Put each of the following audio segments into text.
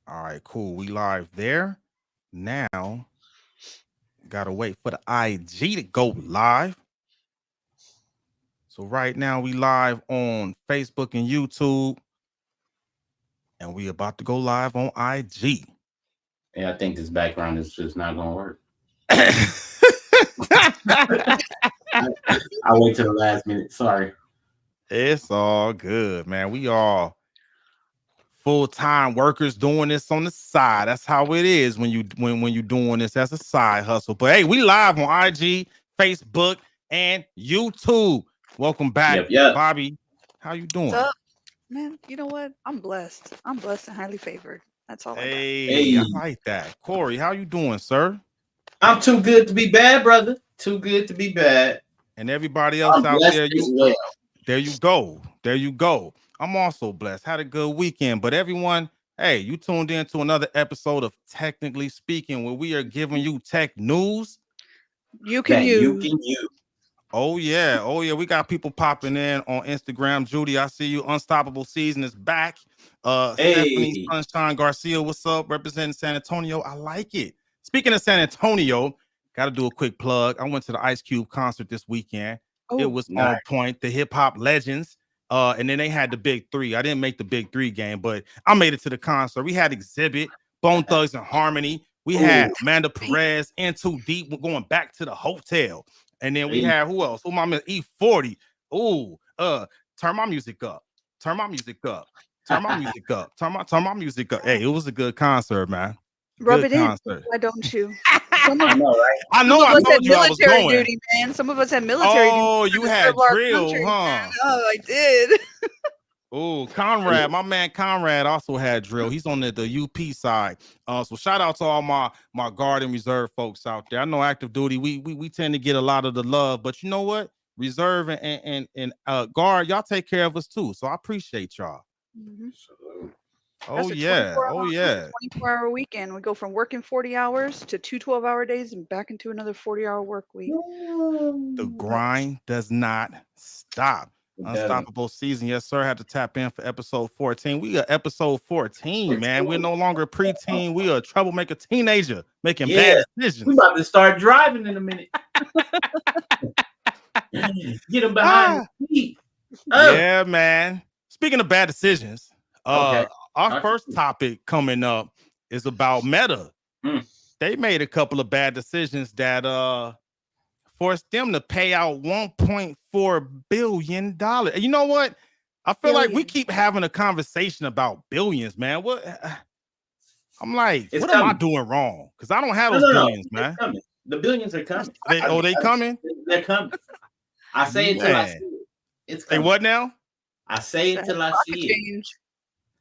All right, cool. We live there. Now, gotta wait for the IG to go live. So right now we live on Facebook and YouTube, and we about to go live on IG. Yeah, I think this background is just not gonna work. I, I wait till the last minute. Sorry. It's all good, man. We all full-time workers doing this on the side. That's how it is when you doing this as a side hustle. But hey, we live on IG, Facebook, and YouTube. Welcome back, Yep, yep. Bobby. How you What's doing? up, man? You know what? I'm blessed. I'm blessed and highly favored. That's all I got. Hey, I Hey, like that. Corey, how you doing, sir? I'm too good to be bad, brother. Too good to be bad. And everybody else I'm out blessed there, as well. there you go. There you go. I'm also blessed. Had a good weekend. But everyone, hey, you tuned in to another episode of Technically Speaking, where we are giving you tech news. You can That you use. can use. Oh yeah, oh yeah. We got people popping in on Instagram. Judy, I see you. Unstoppable Season is back. Stephanie Hey, Sunshine Garcia, what's up? Representing San Antonio. I like it. Speaking of San Antonio, got to do a quick plug. I went to the Ice Cube concert this weekend. It Oh, was nice. on point. The hip hop legends. And then they had the big three. I didn't make the big three game, but I made it to the concert. We had Exhibit, Bone Thugs and Harmony. We had Ooh, Amanda hey, Perez, In Too Deep. We're going back to the hotel. And then we hey. had who else? Who my E40. Ooh, turn my music up. Turn my music up. Turn my music up. Turn my music up. Hey, it was a good concert, man. rub Good it in. concert. Why don't you? Some I of know, right? I some know of I us had told you I was military going. duty, man. Some of us had military duty Oh, to you serve had our drill, country, huh? man. Oh, I did. Oh, Conrad, my man Conrad also had drill. He's on the UP side. So shout out to all my guard and reserve folks out there. I know active duty, we tend to get a lot of the love, but you know what? Reserve and guard, y'all take care of us too. So I appreciate y'all. Mhm. Oh That's a yeah, 24 oh hour, that's a yeah. 24-hour weekend. We go from working 40 hours to two 12-hour days and back into another 40-hour work week. The Ooh, grind does not stop. it doesn't. Unstoppable Season. Yes, sir. Had to tap in for episode 14. We are episode 14, man. We're no longer preteen. We are a troublemaker teenager making Yeah, bad we decisions. about to start driving in a minute. Get them behind Ah, the seat. Oh, yeah, man. Speaking of bad decisions, okay. our Talk first to topic coming up is about Meta. me. They made a couple of bad decisions that forced them to pay out $1.4 billion. You know what? I feel like we Billion. keep having a conversation about billions, man. What I'm like, It's what am I coming. doing wrong? Because I don't have No, those no, no. billions, It's man. coming. The billions are coming. They coming? They're coming. I say it till I see Man. it. It's Hey, coming. what now? I say it That's till I pocket see it. change.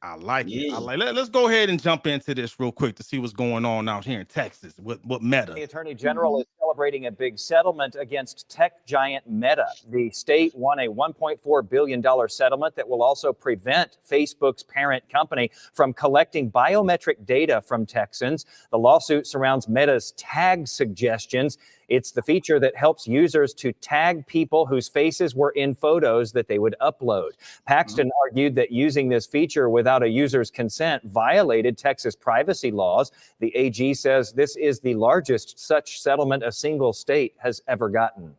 I like it. I Yeah. like. Let's go ahead and jump into this real quick to see what's going on out here in Texas. What Meta? The Attorney General Mhm. is celebrating a big settlement against tech giant Meta. The state won a $1.4 billion settlement that will also prevent Facebook's parent company from collecting biometric data from Texans. The lawsuit surrounds Meta's tag suggestions. It's the feature that helps users to tag people whose faces were in photos that they would upload. Paxton argued that using this feature without a user's consent violated Texas privacy laws. The AG says this is the largest such settlement a single state has ever gotten.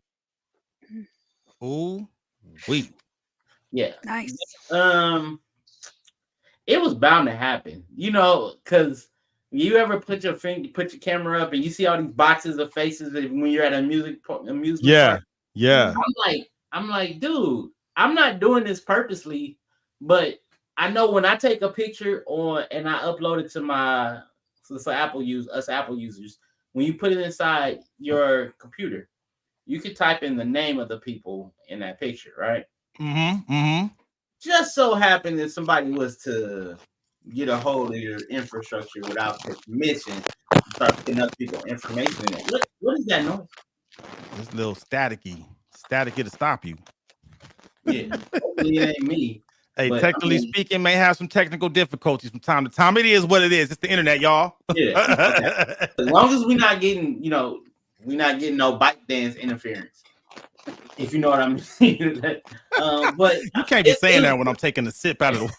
Ooh, we. Yeah. Nice. Um, it was bound to happen, because you ever put your camera up and you see all these boxes of faces when you're at a amusement Yeah, park. yeah. Mhm. I'm like, dude, I'm not doing this purposely, but I know when I take a picture and I upload it to so Apple users, when you put it inside your computer, you could type in the name of the people in that picture, right? Mm-hmm. Just so happened that somebody was to get a hold of your infrastructure without your permission, start putting up people's information in it. What is that noise? This little staticky to stop you. Yeah, hopefully it ain't me. Hey, But I technically mean, speaking, may have some technical difficulties from time to time. It is what it is. It's the internet, y'all. yeah, okay. As long as we're not getting, no bite dance interference. If you know what I mean. But You can't be saying it, that when I'm taking a sip out of the.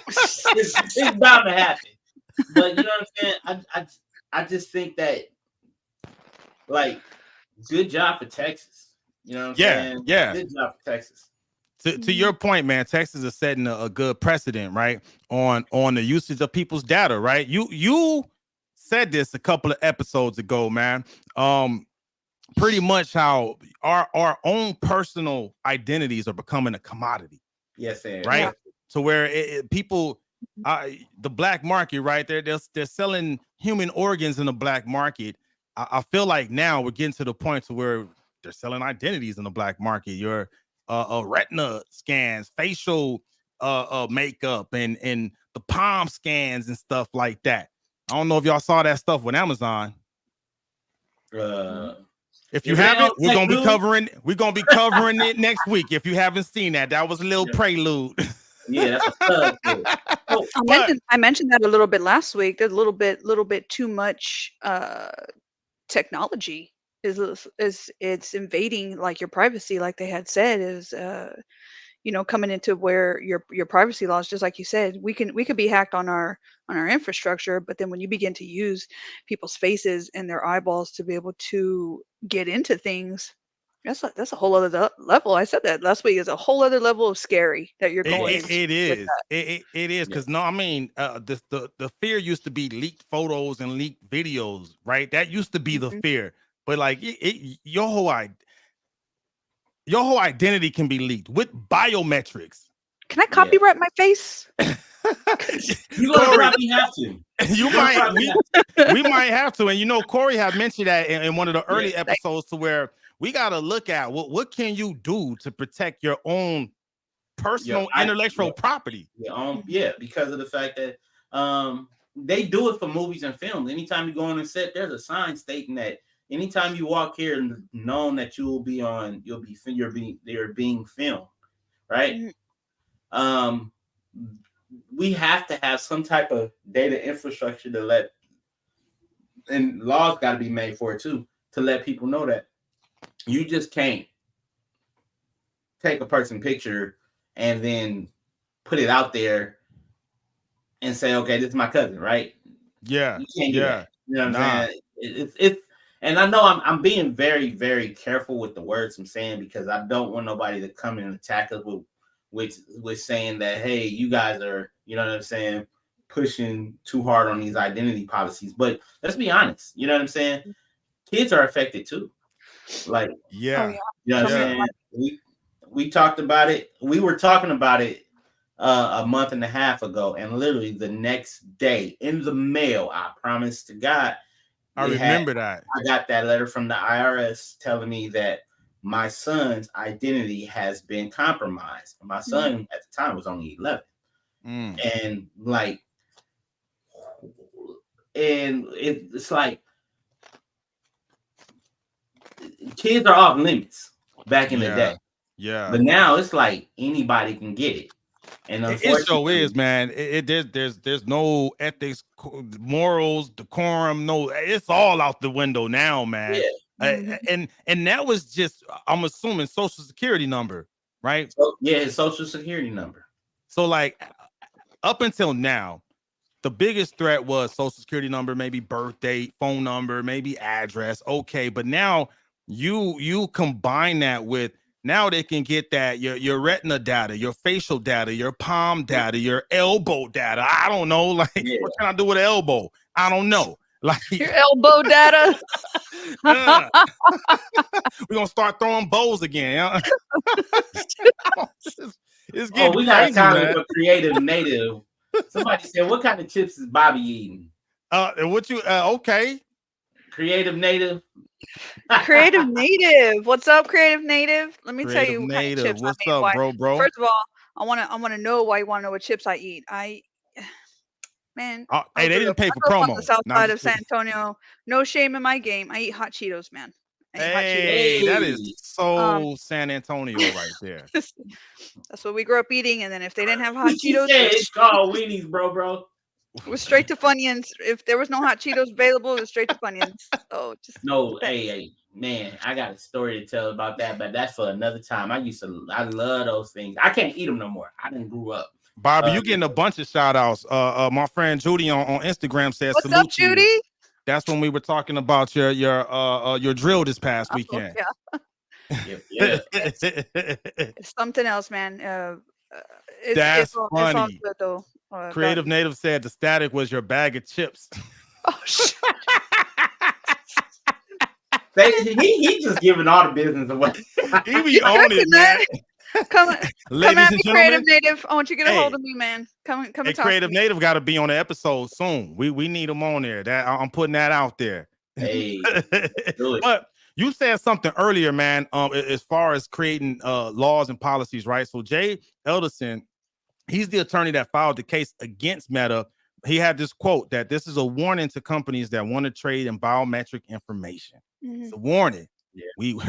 it's bound to happen. But you know what I'm saying? I just think that, like, good job for Texas. You know what I'm saying? Yeah. Good job for Texas. To your point, man, Texas is setting a good precedent, right? On the usage of people's data, right? You said this a couple of episodes ago, man. Pretty much how our own personal identities are becoming a commodity. Yes, sir. Right? Yeah. So where people, the black market, right? They're selling human organs in the black market. I feel like now we're getting to the point to where they're selling identities in the black market. Your retina scans, facial makeup, and the palm scans and stuff like that. I don't know if y'all saw that stuff with Amazon. If you haven't, we're gonna be covering it next week. If you haven't seen that, that was a little prelude. Yeah, that's I mentioned that a little bit last week. There's a little bit too much technology is it's invading like your privacy, like they had said, is coming into where your privacy laws, just like you said, we could be hacked on our infrastructure, but then when you begin to use people's faces and their eyeballs to be able to get into things, that's a whole other level. I said that last week, is a whole other level of scary that you're going into. It is because no, I mean, the fear used to be leaked photos and leaked videos, right? That used to be the fear, but like your whole identity can be leaked with biometrics. Can I copyright my face? You probably have to. We might have to. And Corey had mentioned that in one of the early episodes, to where we got to look at what can you do to protect your own personal intellectual property. Because of the fact that they do it for movies and films. Anytime you go on a set, there's a sign stating that anytime you walk here and known that you're being filmed, right? We have to have some type of data infrastructure and laws got to be made for it too, to let people know that you just can't take a person picture and then put it out there and say, okay, this is my cousin, right? Yeah. You can't do that. You know what I'm saying? It's and I know I'm being very, very careful with the words I'm saying, because I don't want nobody to come in and attack us with saying that, hey, you guys are, you know what I'm saying, pushing too hard on these identity policies. But let's be honest, you know what I'm saying? Kids are affected too. Like, you know what I'm saying? We talked about it. We were talking about it a month and a half ago, and literally the next day in the mail, I promise to God, I remember that. I got that letter from the IRS telling me that my son's identity has been compromised. My son at the time was only 11. And like, and it's like, kids are off limits back in the day. Yeah. But now it's like anybody can get it. And it so is, man. There's no ethics, morals, decorum. No, it's all out the window now, man. And that was just, I'm assuming, social security number, right? His social security number. So like, up until now, the biggest threat was social security number, maybe birth date, phone number, maybe address. Okay, but now you combine that with, now they can get that your retina data, your facial data, your palm data, your elbow data. I don't know, like what can I do with an elbow? I don't know. Like your elbow data. We're gonna start throwing bows again. It's getting we got crazy, a comment man. for Creative Native. Somebody said, "What kind of chips is Bobby eating?" Okay. Creative Native. Creative Native. What's up, Creative Native? Let me tell you what kind of chips What's I up, bro? First of all, I wanna know why you want to know what chips I eat. Man, hey, they didn't pay for promo. On the south side of San Antonio. No shame in my game. I eat hot Cheetos, man. Hey, that is so San Antonio right there. That's what we grew up eating. And then if they didn't have hot Cheetos, it's called weenies, bro. It was straight to Funyuns. If there was no hot Cheetos available, it was straight to Funyuns. Oh, hey, man, I got a story to tell about that, but that's for another time. I love those things. I can't eat them no more. I didn't grew up. Bobby, you getting a bunch of shout outs. My friend Judy on Instagram says What's salute up, Judy? You. That's when we were talking about your drill this past weekend. Yeah. It's something else, man. That's it's all funny. good though. Creative Native said the static was your bag of chips. Oh shit. He just giving all the business away. He be on it, man. Come Ladies at and me, gentlemen. Creative Native. I want you to get a hold of me, man. Come and talk Creative to me. Native got to be on the episode soon. We need him on there. That I'm putting that out there. Hey, but you said something earlier, man. As far as creating laws and policies, right? So Jay Elderson, he's the attorney that filed the case against Meta. He had this quote that this is a warning to companies that want to trade in biometric information. Mm-hmm. It's a warning. Yeah. We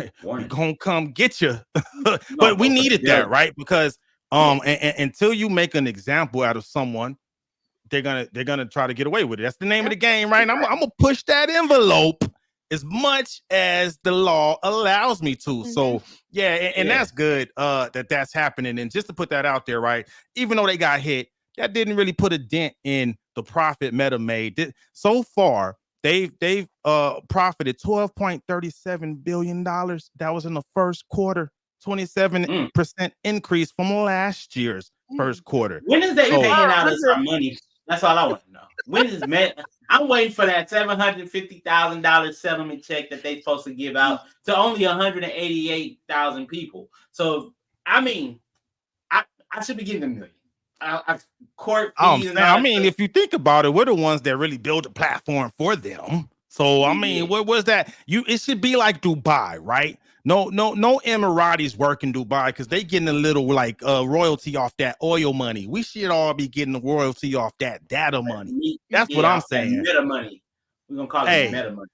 gonna come get you. But we needed that, right? Because until you make an example out of someone, they're gonna try to get away with it. That's the name of the game, right? And I'm gonna push that envelope as much as the law allows me to. Mm-hmm. So and that's good that's happening. And just to put that out there, right? Even though they got hit, that didn't really put a dent in the profit Meta made. So far, they've profited $12.37 billion. That was in the first quarter, 27% increase from last year's first quarter. When is they paying out us our money? That's all I want to know. When is Meta? I'm waiting for that $750,000 settlement check that they're supposed to give out to only 188,000 people. So I mean, I should be getting $1 million. Court fees if you think about it, we're the ones that really build a platform for them. So I mean, what was that? It should be like Dubai, right? No Emiratis work in Dubai because they getting a little like royalty off that oil money. We should all be getting the royalty off that data money. That's what I'm saying. Meta money. We're gonna call it meta money.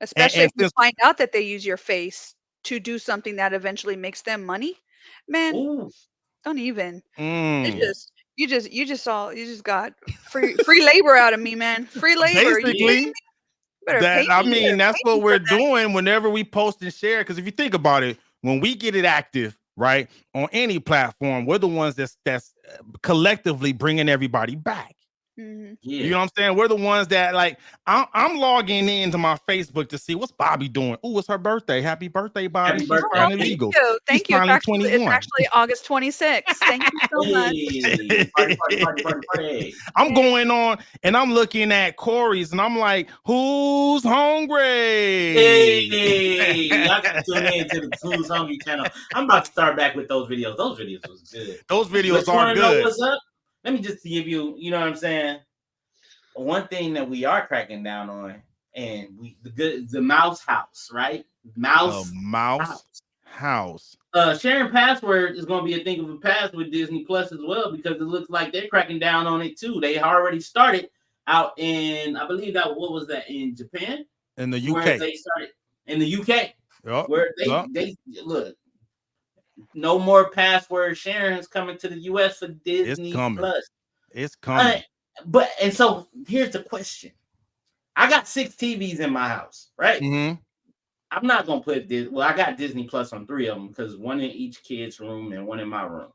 Especially if you find out that they use your face to do something that eventually makes them money, man. Ooh. Don't even. You just got free labor out of me, man. Free labor. Basically, that's what we're doing whenever we post and share. Because if you think about it, when we get it active, right, on any platform, we're the ones that's collectively bringing everybody back. Mm-hmm. You know what I'm saying? We're the ones that like I'm logging into my Facebook to see what's Bobby doing. Oh, it's her birthday. Happy birthday, Bobby. She's finally legal. Thank you. It's actually August 26th. Thank you so much. Party. I'm going on and I'm looking at Corey's and I'm like, who's hungry? Hey, y'all got to tune in to the Who's Hungry channel. I'm about to start back with those videos. Those videos was good. Those videos are good. What's up? Let me just give you, you know what I'm saying? One thing that we are cracking down on, and the mouse house, right? Mouse house. Sharing password is going to be a thing of the past with Disney Plus as well, because it looks like they're cracking down on it too. They already started out in, I believe in Japan? In the UK. Where they started in the UK. Yep. Where they look. No more password sharing is coming to the US for Disney Plus. It's coming. And so here's the question. I got 6 TVs in my house, right? Mm-hmm. I'm not gonna put this. Well, I got Disney Plus on 3 of them because one in each kid's room and one in my room.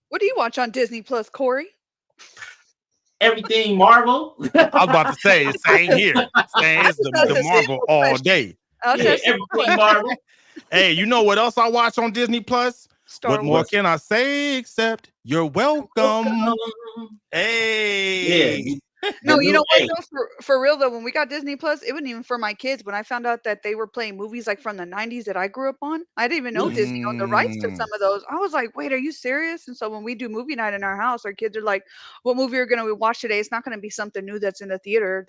What do you watch on Disney Plus, Corey? Everything Marvel. I was about to say same here. It's the Marvel all day. Everything Marvel. Hey, you know what else I watch on Disney Plus? What more can I say except you're welcome? Hey. Yeah. No, you know what though, for real though, when we got Disney Plus, it wasn't even for my kids. When I found out that they were playing movies like from the 90s that I grew up on, I didn't even know Disney owned the rights to some of those. I was like, wait, are you serious? And so when we do movie night in our house, our kids are like, what movie are gonna watch today? It's not gonna be something new that's in the theater.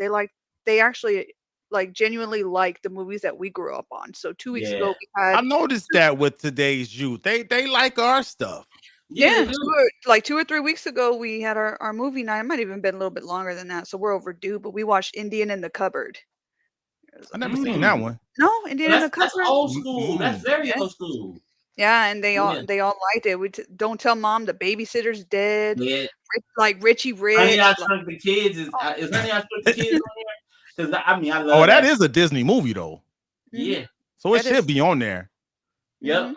They actually like genuinely like the movies that we grew up on. So 2 weeks ago we had. I noticed that with today's youth, they like our stuff. Yeah, 2 or 3 weeks ago we had our movie night. It might even been a little bit longer than that, so we're overdue. But we watched Indian in the Cupboard. I never seen that one. No, Indian in the Cupboard. That's old school. That's very old school. Yeah, and they all liked it. We don't tell mom the babysitter's dead. Yeah. Like Richie Rich. Honey, I Shrunk the Kids is Honey, I Shrunk the Kids on there? I mean, I love. Oh, that is a Disney movie though. Yeah. So it should be on there. Yep.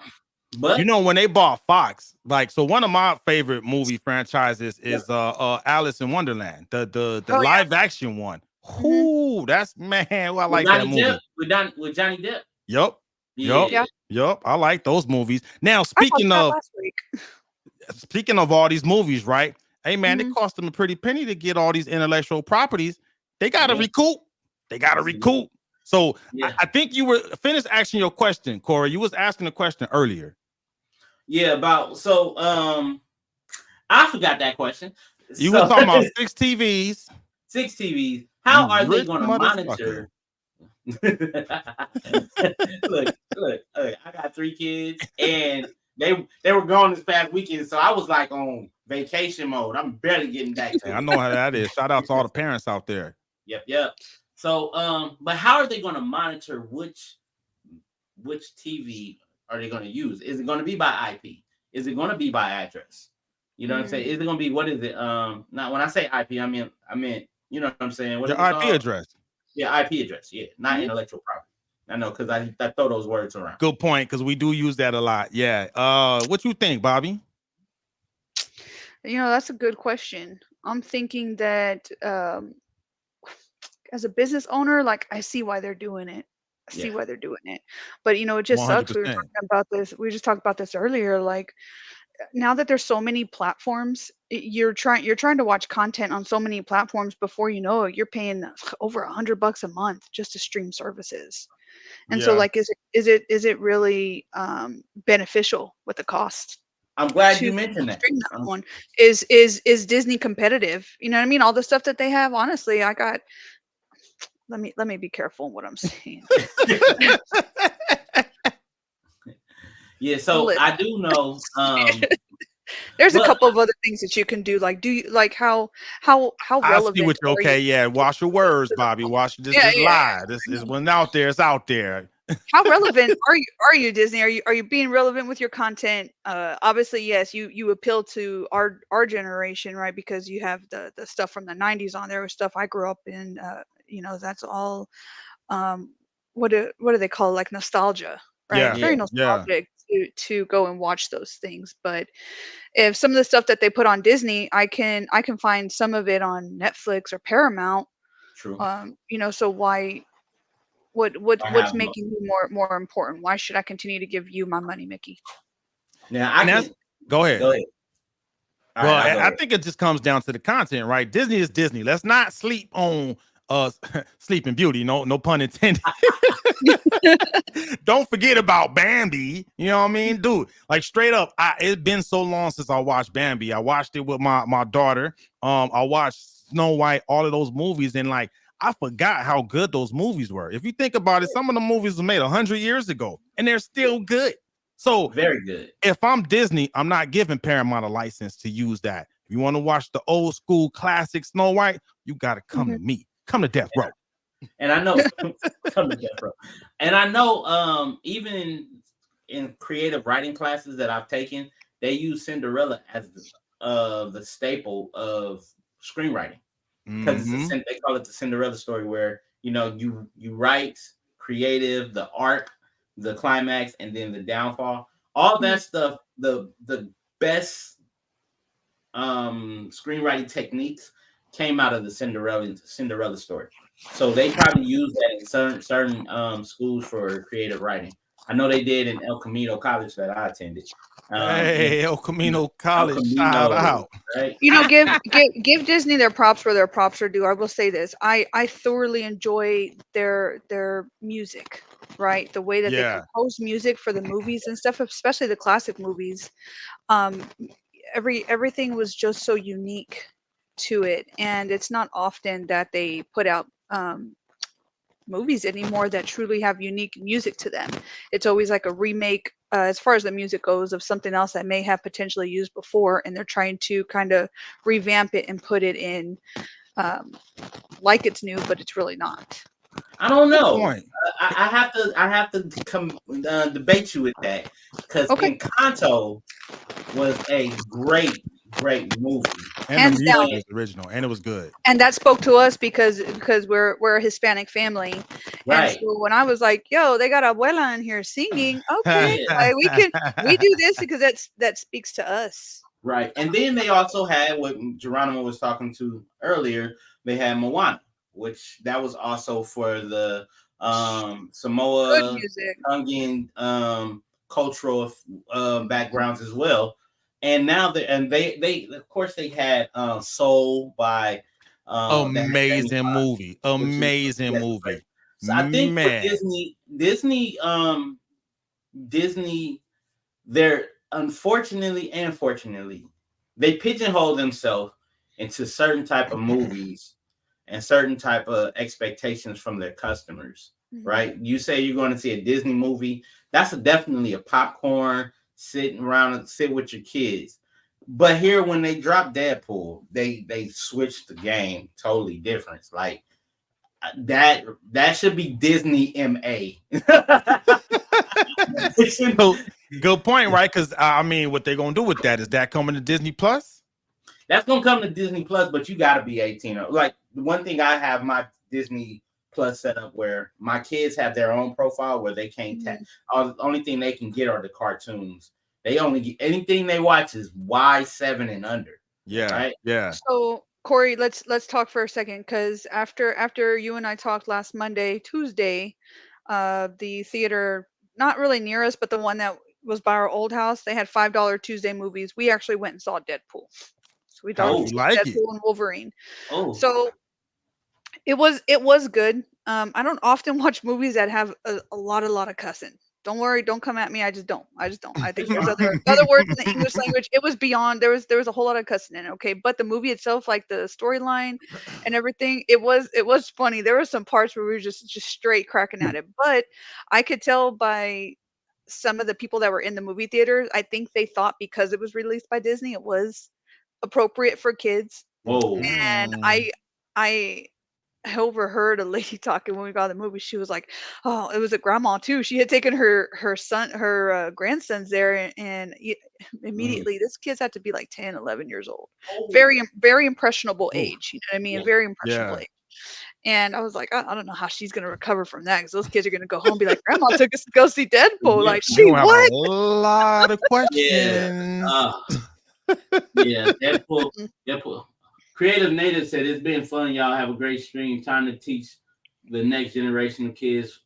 But You know, when they bought Fox, like, so one of my favorite movie franchises is Alice in Wonderland, the Oh yeah. live action one. Mhm. Ooh, that's man, well, I with like that Johnny movie. Depp, with Johnny Depp. Yup, Yeah. Yeah. yup. I like those movies. Now, I watched speaking that of last week. all these movies, right? Hey man, it Mhm. cost them a pretty penny to get all these intellectual properties. They gotta Yeah. recoup. They gotta recoup. So Yeah. I think you were finished asking your question, Corey. You was asking a question earlier. Yeah, about I forgot that question. You was talking about 6 TVs. 6 TVs. How You are they rich going to motherfucker. monitor? look, I got 3 kids and they were gone this past weekend, so I was like on vacation mode. I'm barely getting back to Hey, it. I know how that is. Shout out to all the parents out there. Yep. So but how are they going to monitor which TV are they going to use? Is it going to be by IP? Is it going to be by address? You know what I'm saying? Is it going to be, what is it? Not when I say IP, I mean, you know what I'm saying? What Your is it IP called? address. Yeah, IP address. Yeah, not intellectual property. I know, because I throw those words around. Good point, because we do use that a lot. Yeah. What you think, Bobby? You know, that's a good question. I'm thinking that as a business owner, like I see why they're doing it. I see Yeah. why they're doing it. But you know, it just sucks. We were 100%. talking about this. We just talked about this earlier. Like now that there's so many platforms, you're trying to watch content on so many platforms. Before you know it, you're paying over $100 a month just to stream services. And so, Yeah. like, is it really beneficial with the cost I'm glad to you mentioned that. stream that one? Is Disney competitive? You know what I mean? All the stuff that they have. Honestly, I got. Let me be careful in what I'm saying. Yeah, so Listen. I do know. There's a Well, couple of other things that you can do. Like, do you like how I relevant see what you are okay. you Yeah, watch your words, to the Bobby. public? Watch Yeah, this yeah. lie. This is when out there, it's out there. How relevant are you, Disney? Are you being relevant with your content? Obviously, yes, you appeal to our generation, right? Because you have the stuff from the 90s on there, with stuff I grew up in. You know, that's all um what do they call it? Like nostalgia, right? It's Yeah, very yeah, yeah. nostalgic to go and watch those things. But if some of the stuff that they put on Disney, I can find some of it on Netflix or Paramount. true. You know, so why I what's have making you more important? Why should I continue to give you my money, Mickey? now. I And that's can go ahead. go ahead. All Well, right, I'll go I ahead. think it just comes down to the content, right? Disney is Disney. Let's not sleep on Sleeping Beauty. No pun intended. Don't forget about Bambi. You know what I mean, dude? Like straight up, it's been so long since I watched Bambi. I watched it with my daughter. I watched Snow White, all of those movies, and like I forgot how good those movies were. If you think about it, some of the movies were made 100 years ago, and they're still good. So Very good. if I'm Disney, I'm not giving Paramount a license to use that. If you want to watch the old school classic Snow White, you got to come to me. Come to Death Row. And I know come to Death Row. And I know even in creative writing classes that I've taken, they use Cinderella as the staple of screenwriting, because they call it the Cinderella story, where you know you write creative, the arc, the climax, and then the downfall. All that stuff, the best screenwriting techniques came out of the Cinderella story. So they probably use that in certain schools for creative writing. I know they did in El Camino College that I attended. Hey, El Camino College, Camino, shout out. right? You know, give Disney their props where their props are due. I will say this: I thoroughly enjoy their music, right? The way that they Yeah. compose music for the movies and stuff, especially the classic movies. Um, everything was just so unique to it, and it's not often that they put out movies anymore that truly have unique music to them. It's always like a remake, as far as the music goes, of something else that may have potentially used before, and they're trying to kind of revamp it and put it in like it's new, but it's really not. I don't Good know. point. I have to come debate you with that, because Okay. Encanto was a great great movie. And the Hands music down. was original, and it was good. And that spoke to us because we're a Hispanic family, and Right. so when I was like, "Yo, they got abuela in here singing," okay, Yeah. like, we do this because that speaks to us. Right. And then they also had what Geronimo was talking to earlier. They had Moana, which that was also for the Good Samoa, music. Tongan cultural backgrounds as well. And now they of course they had Soul by Amazing movie. which is Amazing yes, movie. great. So I think for Man. Disney, they're unfortunately and fortunately, they pigeonhole themselves into certain type of movies and certain type of expectations from their customers, Mhm. right? You say you're going to see a Disney movie, that's definitely a popcorn, sitting around and sit with your kids. But here, when they dropped Deadpool, they switched the game totally different. Like that should be Disney MA. So, good point, right? Because I mean, what they're gonna do with that is that coming to Disney Plus? That's gonna come to Disney Plus, but you gotta be 18. Like the one thing I have my Disney Plus set up where my kids have their own profile where they can't tap. The only thing they can get are the cartoons. They only get anything they watch is Y7 and under. Yeah, right. yeah. So Corey, let's talk for a second, because after you and I talked last Tuesday, the theater not really near us, but the one that was by our old house, they had $5 Tuesday movies. We actually went and saw Deadpool. So we How'd talked you to like it? Deadpool and Wolverine. Oh, So it was good. I don't often watch movies that have a lot of cussing. Don't worry, don't come at me. I just don't. I think there's other words in the English language. It was beyond. There was a whole lot of cussing in it. Okay, but the movie itself, like the storyline and everything, it was funny. There were some parts where we were just straight cracking at it. But I could tell by some of the people that were in the movie theater, I think they thought because it was released by Disney, it was appropriate for kids. whoa. And I overheard a lady talking when we got the movie. She was like, "Oh, it was a grandma too. She had taken her grandsons there, and immediately this kid's had to be like 10, 11 years old. Oh. Very impressionable Oh. age. You know what I mean? Yeah. A very impressionable Yeah. age." And I was like, I don't know how she's gonna recover from that, because those kids are gonna go home and be like, "Grandma took us to go see Deadpool." Yeah. Like, We she gonna have what? a lot of Yeah. questions. Yeah. Deadpool. Creative Native said it's been fun. Y'all have a great stream. Time to teach the next generation of kids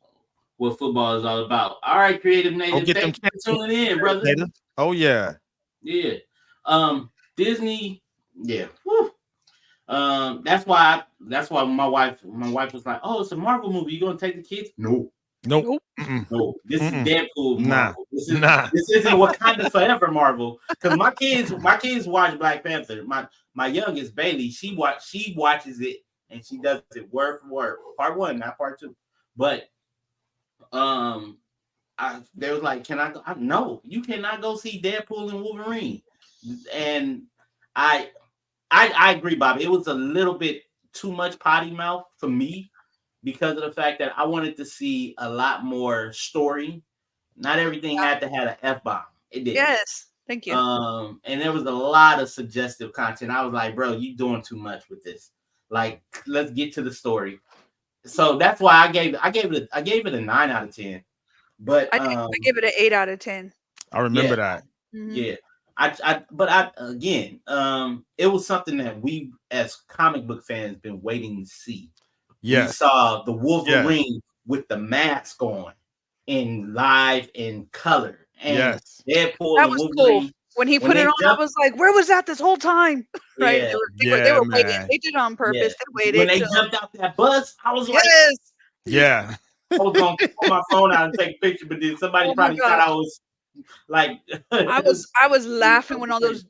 what football is all about. All right, Creative Native. get them Thanks for tuning in, brother. Oh yeah. Yeah. Disney. Yeah. Woo. That's why my wife was like, "Oh, it's a Marvel movie. You gonna take the kids?" No. Nope. No, this is Deadpool Marvel. Nah. This isn't Wakanda Forever Marvel. Because my kids watch Black Panther. My youngest Bailey, she watches it and she does it word for word. Part 1, not part 2. But they was like, "Can I go?" No, you cannot go see Deadpool and Wolverine. And I agree, Bobby. It was a little bit too much potty mouth for me, because of the fact that I wanted to see a lot more story. Not everything had to have an F-bomb. It did. Yes, thank you. And there was a lot of suggestive content. I was like, bro, you doing too much with this. Like, let's get to the story. So that's why I gave it a 9 out of 10. But I gave it an 8 out of 10. I remember that. Mhm. Yeah. It was something that we as comic book fans been waiting to see. Yes. We saw the Wolverine with the mask on in live in color. And Yes. Deadpool That and was Wolverine. cool. When he put it on, I was like, "Where was that this whole time?" Right? Yeah. They were waiting. man. They did it on purpose. Yeah. They waited. When they jumped out that bus, I was like, yes. Yeah. I was gonna pull my phone out and take a picture, but then somebody Oh my probably thought gosh. I was like I was laughing when all those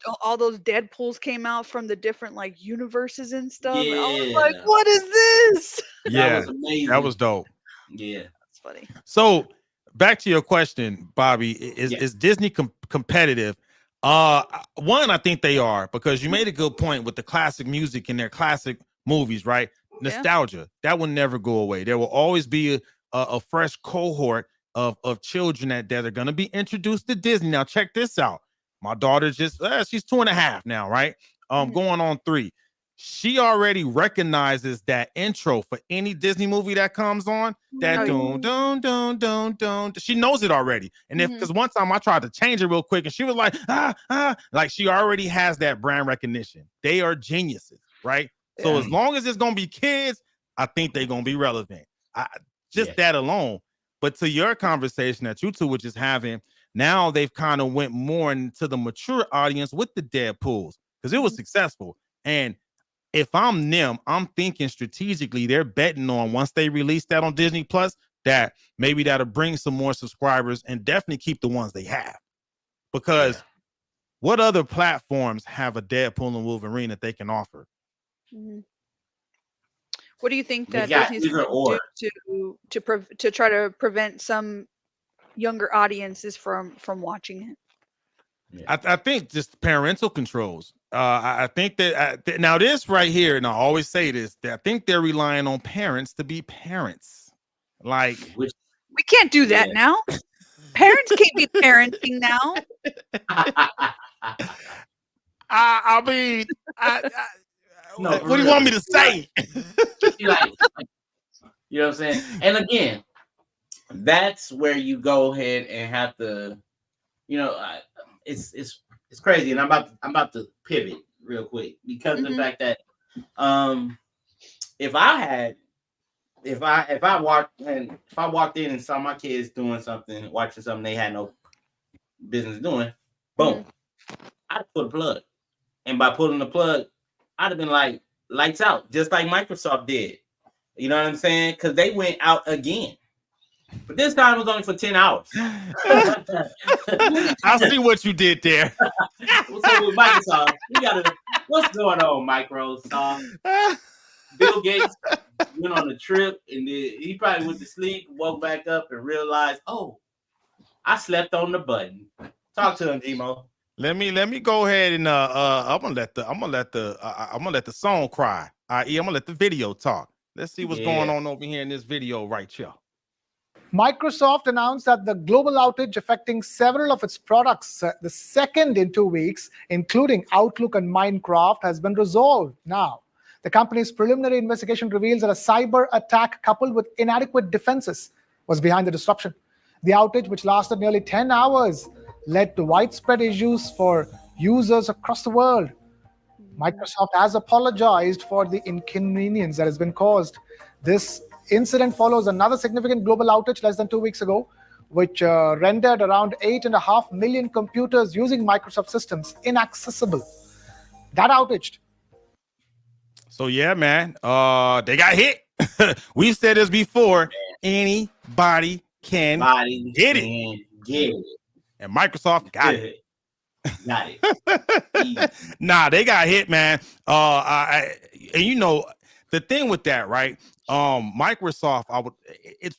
Deadpools came out from the different like universes and stuff. And I was like, Yeah. "What is this?" That Yeah. was amazing. That was dope. Yeah. That's funny. So back to your question, Bobby, Yeah. is Disney competitive? One, I think they are, because you made a good point with the classic music and their classic movies, right? Nostalgia, that will never go away. There will always be a fresh cohort of children that are going to be introduced to Disney. Now check this out. My daughter she's 2.5 now, right? Going on 3. She already recognizes that intro for any Disney movie that comes on. That dun. She knows it already. And because one time I tried to change it real quick, and she was like, like she already has that brand recognition. They are geniuses, right? Yeah. So as long as it's gonna be kids, I think they're gonna be relevant. That alone. But to your conversation that you two were just having, now they've kind of went more into the mature audience with the Deadpools because it was successful. And if I'm them, I'm thinking strategically, they're betting on once they release that on Disney Plus, that maybe that'll bring some more subscribers and definitely keep the ones they have. Because what other platforms have a Deadpool and Wolverine that they can offer? What do you think that Disney's going to do to try to prevent some younger audiences from watching it? I think just parental controls. I think that now this right here, and I always say this, that I think they're relying on parents to be parents. Like we can't do that now. Parents can't be parenting now. I mean, what do you want me to say? You know what I'm saying? And again, that's where you go ahead and have to, it's crazy, and I'm about to pivot real quick because of the fact that if I walked in and saw my kids doing something, watching something they had no business doing, boom, I'd pull the plug, and by pulling the plug, I'd have been like lights out, just like Microsoft did. You know what I'm saying? Because they went out again. But this time it was only for 10 hours. I see what you did there. What's up with Microsoft? What's going on, Microsoft? Bill Gates went on a trip and he probably went to sleep, woke back up and realized, oh, I slept on the button. Talk to him, Gmo. Let me go ahead and I'm gonna let the song cry. I'm gonna let the video talk. Let's see what's going on over here in this video right here. Microsoft announced that the global outage affecting several of its products, the second in 2 weeks, including Outlook and Minecraft, has been resolved now. The company's preliminary investigation reveals that a cyber attack coupled with inadequate defenses was behind the disruption. The outage, which lasted nearly 10 hours, led to widespread issues for users across the world. Microsoft has apologized for the inconvenience that has been caused. This incident follows another significant global outage less than 2 weeks ago, which rendered around 8.5 million computers using Microsoft systems inaccessible. That outage. So yeah, man, they got hit. We've said this before. Anybody can get it. And Microsoft got it. Got it. Nah, they got hit, man. And the thing with that, right? Microsoft, it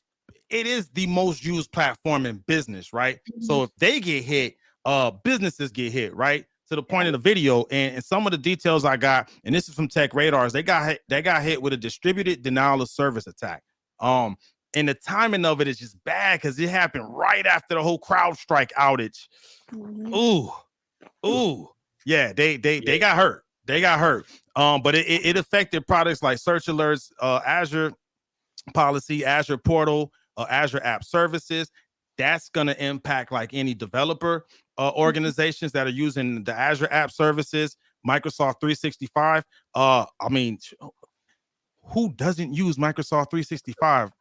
is the most used platform in business, right? So if they get hit, businesses get hit, right? To the point of the video, and some of the details I got, and this is from Tech Radars, they got hit with a distributed denial of service attack. And the timing of it is just bad because it happened right after the whole Crowdstrike outage. Ooh, yeah, they got hurt. They got hurt. But it affected products like Search Alerts, Azure Policy, Azure Portal, Azure App Services. That's gonna impact like any developer organizations that are using the Azure App Services, Microsoft 365. I mean, who doesn't use Microsoft 365?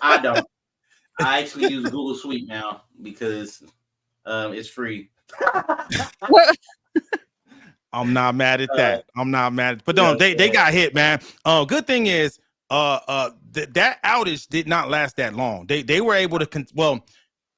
I don't. I actually use Google Suite now because it's free. I'm not mad at that. I'm not mad, but no, they got hit, man. Good thing is, that outage did not last that long. They were able to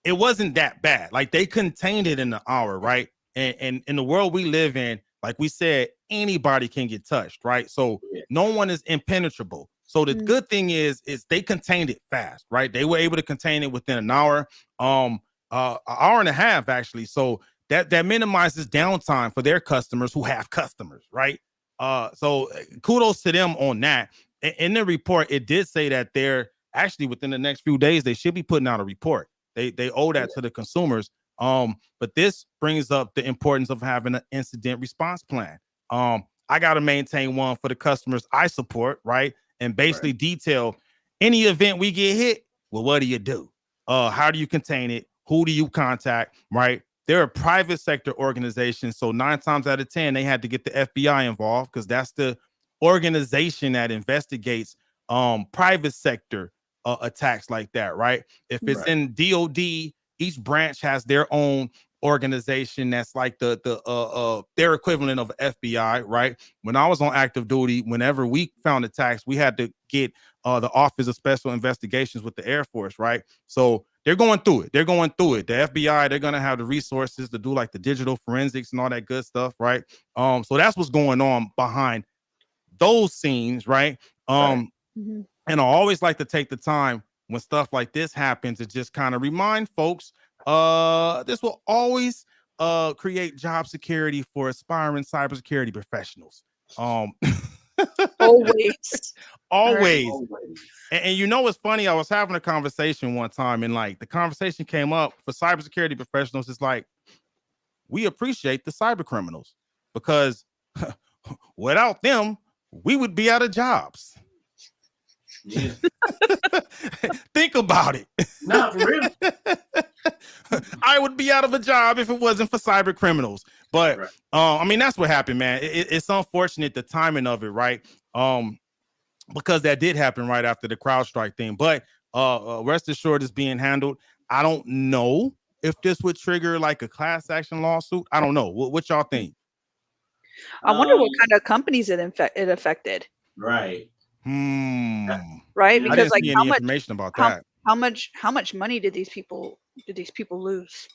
it wasn't that bad. Like they contained it in an hour, right? And in the world we live in, like we said, anybody can get touched, right? So no one is impenetrable. So the good thing is they contained it fast, right? They were able to contain it within an hour, an hour and a half actually. So that minimizes downtime for their customers who have customers, right? So kudos to them on that. In the report, it did say that they're actually within the next few days, they should be putting out a report. They owe that to the consumers. But this brings up the importance of having an incident response plan. I got to maintain one for the customers I support, right? And basically detail any event we get hit. Well, what do you do? How do you contain it? Who do you contact, right? They're a private sector organization. So 9 times out of 10, they had to get the FBI involved because that's the organization that investigates private sector attacks like that, right? If it's in DOD, each branch has their own organization that's like their equivalent of FBI, right? When I was on active duty, whenever we found attacks, we had to get the Office of Special Investigations with the Air Force, right? So they're going through it. The FBI, they're gonna have the resources to do like the digital forensics and all that good stuff, right? So that's what's going on behind those scenes, right? And I always like to take the time when stuff like this happens to just kind of remind folks this will always create job security for aspiring cybersecurity professionals. Always. Always. And you know what's funny? I was having a conversation one time, and like the conversation came up for cybersecurity professionals. It's like, we appreciate the cyber criminals because without them, we would be out of jobs. Yeah. Think about it. Not for real. I would be out of a job if it wasn't for cyber criminals. But I mean, that's what happened, man. It's unfortunate the timing of it, right? Because that did happen right after the Crowdstrike thing. But rest assured, it's being handled. I don't know if this would trigger like a class action lawsuit. I don't know. What y'all think? I wonder what kind of companies it affected. Right. Right, because like how much information about that? How much money did these people lose?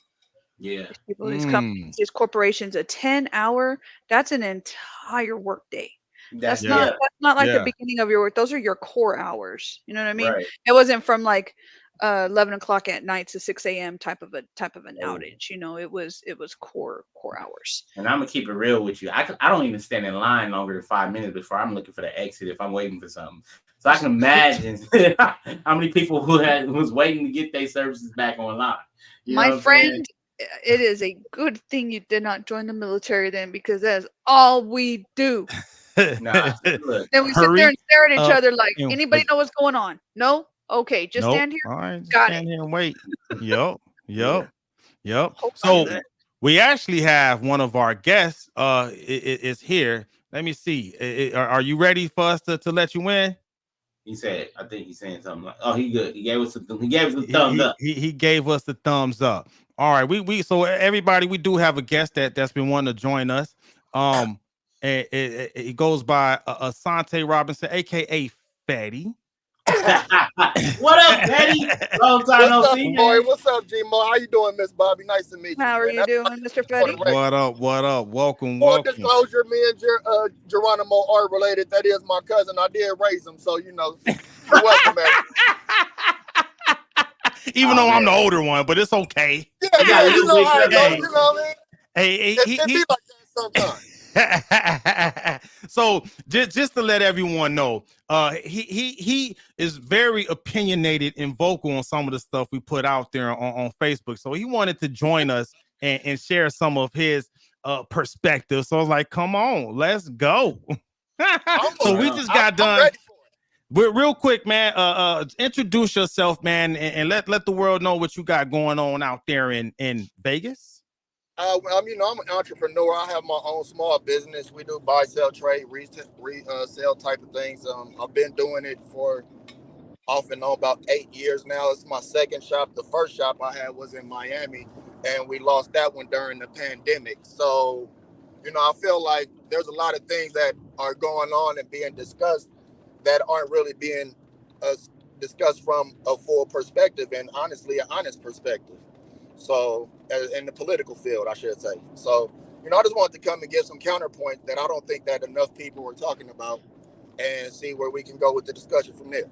Yeah. These companies, these corporations, a 10-hour, that's an entire work day. That's not like the beginning of your work. Those are your core hours. You know what I mean? Right. It wasn't from like 11 o'clock at night to 6 a.m. type of an outage. You know, it was core hours. And I'm gonna keep it real with you. I don't even stand in line longer than 5 minutes before I'm looking for the exit if I'm waiting for something. So I can imagine how many people who's waiting to get their services back online. My friend, it is a good thing you did not join the military then, because that's all we do. Nah, look, then we sit there and stare at each other like, anybody know what's going on? No? Okay, just stand here. All right, got stand it. here and wait. Yep. So we actually have one of our guests is here. Let me see. Are you ready for us to let you in? He said, I think he's saying something like, "Oh, he good. He gave us the thumbs up. He gave us the thumbs up. All right, we so everybody, we do have a guest that's been wanting to join us. And it goes by Asante Robinson, aka Fatty. What up, Fatty? Long time no see, boy. What's up, G-Mo? How you doing, Miss Bobby? Nice to meet you. How are you doing, Mr. Fatty? What up? Welcome. Full disclosure, me and Geronimo are related. That is my cousin. I did raise him, so you know. You're welcome, man. Even though I'm the older one, but it's okay. Yeah, you know how it goes. You know what I mean? Hey, it be like that sometimes. So just to let everyone know, he is very opinionated and vocal on some of the stuff we put out there on Facebook. So he wanted to join us and share some of his perspective. So I was like, come on, let's go. So we just got done. But real quick, man, introduce yourself, man, and let the world know what you got going on out there in Vegas. I'm an entrepreneur. I have my own small business. We do buy, sell, trade, resell type of things. I've been doing it for off and on about 8 years now. It's my second shop. The first shop I had was in Miami, and we lost that one during the pandemic. So, I feel like there's a lot of things that are going on and being discussed that aren't really being discussed from a full perspective, and honestly, an honest perspective. So, in the political field, I should say. So, I just wanted to come and give some counterpoint that I don't think that enough people were talking about, and see where we can go with the discussion from there.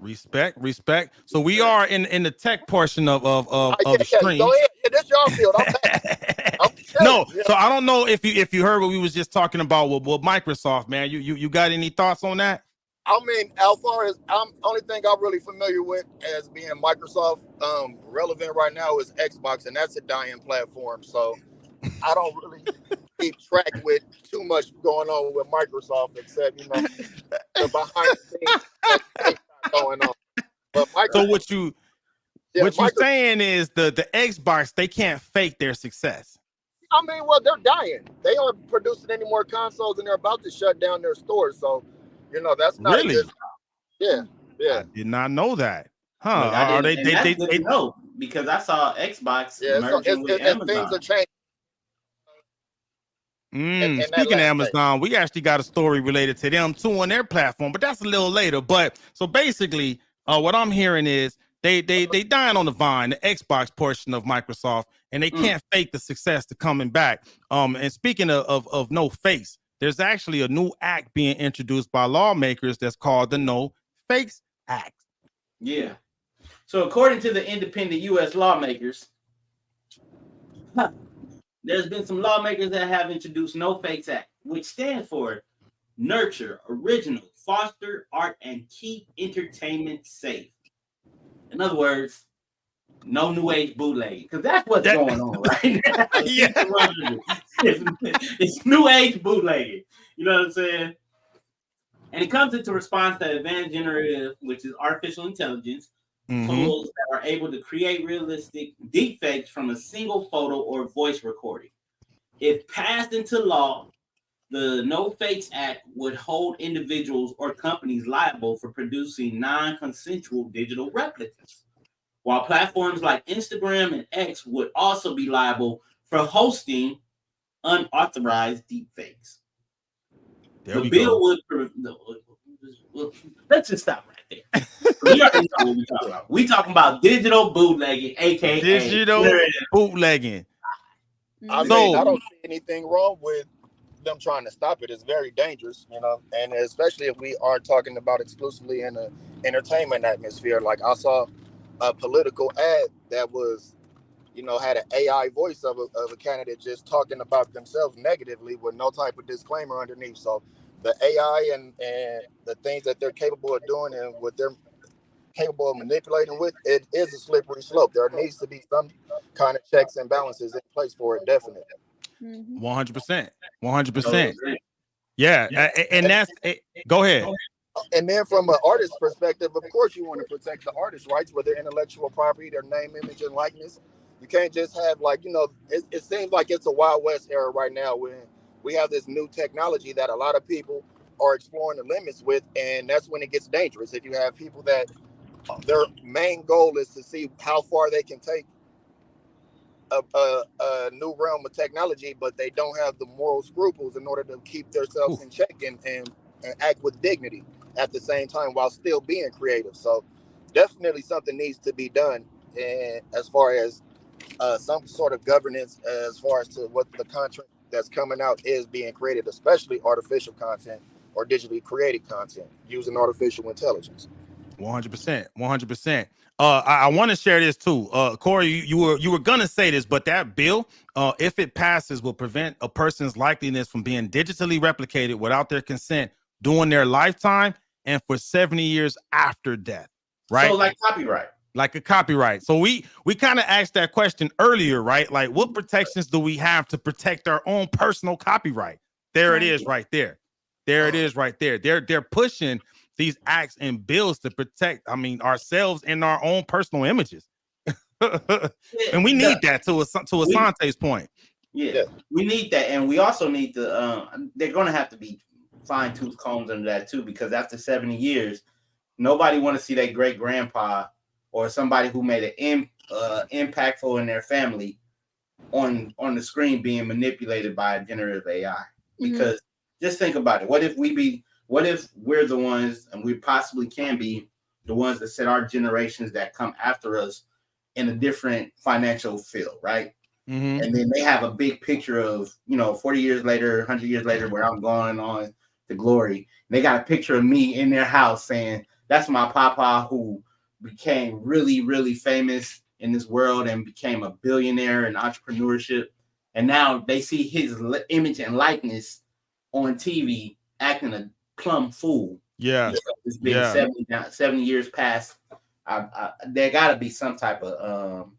Respect. So we are in the tech portion of the stream. Go ahead. Yeah, this y'all field. No, so I don't know if you heard what we was just talking about with Microsoft, man. You got any thoughts on that? I mean, as far as only thing I'm really familiar with as being Microsoft relevant right now is Xbox, and that's a dying platform. So I don't really keep track with too much going on with Microsoft, except the behind the scenes that they got going on. But Microsoft, So what you Microsoft, saying is the Xbox, they can't fake their success. I mean, well, they're dying. They aren't producing any more consoles, and they're about to shut down their stores. So, that's not Really? a good. Yeah. I did not know that. Huh? Look, I Are didn't, and that's good to know because I saw Xbox merging with Amazon. Things are changing. Speaking of Amazon, we actually got a story related to them too on their platform, but that's a little later. But so basically, what I'm hearing is they dying on the vine, the Xbox portion of Microsoft, and they can't fake the success to coming back. And speaking of no face, there's actually a new act being introduced by lawmakers that's called the No Fakes Act. Yeah. So according to the independent U.S. lawmakers, there's been some lawmakers that have introduced No Fakes Act, which stands for Nurture, Original, Foster Art, and Keep Entertainment Safe. In other words, no new age bootlegging, because that's what's going on right now. Yeah. It's new age bootlegging. You know what I'm saying? And it comes into response to advanced generative, which is artificial intelligence, tools that are able to create realistic deepfakes from a single photo or voice recording. If passed into law, the No Fakes Act would hold individuals or companies liable for producing non-consensual digital replicas, while platforms like Instagram and X would also be liable for hosting unauthorized deepfakes. The bill would. Let's just stop right there. We already know what we're talking about. We're talking about digital bootlegging, aka digital bootlegging. I mean, I don't see anything wrong with them trying to stop it. It's very dangerous, and especially if we are talking about exclusively in an entertainment atmosphere. Like I saw a political ad that was, had an AI voice of a candidate just talking about themselves negatively with no type of disclaimer underneath. So the AI and the things that they're capable of doing and what they're capable of manipulating with, it is a slippery slope. There needs to be some kind of checks and balances in place for it, definitely. 100%. 100%. Yeah. And that's it. Go ahead. And then from an artist's perspective, of course, you want to protect the artist's rights with their intellectual property, their name, image, and likeness. You can't just have it seems like it's a Wild West era right now when we have this new technology that a lot of people are exploring the limits with, and that's when it gets dangerous. If you have people that their main goal is to see how far they can take a new realm of technology, but they don't have the moral scruples in order to keep themselves in check and act with dignity at the same time while still being creative. So definitely something needs to be done, and as far as some sort of governance as far as to what the content that's coming out is being created, especially artificial content or digitally created content using artificial intelligence. 100%. 100%. I want to share this too. Corey, you were gonna say this, but that bill, if it passes, will prevent a person's likeliness from being digitally replicated without their consent during their lifetime and for 70 years after death. Right? So like copyright. Like a copyright. So we kind of asked that question earlier, right? Like, what protections do we have to protect our own personal copyright? There it is right there. There it is right there. They're pushing these acts and bills to protect, ourselves and our own personal images. And we need that to Asante's point. Yeah, we need that. And we also need to, they're going to have to be fine-tooth combs under that too, because after 70 years, nobody want to see their great-grandpa or somebody who made an impactful in their family on the screen being manipulated by a generative AI. Because just think about it. What if we're the ones, and we possibly can be the ones that set our generations that come after us in a different financial field, right? And then they have a big picture of, 40 years later, 100 years later, where I'm going on to glory. They got a picture of me in their house saying, that's my papa who became really, really famous in this world and became a billionaire in entrepreneurship. And now they see his image and likeness on TV acting a plumb fool Yeah. It's been Yeah. 70 years past. There got to be some type of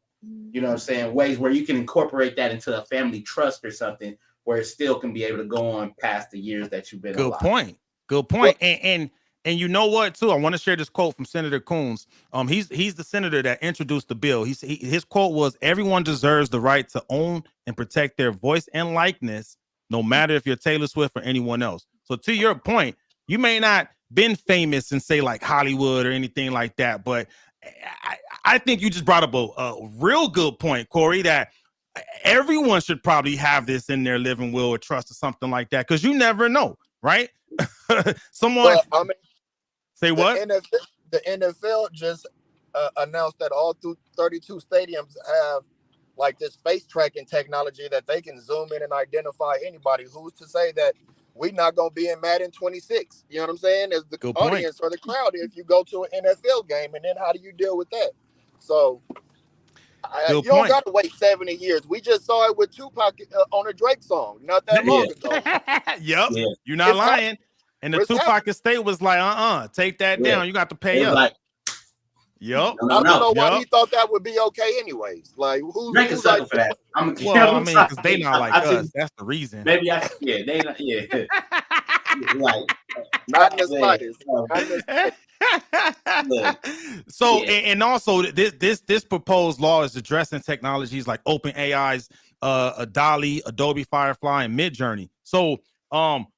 you know what I'm saying, ways where you can incorporate that into a family trust or something where it still can be able to go on past the years that you've been Good alive. point. Good point. And you know what too? I want to share this quote from Senator Coons. He's the senator that introduced the bill. His quote was, "Everyone deserves the right to own and protect their voice and likeness, no matter if you're Taylor Swift or anyone else." So to your point, you may not been famous in say like Hollywood or anything like that, but I think you just brought up a real good point, Corey, that everyone should probably have this in their living will or trust or something like that, because you never know, right? Someone Well, I mean, say what? The NFL just announced that all 32 stadiums have like this face tracking technology that they can zoom in and identify anybody. Who's to say that we're not going to be in Madden 26? You know what I'm saying? As the Good audience or the crowd, if you go to an NFL game, and then how do you deal with that? So you don't got to wait 70 years. We just saw it with Tupac on a Drake song not that long ago. Yep. Yeah. You're not lying. And the Tupac estate was like, take that down. You got to pay up. Like, yep. I don't know why he thought that would be okay anyways. Like, who's like for that? Well, I mean, because they not like us. That's the reason. Maybe they not, like, not in the slightest. So and also this proposed law is addressing technologies like OpenAI's DALL-E, Adobe Firefly, and Midjourney. So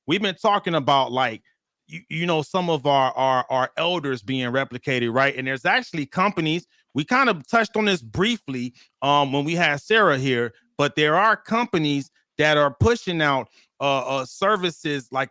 we've been talking about like you know some of our elders being replicated, right? And there's actually companies, we kind of touched on this briefly when we had Sarah here, but there are companies that are pushing out services like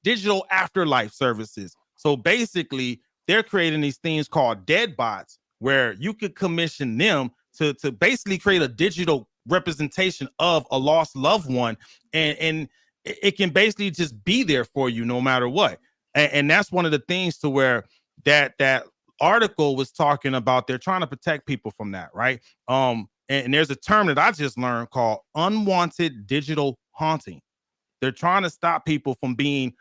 digital afterlife services. So basically they're creating these things called dead bots where you could commission them to basically create a digital representation of a lost loved one, and it can basically just be there for you no matter what. And that's one of the things to where that article was talking about. They're trying to protect people from that, right? And there's a term that I just learned called unwanted digital haunting. They're trying to stop people from being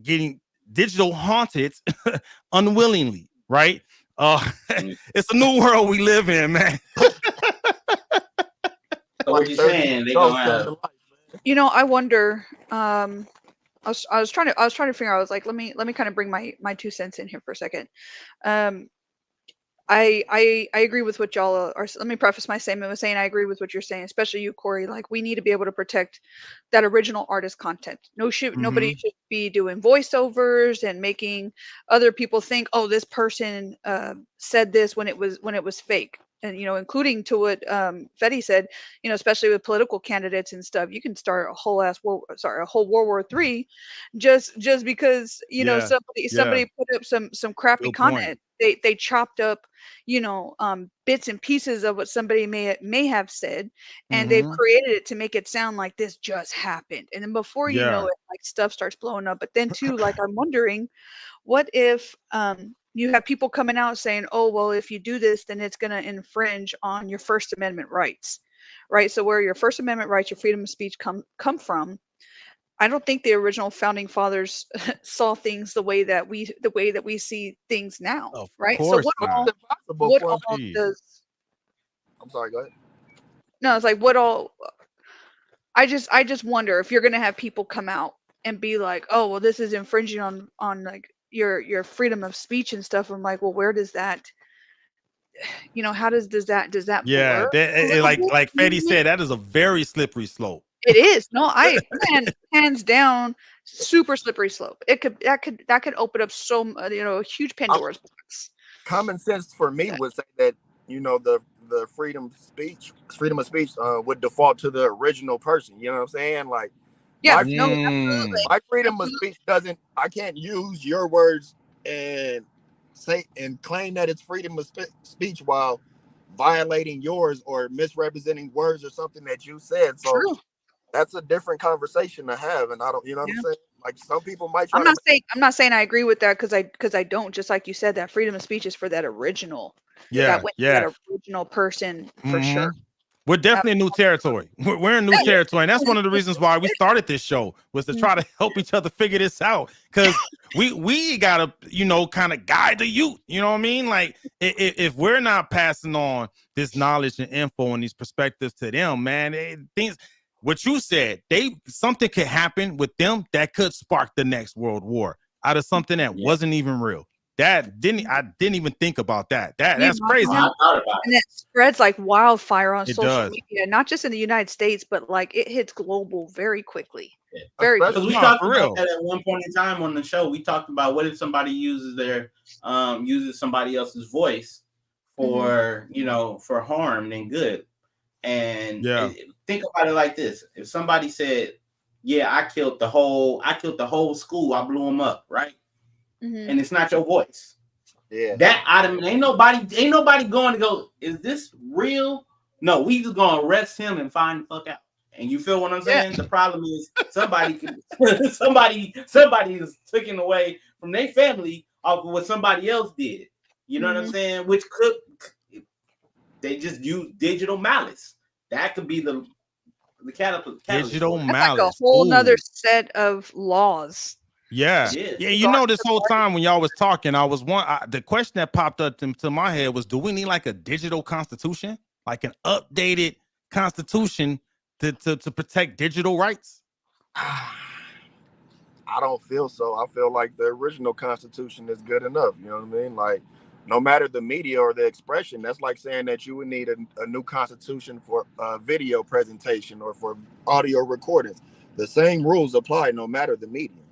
getting digital haunted unwillingly, right? It's a new world we live in, man. So what you saying? They gonna have... You know, I wonder. I was trying to figure out. I was like, let me kind of bring my 2 cents in here for a second. I agree with what y'all are. Let me preface my statement with saying I agree with what you're saying, especially you, Corey. Like, we need to be able to protect that original artist content. Nobody should be doing voiceovers and making other people think, oh, this person said this when it was fake. And, you know, including to what Fetty said, you know, especially with political candidates and stuff, you can start a whole World War III just because, you know, somebody put up some crappy content. They chopped up, you know, bits and pieces of what somebody may have said, and they've created it to make it sound like this just happened. And then before you know it, like, stuff starts blowing up. But then too, like, I'm wondering, what if you have people coming out saying, oh, well, if you do this, then it's going to infringe on your First Amendment rights, right? So where your First Amendment rights, your freedom of speech come from, I don't think the original founding fathers saw things the way that we see things now, right? So what all does? I'm sorry. Go ahead. No, it's like what all. I just wonder if you're going to have people come out and be like, oh, well, this is infringing on like your freedom of speech and stuff. I'm like, well, where does that? You know, how does that blur? Like Fetty said, that is a very slippery slope. It is. No, hands down, super slippery slope. That could open up a huge Pandora's box. Common sense for me would say that, you know, the freedom of speech would default to the original person. You know what I'm saying? Like, absolutely. My freedom of speech I can't use your words and say and claim that it's freedom of speech while violating yours or misrepresenting words or something that you said. So that's a different conversation to have. And I don't, you know what I'm saying? Like, some people might try I'm not saying I agree with that because I don't, just like you said, that freedom of speech is for that original. That original person for sure. We're definitely in new territory. We're in new territory. And that's one of the reasons why we started this show, was to try to help each other figure this out. Because we gotta, kind of guide the youth. You know what I mean? Like, if we're not passing on this knowledge and info and these perspectives to them, man, things, what you said, something could happen with them that could spark the next world war out of something that wasn't even real. I didn't even think about that. That's crazy. I thought about And it spreads like wildfire on It social does. media, not just in the United States, but like it hits global very quickly. it. Very Because quickly. we No, talked for about real. that at one point in time on the show. We talked about what if somebody uses somebody else's voice for for harm than good. And think about it like this: if somebody said, "Yeah, I killed the whole school. I blew them up," right? And it's not your voice. Yeah. That item ain't nobody going to go, is this real? No, we just gonna arrest him and find the fuck out. And you feel what I'm saying? The problem is somebody is taken away from their family off of what somebody else did. You know what I'm saying? Which they just use digital malice. That could be the catalyst. Digital That's malice. like a whole nother Ooh. set of laws. Yeah. Yeah. Yeah, this whole time when y'all was talking, the question that popped up to my head was, do we need like a digital constitution, like an updated constitution to protect digital rights? I don't feel so. I feel like the original constitution is good enough. You know what I mean? Like, no matter the media or the expression, that's like saying that you would need a new constitution for video presentation or for audio recordings. The same rules apply no matter the medium.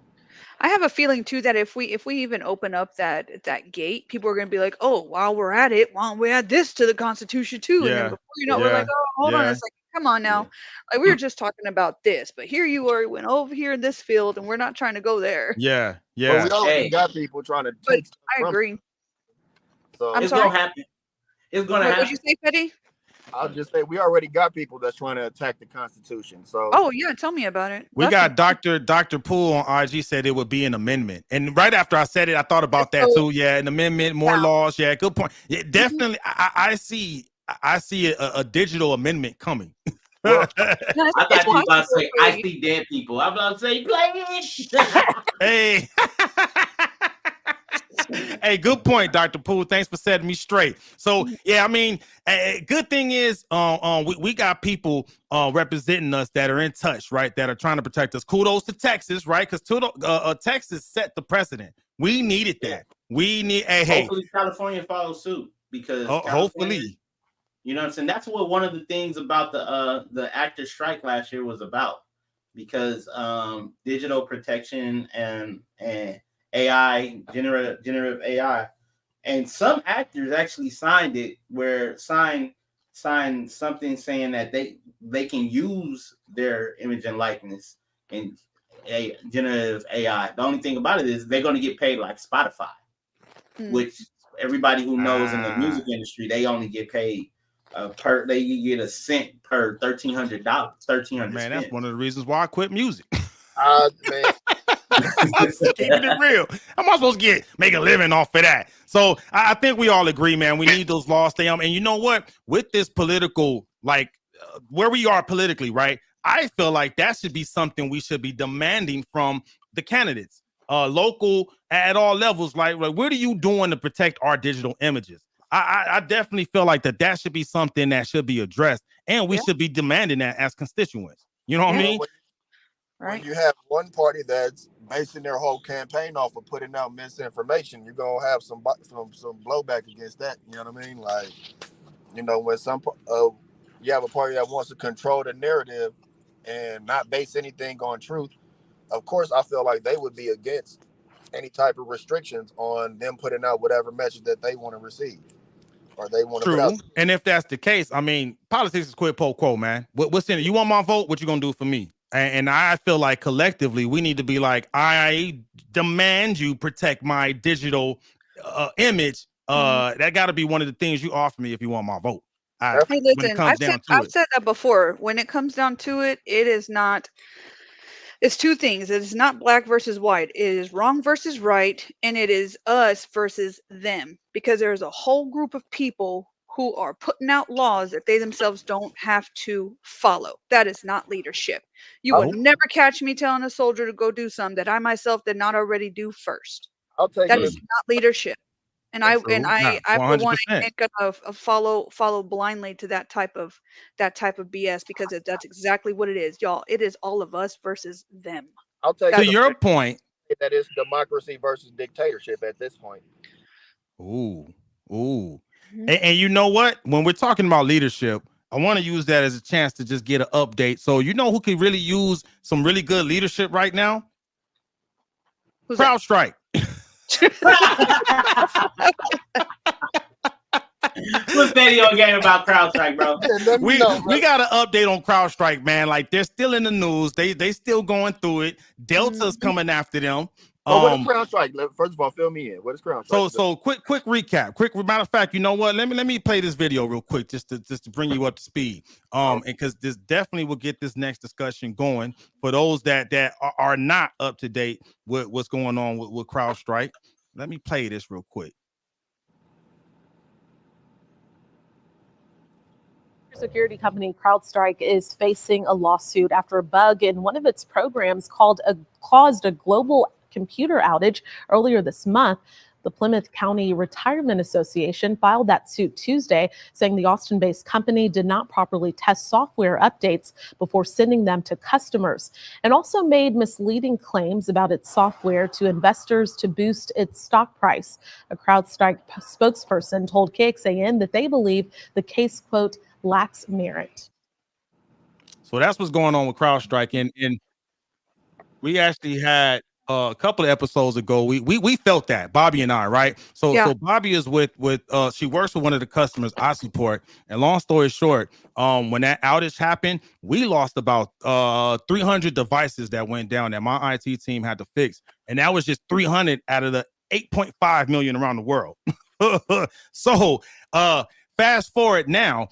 I have a feeling too that if we even open up that gate, people are going to be like, "Oh, while we're at it, why don't we add this to the Constitution too?" And then before you know, we're like, "Oh, hold on," it's like, "Come on now, like we were just talking about this, but here you are, went over here in this field, and we're not trying to go there." Yeah. But we already got people trying to take stuff I from agree. it. So I'm It's sorry? gonna happen. It's gonna What happen. would you say, Petty? I'll just say we already got people that's trying to attack the Constitution. So Oh yeah, tell me about it. We That's got Dr. Poole on IG said it would be an amendment. And right after I said it, I thought about that too. Yeah, an amendment, more laws. Yeah, good point. Yeah, definitely. I see a digital amendment coming. I thought you were about to say, I see dead people. I'm about to say, play it. Hey. Hey, good point, Dr. Poole. Thanks for setting me straight. So, yeah, I mean, good thing is we got people representing us that are in touch, right, that are trying to protect us. Kudos to Texas, right, because Texas set the precedent. We needed that. We need, hopefully California follows suit, because hopefully. You know what I'm saying? That's what one of the things about the actors strike last year was about, because digital protection and AI, generative AI, and some actors actually signed something saying that they can use their image and likeness in a generative AI. The only thing about it is they're going to get paid like Spotify, which everybody who knows in the music industry, they only get paid they get a cent per $1,300. Man, that's one of the reasons why I quit music. man. Keeping it real. How am I supposed to make a living off of that? So I think we all agree, man. We need those laws stay on. And you know what? With this political, where we are politically, right? I feel like that should be something we should be demanding from the candidates, local, at all levels. Like, what are you doing to protect our digital images? I definitely feel like that should be something that should be addressed, and we should be demanding that as constituents. You know what I mean? When you have one party that's basing their whole campaign off of putting out misinformation, you're gonna have some blowback against that. You know what I mean? Like, when you have a party that wants to control the narrative and not base anything on truth, of course, I feel like they would be against any type of restrictions on them putting out whatever message that they want to receive or they want to put out. And if that's the case, I mean, politics is quid pro quo, man. What's in it? You want my vote? What you gonna do for me? And I feel like collectively we need to be like, I demand you protect my digital image. That got to be one of the things you offer me if you want my vote. Hey, listen, I've said that before. When it comes down to it, it is not. It's two things. It is not black versus white. It is wrong versus right, and it is us versus them. Because there's a whole group of people who are putting out laws that they themselves don't have to follow. That is not leadership. You will Nope. never catch me telling a soldier to go do something that I myself did not already do first. I'll take That it. is not leadership. And I True. Nah, I for one 100%. ain't gonna follow blindly to that type of BS because that's exactly what it is, y'all. It is all of us versus them. I'll take To That's it your point, that it's democracy versus dictatorship at this point. ooh. Mhm. And you know what? When we're talking about leadership, I want to use that as a chance to just get an update. So you know who could really use some really good leadership right now? Who's that? Crowdstrike. What's video game about CrowdStrike, bro? Yeah, let me We know, we bro. got an update on CrowdStrike, man. Like they're still in the news. They still going through it. Delta's Mhm. coming after them. But what is Crowdstrike? First of all, fill me in. What is Crowdstrike? So quick recap. Quick matter of fact, you know what? Let me play this video real quick just to bring you up to speed. And because this definitely will get this next discussion going for those that are not up to date with what's going on with CrowdStrike. Let me play this real quick. Security company CrowdStrike is facing a lawsuit after a bug in one of its programs caused a global computer outage earlier this month. The Plymouth County Retirement Association filed that suit Tuesday, saying the Austin-based company did not properly test software updates before sending them to customers, and also made misleading claims about its software to investors to boost its stock price. A CrowdStrike spokesperson told KXAN that they believe the case, quote, lacks merit. So that's what's going on with CrowdStrike, and we actually had a couple of episodes ago. We felt that, Bobby and I, right? So Bobby is with she works with one of the customers I support, and long story short, when that outage happened, we lost about 300 devices that went down that my IT team had to fix, and that was just 300 out of the 8.5 million around the world. So fast forward now,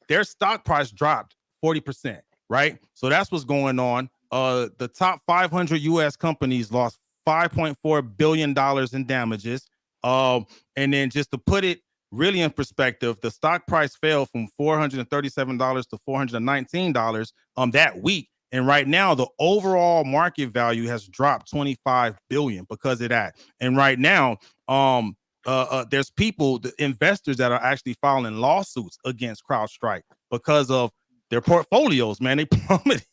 their stock price dropped 40%, right? So that's what's going on. The top 500 U.S. companies lost $5.4 billion in damages. And then just to put it really in perspective, the stock price fell from $437 to $419 that week. And right now, the overall market value has dropped $25 billion because of that. And right now, there's people, the investors that are actually filing lawsuits against CrowdStrike because of their portfolios, man. They plummeted.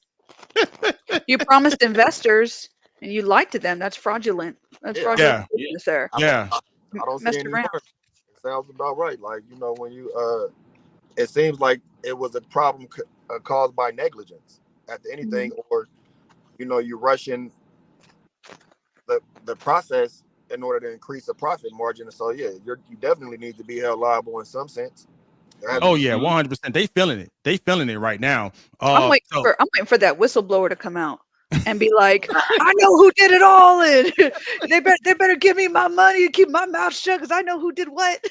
You promised investors and you lied to them. That's fraudulent. That's fraudulent business there. Yeah. I don't see Messed any around. harm. It sounds about right. Like, you know, when you it seems like it was a problem caused by negligence after anything, or you know, you're rushing the process in order to increase the profit margin. So yeah, you definitely need to be held liable in some sense. Oh yeah, 100%. They feeling it. They feeling it right now. I'm waiting for that whistleblower to come out and be like, I know who did it all, and they better give me my money and keep my mouth shut because I know who did what.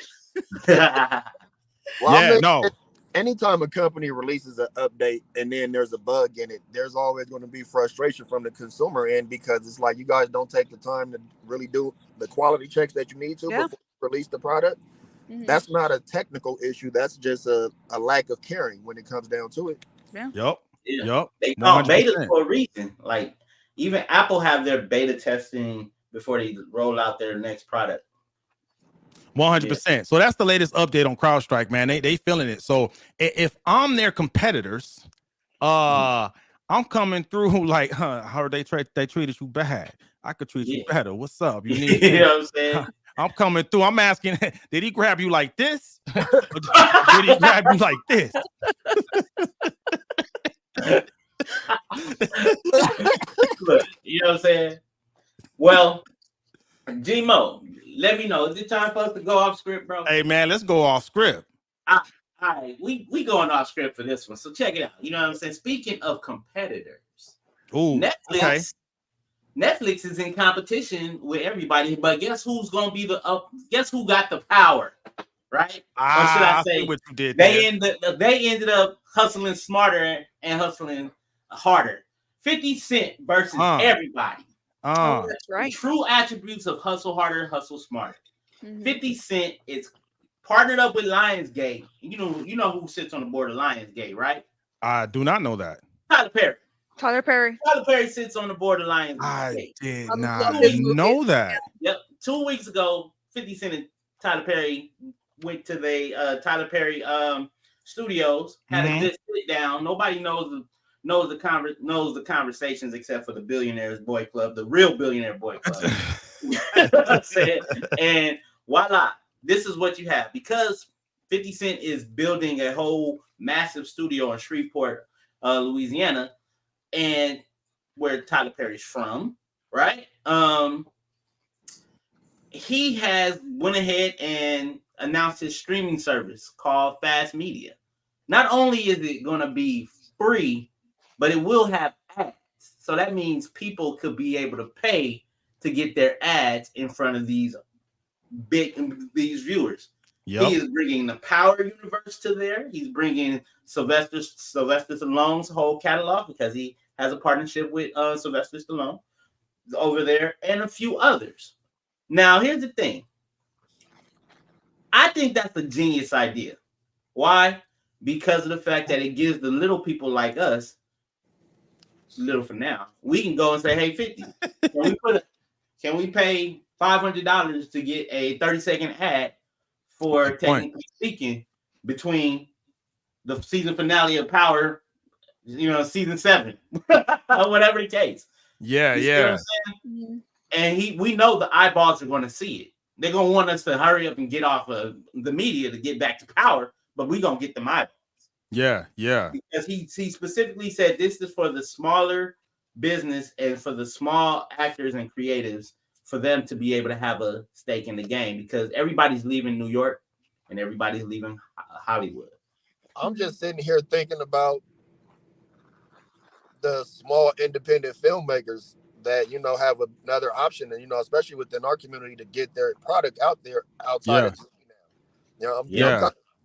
Well, anytime a company releases an update and then there's a bug in it, there's always going to be frustration from the consumer end because it's like you guys don't take the time to really do the quality checks that you need to before you release the product. That's not a technical issue. That's just a lack of caring when it comes down to it. Yeah. Yep. They call betas for a reason. Like even Apple have their beta testing before they roll out their next product. 100%. So that's the latest update on CrowdStrike, man. They feeling it. So if I'm their competitors, I'm coming through like, how they treated you bad. I could treat you better. What's up? You need you know what I'm saying? I'm coming through. I'm asking, did he grab you like this? Did he grab you like this? Look, you know what I'm saying? Well, G-Mo, let me know. Is it time for us to go off script, bro? Hey, man, let's go off script. All right, we going off script for this one. So check it out. You know what I'm saying? Speaking of competitors, Netflix is in competition with everybody, but guess who's gonna be guess who got the power, right? Or should I say what you did they ended up hustling smarter and hustling harder. 50 Cent versus everybody. That's right. True attributes of hustle harder, hustle smarter. 50 Cent is partnered up with Lionsgate. You know who sits on the board of Lionsgate, right? I do not know that. Tyler Perry. Tyler Perry. Tyler Perry sits on the board of I Lionsgate. did I'm not loving know movies. that. Yep. 2 weeks ago, 50 Cent and Tyler Perry went to the Tyler Perry studios, had a good sit down. Nobody knows the conversations except for the Billionaires Boy Club, the real Billionaire Boy Club. And voila, this is what you have. Because 50 Cent is building a whole massive studio in Shreveport, Louisiana, and where Tyler Perry's from, right? He has went ahead and announced his streaming service called Fast Media. Not only is it going to be free, but it will have ads. So that means people could be able to pay to get their ads in front of these viewers. Yep. He is bringing the Power universe to there. He's bringing Sylvester Stallone's whole catalog because he has a partnership with Sylvester Stallone over there and a few others. Now, here's the thing. I think that's a genius idea. Why? Because of the fact that it gives the little people like us, little for now, we can go and say, hey, 50, can we pay $500 to get a 30-second ad for technically speaking between the season finale of Power, season 7, or whatever the case. Yeah, yeah. And we know the eyeballs are going to see it. They're going to want us to hurry up and get off of the media to get back to Power, but we're going to get them eyeballs. Yeah, yeah. Because he specifically said this is for the smaller business and for the small actors and creatives for them to be able to have a stake in the game because everybody's leaving New York and everybody's leaving Hollywood. I'm just sitting here thinking about the small independent filmmakers that, have another option and, especially within our community to get their product out there outside of TV now.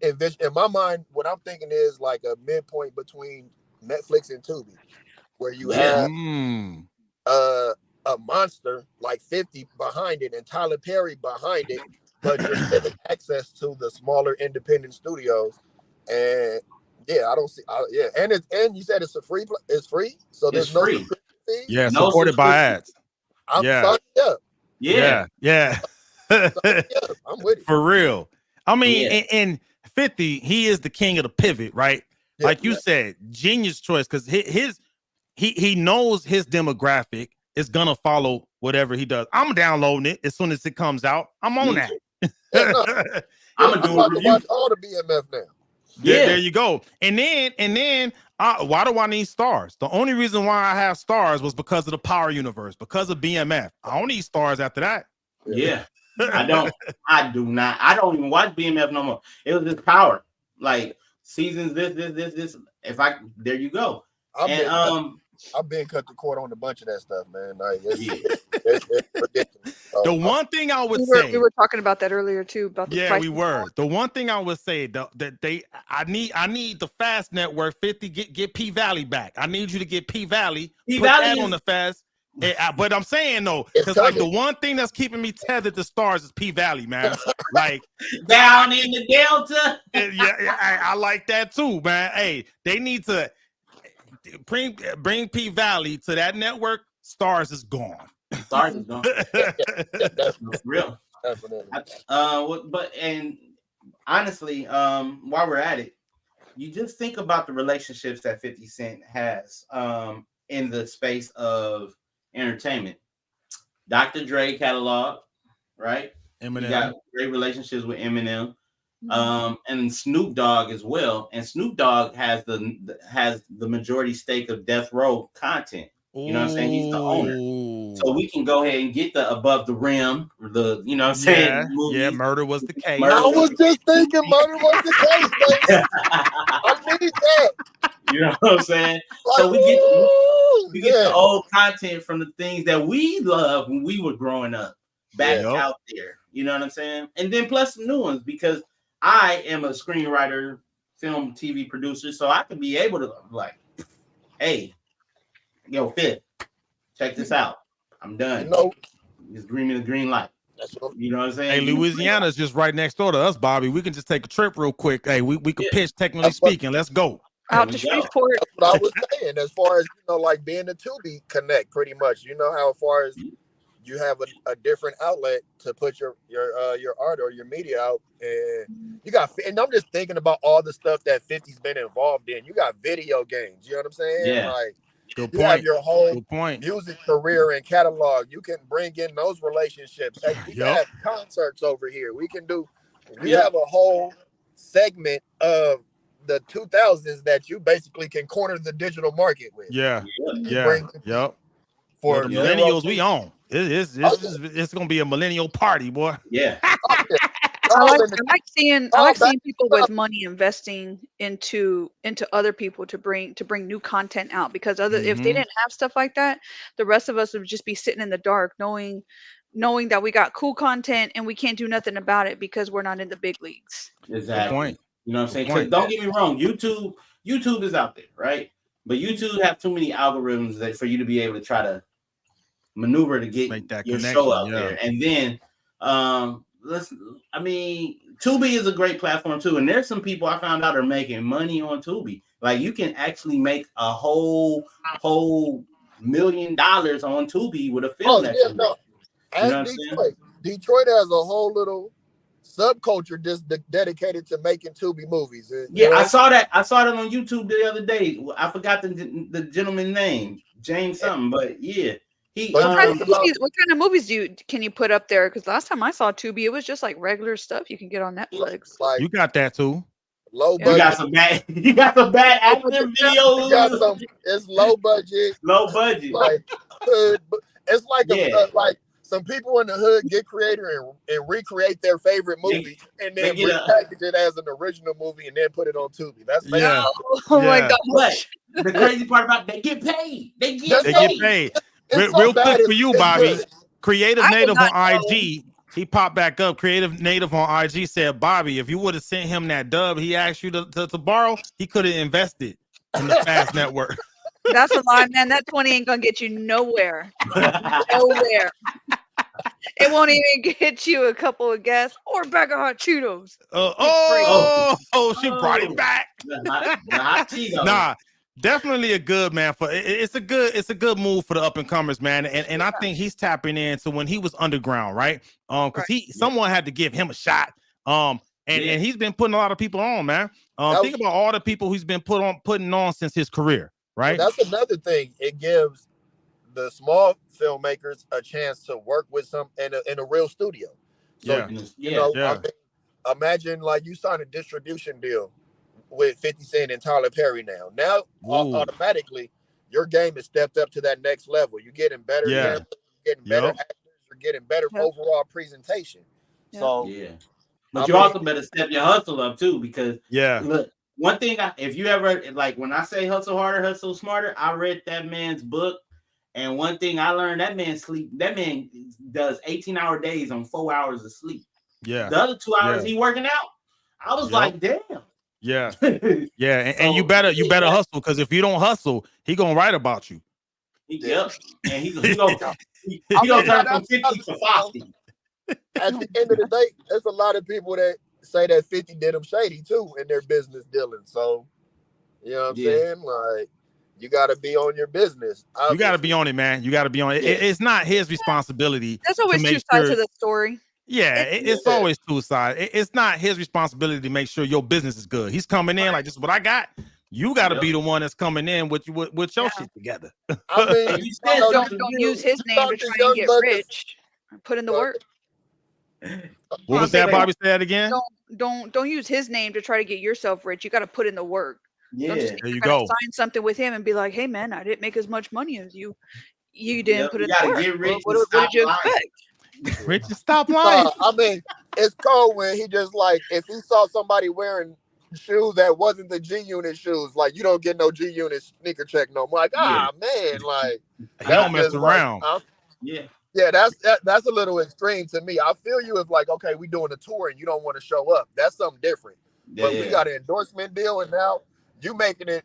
In my mind, what I'm thinking is like a midpoint between Netflix and Tubi, where you have a monster like 50 behind it and Tyler Perry behind it, but you're getting access to the smaller independent studios. And I don't see. And you said it's free, so there's no free. Fee? Yeah, supported by ads. I'm signed up. Yeah. I'm with it. For real. I mean, and 50, he is the king of the pivot, right? Yeah, like you said, genius choice because he knows his demographic is gonna follow whatever he does. I'm downloading it as soon as it comes out. I'm on that. I'm gonna do a review. Watch all the BMF now. There you go. And then why do I need stars? The only reason why I have stars was because of the Power universe, because of BMF. I don't need stars after that. Yeah. I do not. I don't even watch BMF no more. It was just Power. Like seasons this. There you go. I've been cut the cord on a bunch of that stuff, man. Like, it's ridiculous. The one thing I would say we were talking about that earlier too. About the we were. The one thing I would say that I need the Fast Network 50 get P Valley back. I need you to get P Valley. Put that on the Fast. But I'm saying though, because like the one thing that's keeping me tethered to stars is P Valley, man. Like down in the Delta. I like that too, man. Hey, they need to bring P Valley to that network. Stars is gone. Stars is gone. That's real. Definitely. But honestly, while we're at it, you just think about the relationships that 50 Cent has in the space of entertainment. Dr. Dre catalog, right? Eminem. You got great relationships with Eminem. And Snoop Dogg as well. And Snoop Dogg has the majority stake of Death Row content. You know what I'm saying? He's the owner. So we can go ahead and get the Above the Rim, you know what I'm saying? Yeah, Murder Was the Case. I was just thinking Murder Was the Case, baby. I need that. You know what I'm saying? So we get the old content from the things that we loved when we were growing up back out there. You know what I'm saying? And then plus some new ones because I am a screenwriter, film, TV producer, so I can be able to like, hey, yo, Fit, check this out. I'm done. You know, it's green light. That's what You know what I'm saying? Hey, Louisiana's just right next door to us, Bobby. We can just take a trip real quick. Hey, we could pitch, technically That's what- speaking. Let's go. Out There to we go. Shreveport. that's what I was saying. As far as like being a Tubi connect, pretty much. You know how far as you have a different outlet to put your art or your media out, and you got. And I'm just thinking about all the stuff that 50's been involved in. You got video games. You know what I'm saying? Yeah. Like Good you have point. your whole Good point. music career and catalog. You can bring in those relationships. Hey, we can Yup. have concerts over here. We can do. We Yep. have a whole segment of the 2000s that you basically can corner the digital market with. Yeah. Yeah. Bring Yep. for the zero millennials we fees. own. It's gonna be a millennial party, boy. Yeah. I All like, in the- I like seeing all back people with money investing into other people to bring new content out, because if they Mhm. didn't have stuff like that, the rest of us would just be sitting in the dark knowing that we got cool content and we can't do nothing about it because we're not in the big leagues. Exactly. point. You know what I'm saying? Good 'Cause point. don't get me wrong, YouTube is out there, right? But YouTube have too many algorithms that for you to be able to try to maneuver to get Make that your show connection, out yeah. there. And then Tubi is a great platform too. And there's some people I found out are making money on Tubi. Like you can actually make a whole $1 million on Tubi with a film that you make. no. You know what I'm As Detroit has a whole little subculture just dedicated to making Tubi movies. Yeah, I saw that. I saw that on YouTube the other day. I forgot the gentleman's name, James something, but yeah, he. But What kind of movies can you put up there? Because last time I saw Tubi, it was just like regular stuff you can get on Netflix. like You got that too. low Yeah. You budget. got some bad. You got some bad acting You got videos. some. It's low budget. Low budget. Like hood. It's like Yeah. like some people in the hood get creative and recreate their favorite movie and then they get repackage it as an original movie and then put it on Tubi. That's Yeah. Oh my Yeah. gosh. But the crazy part about they get paid. They get They paid. get paid. It's so Real bad, quick for it's- you, it's Bobby. good. Creative I did Native on not know. IG. He popped back up. Creative Native on IG said, Bobby, if you would have sent him that dub he asked you to borrow, he could have invested in the Fast Network. That's a lie, man. That 20 ain't gonna get you nowhere. Nowhere. It won't even get you a couple of gas or a bag of hot Cheetos. She brought it back. The hot Cheetos. Nah, definitely a good man for it's a good move for the up and comers, man. And I think he's tapping into when he was underground, right? Because someone had to give him a shot. And he's been putting a lot of people on, man. Think about all the people he's been putting on since his career, right? Well, that's another thing. It gives the small filmmakers a chance to work with some in a real studio. So you know, I mean, imagine like you sign a distribution deal with 50 Cent and Tyler Perry now. Now automatically your game is stepped up to that next level. You're getting better, you're getting better actors, you're getting better overall presentation. So but you also better step your hustle up too, because look, one thing if you ever like when I say hustle harder, hustle smarter, I read that man's book. And one thing I learned, that man does 18-hour days on 4 hours of sleep. Yeah. The other 2 hours he working out. I was like, damn. Yeah. Yeah. And you better hustle, because if you don't hustle, he gonna write about you. Yep. And he gonna turn from 50 to 50. At the end of the day, there's a lot of people that say that 50 did them shady too in their business dealing. So you know what I'm saying? Like, you got to be on your business. Obviously. You got to be on it, man. You got to be on it. It's not his responsibility. There's always two sides to the story. Yeah, it's always two sides. It's not his responsibility to make sure your business is good. He's coming in like, this is what I got. You got to be the one that's coming in with your shit together. I mean, don't use his name to try and get rich. Put in the work. What was that, Bobby? Say that again. Don't use his name to try to get yourself rich. You got to put in the work. Yeah, there you go. Sign something with him and be like, "Hey, man, I didn't make as much money as you. You didn't put in the work. Get rich what did you expect?" Rich and stop lying. I mean, it's cold when he just like if he saw somebody wearing shoes that wasn't the G Unit shoes, like you don't get no G Unit sneaker check no more. Like man, like he don't mess around. Yeah, that's a little extreme to me. I feel you if like, okay, we doing a tour and you don't want to show up. That's something different. But we got an endorsement deal and now you making it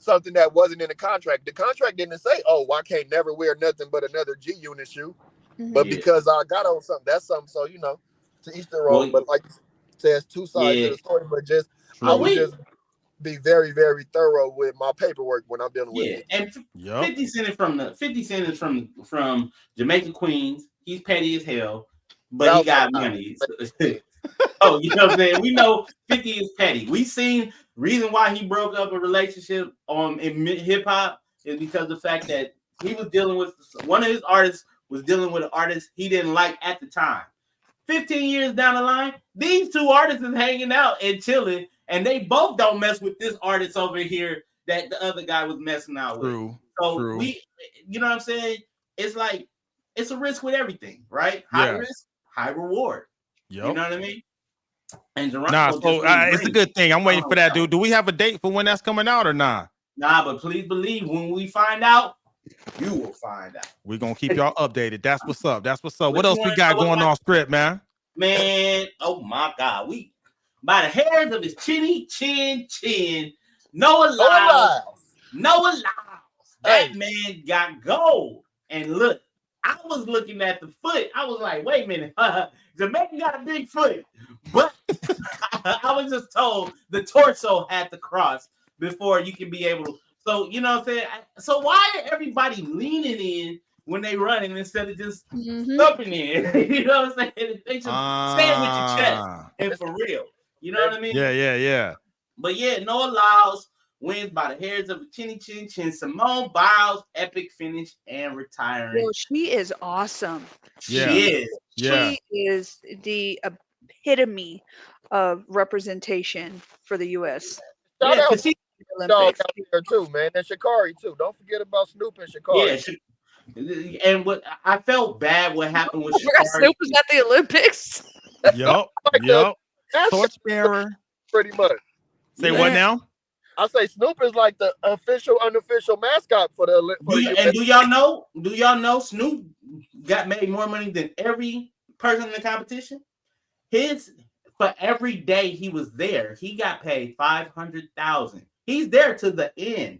something that wasn't in the contract. The contract didn't say, oh, I can't never wear nothing but another G Unit shoe. But Yeah. because I got on something, that's something. So to each their own. Well, But like you said, it's two sides yeah. to the story. But just I Well, would we just be very, very thorough with my paperwork when I'm dealing with yeah, 50. and Yup. 50 Cent is from Jamaica, Queens. He's petty as hell, but he got money. Oh, you know what I'm saying? We know 50 is petty. We seen reason why he broke up a relationship in hip hop is because of the fact that he was dealing with one of his artists was dealing with an artist he didn't like at the time. 15 years down the line, these two artists is hanging out and chilling, and they both don't mess with this artist over here that the other guy was messing out with. So we, you know what I'm saying? It's like it's a risk with everything, right? High risk, high reward. Yep. You know what I mean? And it's a good thing. I'm waiting for that, dude. Do we have a date for when that's coming out or not? Nah, but please believe when we find out, you will find out. We're gonna keep y'all updated. That's what's up. That's what's up. What else we got going on script, man? Man, oh my God. We by the hairs of his chinny chin. Noah Lyles. That man got gold. And look, I was looking at the foot. I was like, wait a minute. Jamaica got a big foot. But I was just told the torso had to cross before you can be able to. So, you know what I'm saying? So why are everybody leaning in when they running instead of just thumping in? You know what I'm saying? They should stand with your chest and for real. You know what I mean? Yeah. But yeah, Noah Lyles wins by the hairs of a chinny chin. Simone Biles, epic finish and retiring. Well, she is awesome. She is the epitome of representation for the U.S. Shout out to dog out there too, man, and Sha'Carri too. Don't forget about Snoop and Sha'Carri. Yeah, and what I felt bad what happened with Snoop was at the Olympics. Yup. Torchbearer. Pretty much. Say what now? I say Snoop is like the official, unofficial mascot for the Olympics. And do y'all know Snoop got made more money than every person in the competition? For every day he was there, he got paid $500,000. He's there to the end.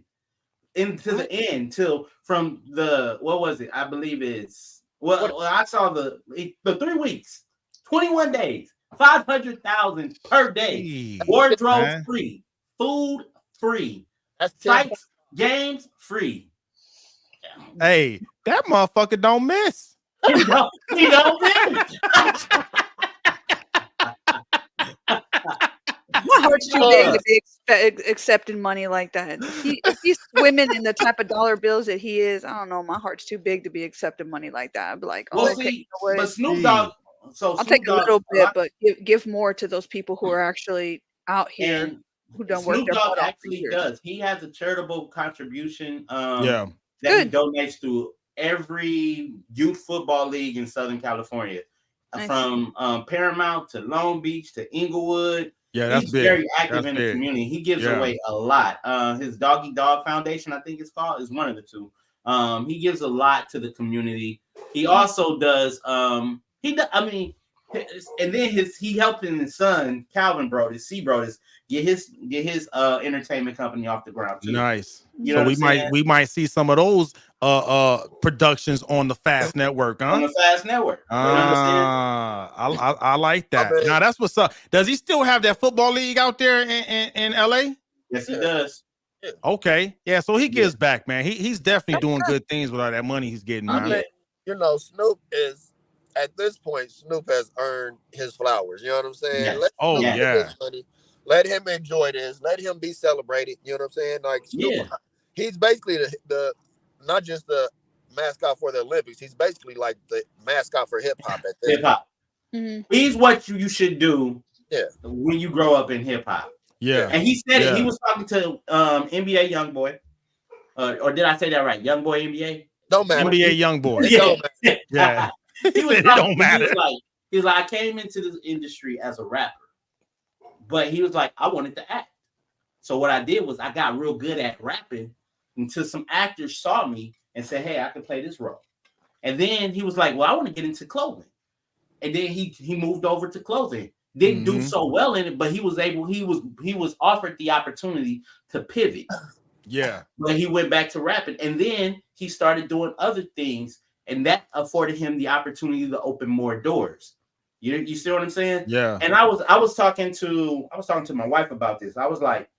Till from the what was it? I believe it's I saw the 3 weeks, 21 days, 500,000 per day. Wardrobe free, food free, sites, games free. Hey, that motherfucker don't miss. He don't miss. My heart's too big to be accepting money like that. If he's swimming in the type of dollar bills that he is, I don't know. My heart's too big to be accepting money like that. I'd be like, okay, but Snoop Dogg. So I'll take a little bit, but give more to those people who are actually out here and who don't work. Snoop Dogg actually does. He has a charitable contribution. That he donates to every youth football league in Southern California, from Paramount to Long Beach to Inglewood. Yeah, that's He's big. very active in the community. He gives away a lot. His Doggy Dog Foundation, I think it's called, is one of the two. He gives a lot to the community. He also does. And then he helped his son Calvin Brodus, get his entertainment company off the ground too. Nice. You know we might see some of those productions on the Fast Network, huh? On the Fast Network. I like that. Now that's what's up. Does he still have that football league out there in LA? Yes, he does. Okay. Yeah, so he gives back, man. He's definitely doing good things with all that money he's getting, man. Snoop is at this point, Snoop has earned his flowers. You know what I'm saying? Yes. Let him enjoy this. Let him be celebrated. You know what I'm saying? Like Snoop, he's basically the not just the mascot for the Olympics. He's basically like the mascot for hip hop at this point. Mm-hmm. He's what you should do when you grow up in hip hop. Yeah. And he said it. He was talking to NBA YoungBoy. Or did I say that right? YoungBoy NBA? Don't matter. NBA YoungBoy. Yeah. He was it don't matter. He was like, I came into this industry as a rapper. But he was like, I wanted to act. So what I did was I got real good at rapping until some actors saw me and said, hey, I can play this role. And then he was like, well, I want to get into clothing. And then he moved over to clothing. Didn't do so well in it, but he was offered the opportunity to pivot. Yeah. But he went back to rapping. And then he started doing other things and that afforded him the opportunity to open more doors. You see what I'm saying? Yeah. And I was talking to my wife about this. I was like,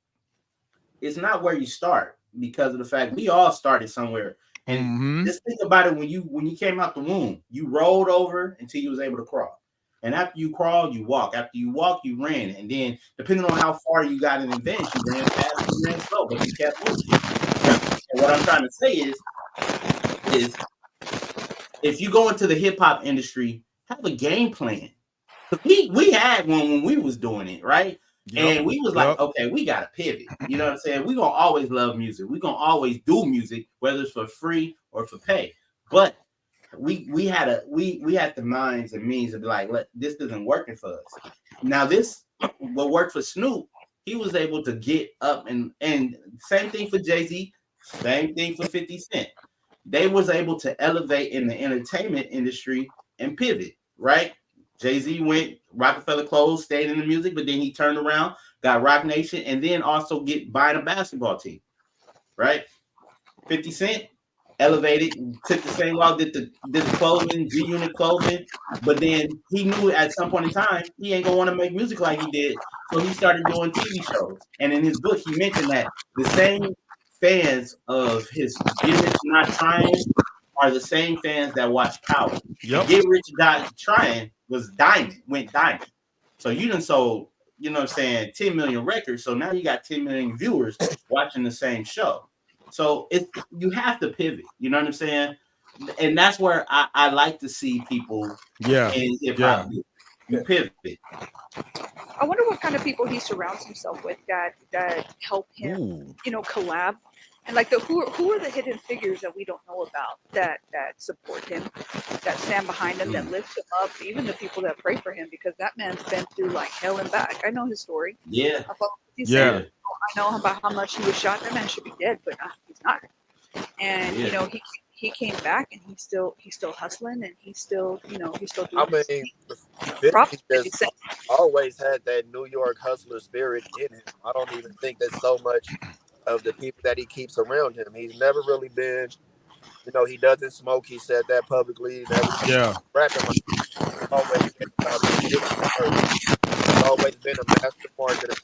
it's not where you start, because of the fact we all started somewhere. And just think about it, when you came out the womb, you rolled over until you was able to crawl. And after you crawled, you walk. After you walk, you ran. And then depending on how far you got in advance, you ran fast, you ran slow, but you kept moving. And what I'm trying to say is if you go into the hip hop industry, have a game plan. We had one when we was doing it, right? Yep. And we was like, okay, we gotta pivot. You know what I'm saying? We're gonna always love music. We're gonna always do music, whether it's for free or for pay. But we had the minds and means to be like, this isn't working for us. Now what worked for Snoop, he was able to get up and same thing for Jay-Z, same thing for 50 Cent. They was able to elevate in the entertainment industry and pivot, right? Jay-Z went Rockefeller closed, stayed in the music, but then he turned around, got Rock Nation, and then also buying a basketball team, right? 50 Cent elevated, took the same route, did the clothing, G-Unit clothing, but then he knew at some point in time he ain't gonna want to make music like he did, so he started doing TV shows. And in his book, he mentioned that the same fans of his Get Rich Not Trying are the same fans that watch Power. Yep. Get Rich Not Trying went diamond. So you done sold, you know what I'm saying, 10 million records. So now you got 10 million viewers watching the same show. So you have to pivot, you know what I'm saying? And that's where I like to see people in hip hop. You pivot. I wonder what kind of people he surrounds himself with that help him, collab. And like who are the hidden figures that we don't know about that support him, that stand behind him, that lift him up, even the people that pray for him, because that man's been through like hell and back. I know his story. Yeah. I know about how much he was shot. That man should be dead, but he's not. And he came back, and he's still hustling, and he's still doing. I mean, 50 just always had that New York hustler spirit in him. I don't even think that so much of the people that he keeps around him. He's never really been, he doesn't smoke. He said that publicly. Rapping like he's always been about he's always been a master marketer.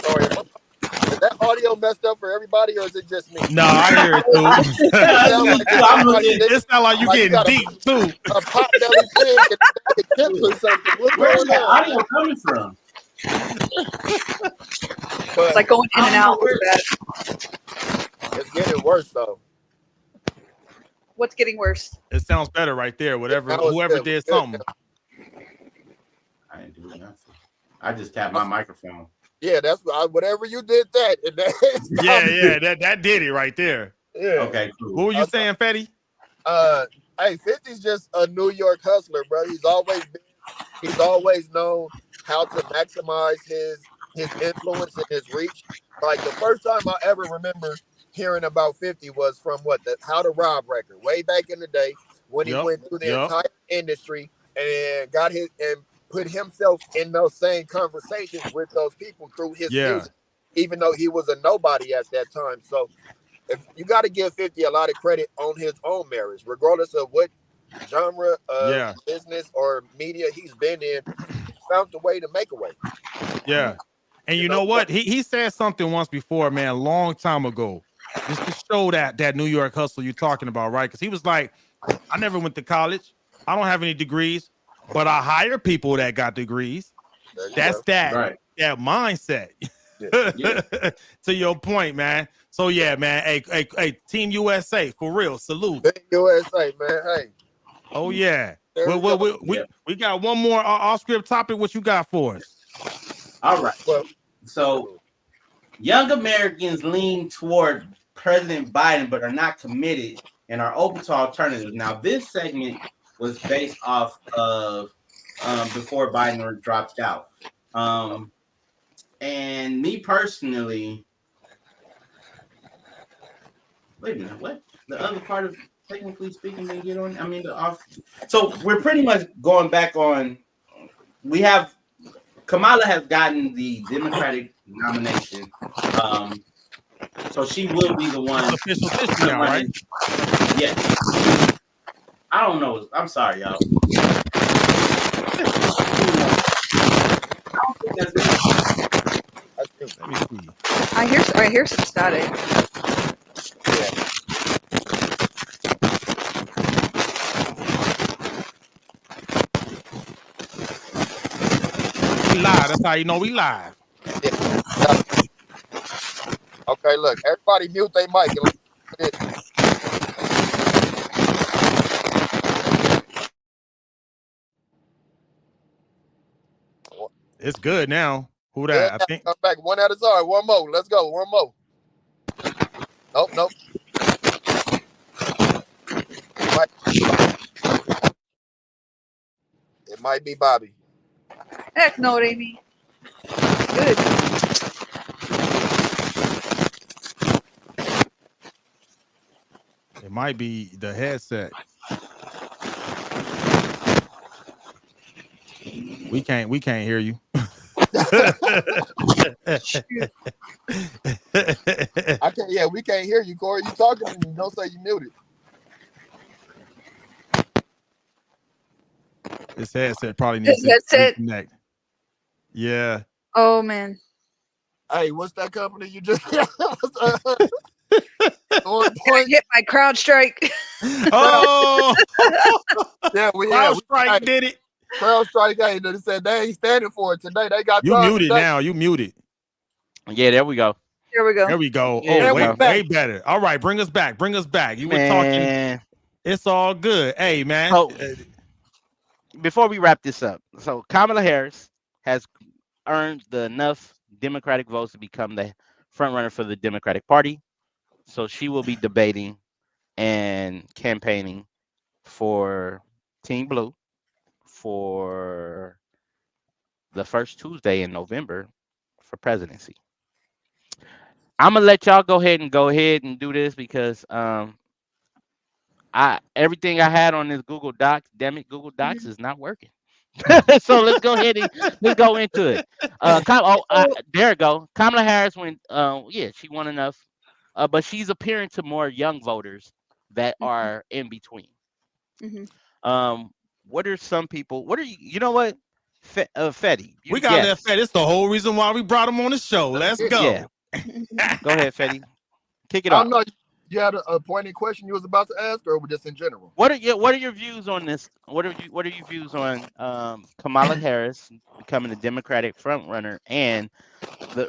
Sorry, is that audio messed up for everybody, or is it just me? No, I hear it too. It sounds like you getting deep too. A pot belly pig and chips or something. Where's that audio coming from? It's like going in and out. It's getting worse though. What's getting worse? It sounds better right there. Whoever did something. I didn't do nothing. I just tapped my microphone. Yeah, that's whatever you did that. That did it right there. Yeah. Okay, cool. What were you saying, Fetty? Hey, 50's just a New York hustler, bro. He's always known how to maximize his influence and his reach. Like the first time I ever remember hearing about 50 was from the How to Rob record way back in the day when he went through the entire industry and got and put himself in those same conversations with those people through his music, even though he was a nobody at that time. So if you got to give 50 a lot of credit on his own merits, regardless of what genre of business or media he's been in, he found a way to make a way. Yeah. And you know what? He said something once before, man, a long time ago, just to show that New York hustle you're talking about, right? Because he was like, I never went to college. I don't have any degrees, but I hire people that got degrees. That's that mindset. To your point, man. So yeah, man. Hey, Team USA, for real. Salute. Team USA, man. Hey. Oh yeah. We got one more off-script topic. What you got for us? All right. Well, so young Americans lean toward President Biden, but are not committed and are open to alternatives. Now, this segment was based off of before Biden dropped out. And me personally, wait a minute, what? The other part of technically speaking, they get on. I mean, so we're pretty much going back on. We have Kamala has gotten the Democratic nomination. So she will be the one. Official tissue now, right? Yeah. I don't know. I'm sorry, y'all. I don't think that's it. Let me see. I hear some static. We live. That's how you know we live. Okay, look, everybody mute their mic. It's good now. Who that? Yeah, I think. come back one at a time. One more. Let's go. One more. Nope. It might be Bobby. Heck no, Amy. Good. It might be the headset. We can't hear you. We can't hear you, Corey. You talking and you don't say you muted. This headset probably needs to reconnect. Yeah. Oh man. Hey, what's that company you just Hit my Crowdstrike. Oh, yeah, Crowdstrike did it. Crowdstrike, hey, they said they ain't standing for it today. They got you muted today. Now. You muted. Yeah, there we go. There we go. There we go. Yeah, way better. All right, bring us back. You were talking. It's all good. Hey, man. So, before we wrap this up, so Kamala Harris has earned enough Democratic votes to become the front runner for the Democratic Party. So she will be debating and campaigning for Team Blue for the first Tuesday in November for presidency. I'm gonna let y'all go ahead and do this because everything I had on this Google Docs, damn it, Google Docs is not working. So let's go ahead and let's go into it. There we go. Kamala Harris went. She won enough, but she's appealing to more young voters that are in between. What are some people? What are you? You know what, Fetty? We got that Fetty. It's the whole reason why we brought him on the show. Let's go. Yeah. Go ahead, Fetty. Kick it off. I know you had a pointed question you was about to ask, or just in general. What are your views on this? What are your views on Kamala Harris becoming the Democratic front runner and the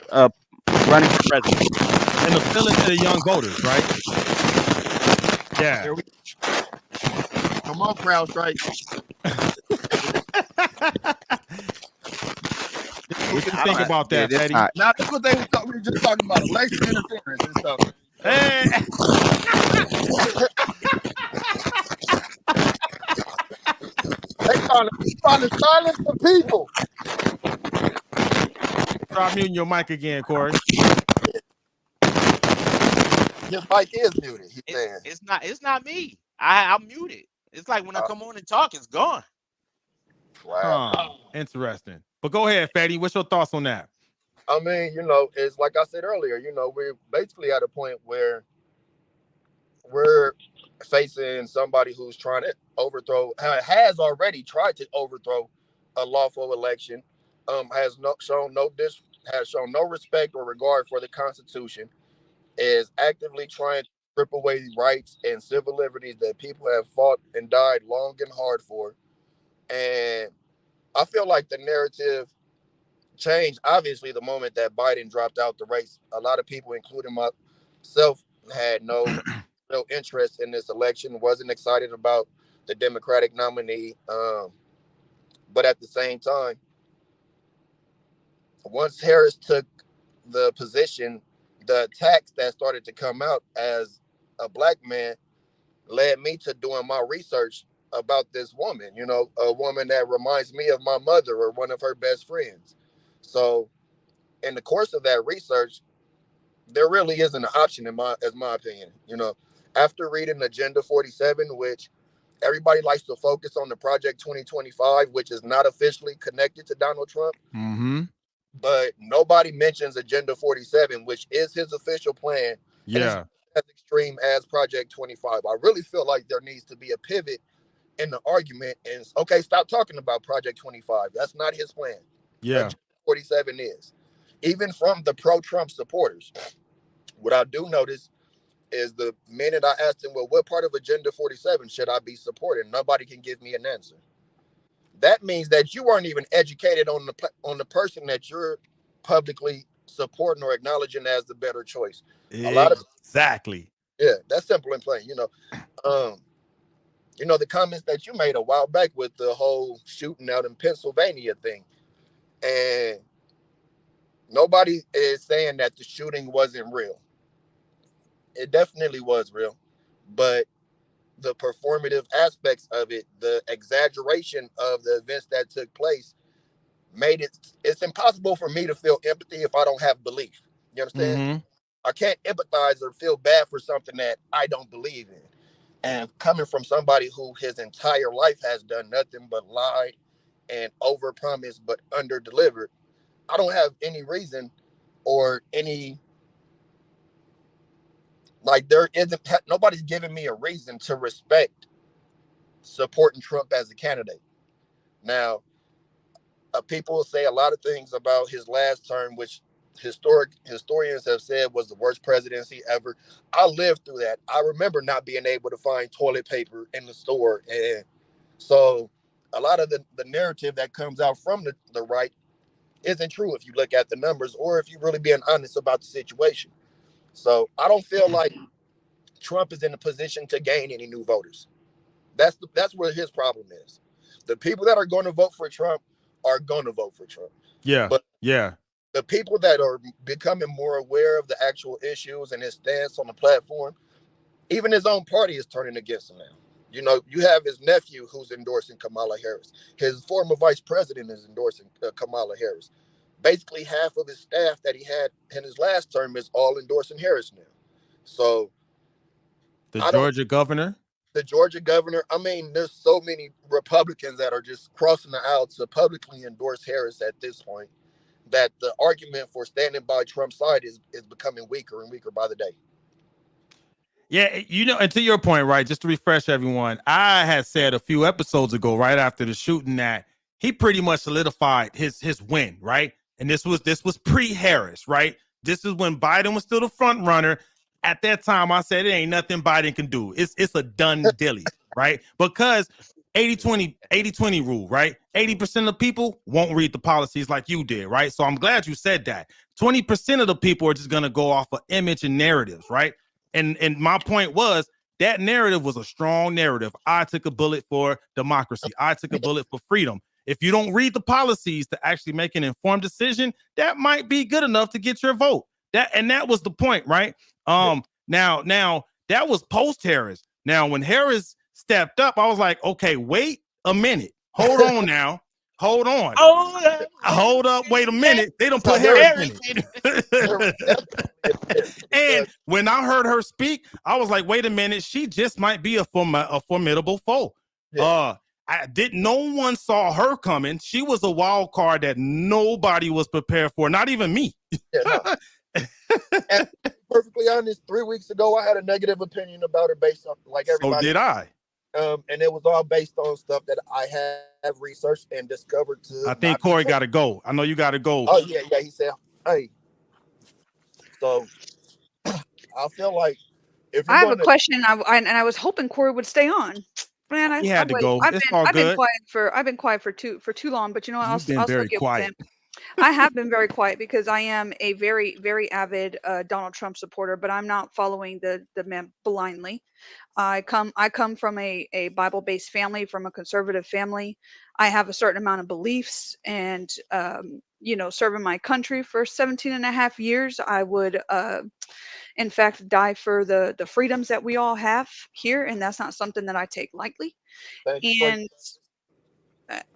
running for president and appealing to the young voters, right? Yeah. Come on, Crowdstrike. What you think about that, Eddie? Now that's what we were just talking about, election interference and stuff. Hey. They trying to silence the people. Try muting your mic again, Corey. His mic is muted. It's not me. I'm muted. It's like when I come on and talk, it's gone. Wow. Interesting. But go ahead, Fetty. What's your thoughts on that? I mean, it's like I said earlier, we're basically at a point where we're facing somebody who's trying to has already tried to overthrow a lawful election, has shown no respect or regard for the Constitution, is actively trying to strip away rights and civil liberties that people have fought and died long and hard for. And I feel like the narrative changed, obviously, the moment that Biden dropped out the race. A lot of people, including myself, had no real interest in this election, wasn't excited about the Democratic nominee. But at the same time, once Harris took the position, the attacks that started to come out as a Black man led me to doing my research about this woman, a woman that reminds me of my mother or one of her best friends. So in the course of that research, there really isn't an option in my opinion. After reading Agenda 47, which everybody likes to focus on the Project 2025, which is not officially connected to Donald Trump. Mm-hmm. but nobody mentions Agenda 47, which is his official plan, and it's Yeah. as extreme as Project 25. I really feel like there needs to be a pivot in the argument and, okay, stop talking about Project 25. That's not his plan. Yeah. Agenda 47 is. Even from the pro-Trump supporters, what I do notice is the minute I asked him, well, what part of Agenda 47 should I be supporting? Nobody can give me an answer. That means that you weren't even educated on the person that you're publicly supporting or acknowledging as the better choice. A lot of Exactly. Yeah, that's simple and plain. The comments that you made a while back with the whole shooting out in Pennsylvania thing, and nobody is saying that the shooting wasn't real. It definitely was real, but the performative aspects of it, the exaggeration of the events that took place, made it's impossible for me to feel empathy if I don't have belief. You understand? Mm-hmm. I can't empathize or feel bad for something that I don't believe in. And coming from somebody who his entire life has done nothing but lied and overpromised but underdelivered, I don't have any reason or any, like, there isn't, nobody's giving me a reason to respect supporting Trump as a candidate. Now, people will say a lot of things about his last term, which historians have said was the worst presidency ever. I lived through that. I remember not being able to find toilet paper in the store. And so a lot of the narrative that comes out from the right isn't true if you look at the numbers or if you're really being honest about the situation. So I don't feel like Trump is in a position to gain any new voters. That's where his problem is. The people that are going to vote for Trump are going to vote for Trump. Yeah. But Yeah. the people that are becoming more aware of the actual issues and his stance on the platform, even his own party is turning against him now. You have his nephew who's endorsing Kamala Harris. His former vice president is endorsing Kamala Harris. Basically, half of his staff that he had in his last term is all endorsing Harris now. So The I don't. Georgia governor. The Georgia governor. I mean, there's so many Republicans that are just crossing the aisle to publicly endorse Harris at this point, that the argument for standing by Trump's side is becoming weaker and weaker by the day. Yeah, and to your point, right, just to refresh everyone, I had said a few episodes ago, right after the shooting, that he pretty much solidified his win, right? And this was pre-Harris, right? This is when Biden was still the front runner. At that time, I said it ain't nothing Biden can do. It's a done dilly, right? Because 80-20 rule, right? 80% of people won't read the policies like you did, right? So I'm glad you said that. 20% of the people are just gonna go off of image and narratives, right? And my point was that narrative was a strong narrative. I took a bullet for democracy. I took a bullet for freedom. If you don't read the policies to actually make an informed decision, that might be good enough to get your vote. That was the point, right? Now that was post Harris. Now, when Harris stepped up, I was like, okay, wait a minute. Hold on now. Hold on. Hold up. Wait a minute. They don't put Harris in it. And when I heard her speak, I was like, wait a minute. She just might be a formidable foe. Yeah. No one saw her coming. She was a wild card that nobody was prepared for, not even me. Yeah, no. And perfectly honest, 3 weeks ago, I had a negative opinion about her based on, like everybody. So did I. And it was all based on stuff that I have researched and discovered. I think Corey got to go. I know you got to go. Oh yeah. He said, "Hey." So I feel like if I have a question, and I was hoping Corey would stay on. Man, he had to go. I've been quiet for too long, but you know what? I'll still very get quiet. with him. I have been very quiet because I am a very, very avid Donald Trump supporter, but I'm not following the man blindly. I come from a Bible-based family, from a conservative family. I have a certain amount of beliefs, and serving my country for 17 and a half years, I would in fact die for the freedoms that we all have here, and that's not something that I take lightly. And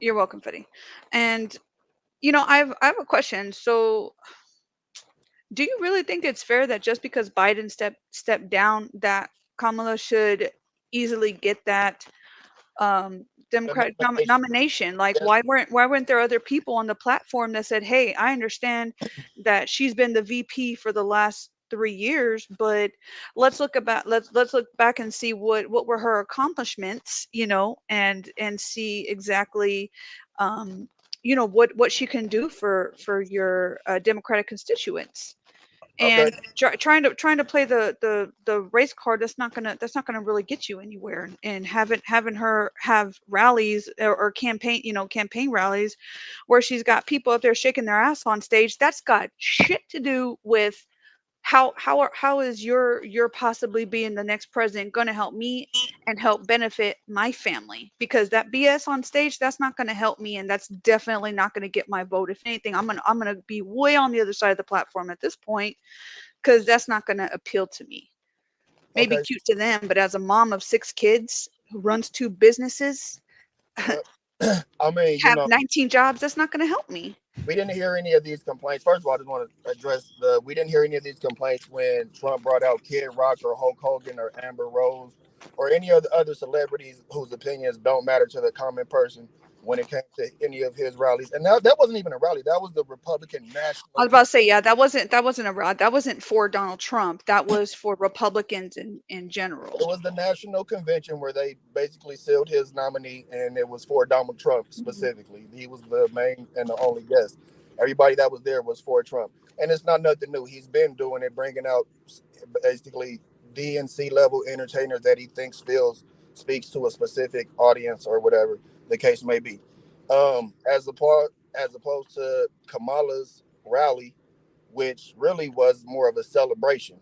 you're welcome, Fetty. And I have a question. So, do you really think it's fair that just because Biden stepped down, that Kamala should easily get that Democratic nomination. nomination. Like, Yes. why weren't there other people on the platform that said, "Hey, I understand that she's been the VP for the last 3 years, but let's look look back and see what were her accomplishments, and see exactly, what she can do for your Democratic constituents." Okay. And trying to play the race card, that's not gonna really get you anywhere. And having her have rallies, or campaign rallies where she's got people up there shaking their ass on stage, that's got shit to do with how is your possibly being the next president going to help me and help benefit my family. Because that BS on stage, that's not going to help me, and that's definitely not going to get my vote. If anything, I'm gonna be way on the other side of the platform at this point, because that's not going to appeal to me. Maybe Okay. cute to them, but as a mom of 6 kids who runs 2 businesses, I mean, have 19 jobs, that's not going to help me. we didn't hear any of these complaints. First of all, I just want to address we didn't hear any of these complaints when Trump brought out Kid Rock or Hulk Hogan or Amber Rose or any of the other celebrities whose opinions don't matter to the common person when it came to any of his rallies. And that wasn't even a rally. That was the Republican National. I was about to say, yeah, that wasn't that wasn't for Donald Trump. That was for Republicans in general. It was the National Convention where they basically sealed his nominee, and it was for Donald Trump specifically. He was the main and the only guest. Everybody that was there was for Trump. And it's not nothing new. He's been doing it, bringing out basically D and C level entertainers that he thinks speaks to a specific audience or whatever the case may be. As opposed to Kamala's rally, which really was more of a celebration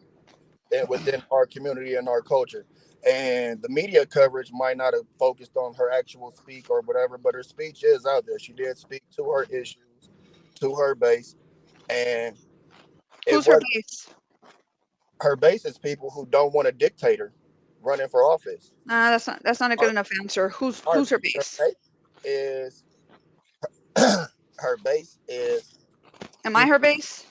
within our community and our culture. And the media coverage might not have focused on her actual speak or whatever, but her speech is out there. She did speak to her issues, to her base. And Who's her base? Her base is people who don't want a dictator running for office. That's not a good enough answer. Who's her base? Her base is Am I her base?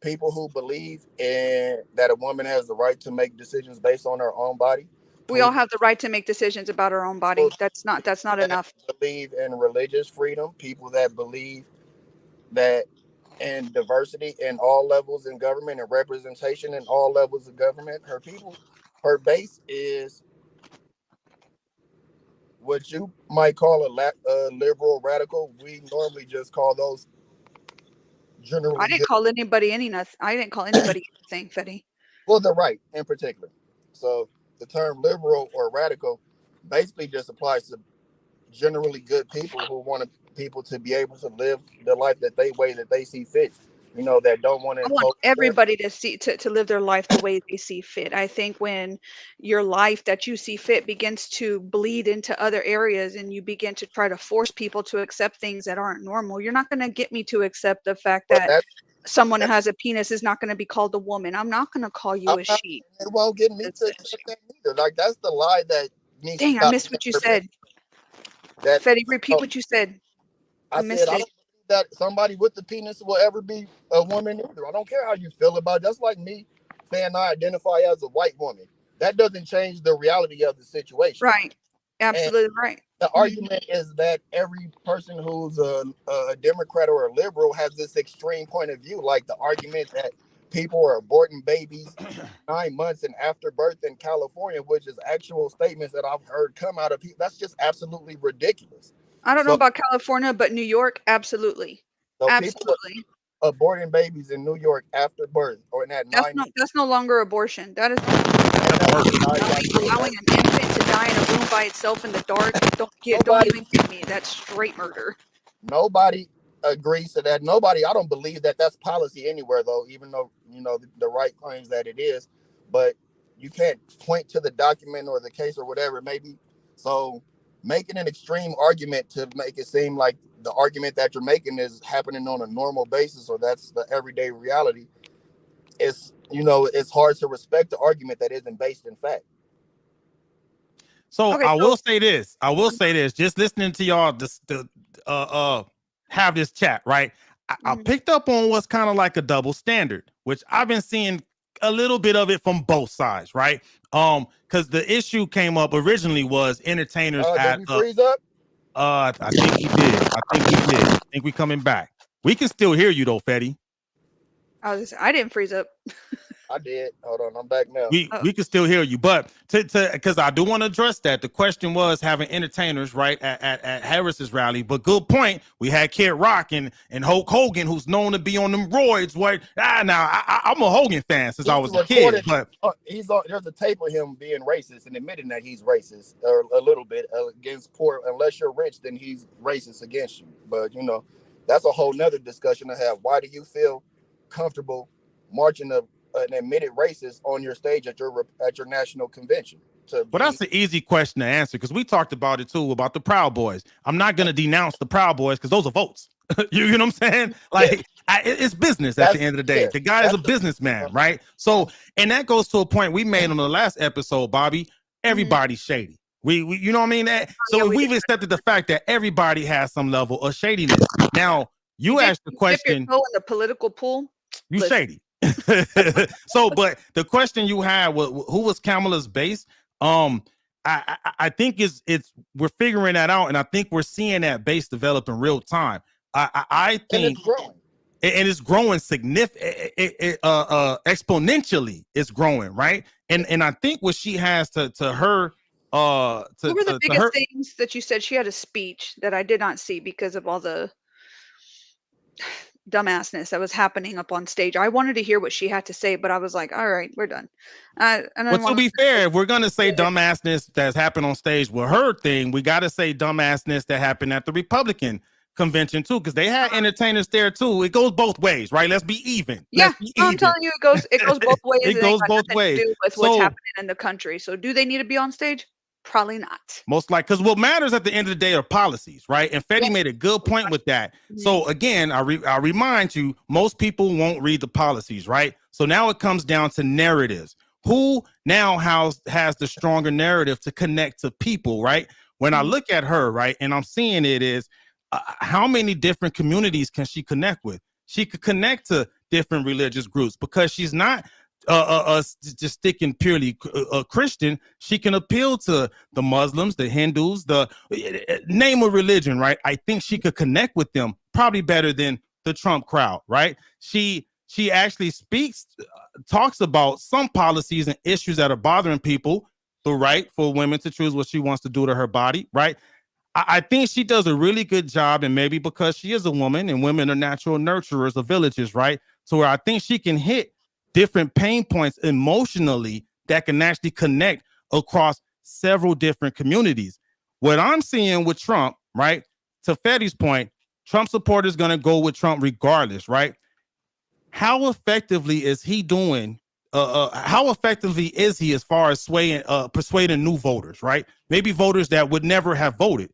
People who believe in that a woman has the right to make decisions based on her own body. We all have the right to make decisions about our own body. That's not enough. Believe in religious freedom. People that believe that in diversity in all levels in government and representation in all levels of government. Her base is what you might call a liberal radical. We normally just call those generally. I didn't call anybody anything, Fetty. Well, the right in particular. So the term liberal or radical basically just applies to generally good people who want people to be able to live the life that they see fit. That don't want to. I want everybody to live their life the way they see fit. I think when your life that you see fit begins to bleed into other areas and you begin to try to force people to accept things that aren't normal, you're not going to get me to accept the fact that someone who has a penis is not going to be called a woman. I'm not going to call you a she. It won't get me to accept that either. Like, that's the lie that needs. Dang, I missed what you said. Fetty, repeat what you said. I missed it. I don't believe that somebody with the penis will ever be a woman either. I don't care how you feel about it. That's like me saying I identify as a white woman. That doesn't change the reality of the situation. Right. Absolutely right. The argument is that every person who's a Democrat or a liberal has this extreme point of view. Like the argument that people are aborting babies 9 months and after birth in California, which is actual statements that I've heard come out of people. That's just absolutely ridiculous. I don't know about California, but New York, absolutely. So absolutely. Aborting babies in New York after birth or in that that's no longer abortion. That is allowing an infant to die in a room by itself in the dark. Don't even give me. That's straight murder. Nobody agrees to that. I don't believe that that's policy anywhere, though, even though the right claims that it is. But you can't point to the document or the case or whatever it may be. So making an extreme argument to make it seem like the argument that you're making is happening on a normal basis or that's the everyday reality, it's hard to respect the argument that isn't based in fact. So I will say this. Just listening to y'all have this chat, right? I picked up on what's kind of like a double standard, which I've been seeing a little bit of it from both sides, right? Because the issue came up originally was entertainers Did we freeze up? I think we did. I think we coming back. We can still hear you though, Fetty. I didn't freeze up. I did. Hold on, I'm back now. We can still hear you, but because I do want to address that. The question was having entertainers right at Harris's rally, but good point. We had Kid Rock and Hulk Hogan, who's known to be on them roids. What? Now I'm a Hogan fan since I was a kid, but he's on. There's a tape of him being racist and admitting that he's racist or a little bit against poor. Unless you're rich, then he's racist against you. But you know, that's a whole nother discussion to have. Why do you feel comfortable marching an admitted racist on your stage at your national convention? But that's an easy question to answer because we talked about it too, about the Proud Boys. I'm not going to denounce the Proud Boys because those are votes. You know what I'm saying? Like, it's business at the end of the day. The guy is a businessman, right? So, and that goes to a point we made on the last episode, Bobby. Everybody's shady. We you know what I mean? So we've accepted the fact that everybody has some level of shadiness. Now, you asked the question. Dip your toe in the political pool. You shady. So, but the question you had was who was Kamala's base? I think it's we're figuring that out, and I think we're seeing that base develop in real time. I think, and it's growing, and it's growing exponentially. It's growing, right? And I think what she has to her what were the biggest things that you said? She had a speech that I did not see because of all the dumbassness that was happening up on stage. I wanted to hear what she had to say, but I was like, all right, we're done. But to be fair, if we're going to say dumbassness that's happened on stage with her thing, we got to say dumbassness that happened at the Republican convention too, because they had entertainers there too. It goes both ways, right? Let's be even. Yeah, I'm telling you, it goes both ways. It goes both ways. To do with what's happening in the country. So do they need to be on stage? Probably not. Most likely, because what matters at the end of the day are policies, right? And Fetty made a good point with that. So again, I remind you, most people won't read the policies, right? So now it comes down to narratives. Who now has the stronger narrative to connect to people, right? When I look at her, right, and I'm seeing it is how many different communities can she connect with? She could connect to different religious groups because she's not just sticking purely Christian. She can appeal to the Muslims, the Hindus, the name a religion, right? I think she could connect with them probably better than the Trump crowd, right? She actually talks about some policies and issues that are bothering people, the right for women to choose what she wants to do to her body, right? I think she does a really good job, and maybe because she is a woman and women are natural nurturers of villages, right? So where I think she can hit different pain points emotionally that can actually connect across several different communities. What I'm seeing with Trump, right, to Fetty's point, Trump supporters going to go with Trump regardless, right? How effectively is he doing? How effectively is he as far as persuading new voters, right? Maybe voters that would never have voted.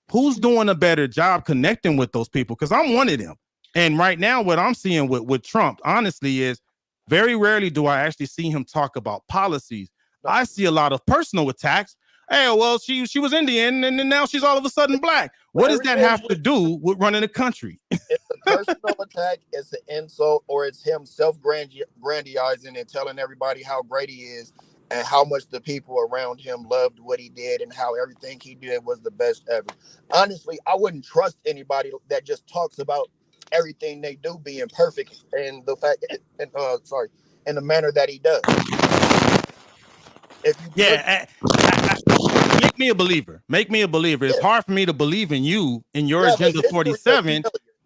Who's doing a better job connecting with those people? Because I'm one of them. And right now, what I'm seeing with Trump, honestly, is very rarely do I actually see him talk about policies. I see a lot of personal attacks. Hey, well, she was Indian and then now she's all of a sudden black. What does that have to do with running a country? It's a personal attack, it's an insult, or it's him self-grandizing and telling everybody how great he is and how much the people around him loved what he did and how everything he did was the best ever. Honestly, I wouldn't trust anybody that just talks about everything they do being perfect and the fact in the manner that he does. Make me a believer. It's hard for me to believe in you in your Agenda 47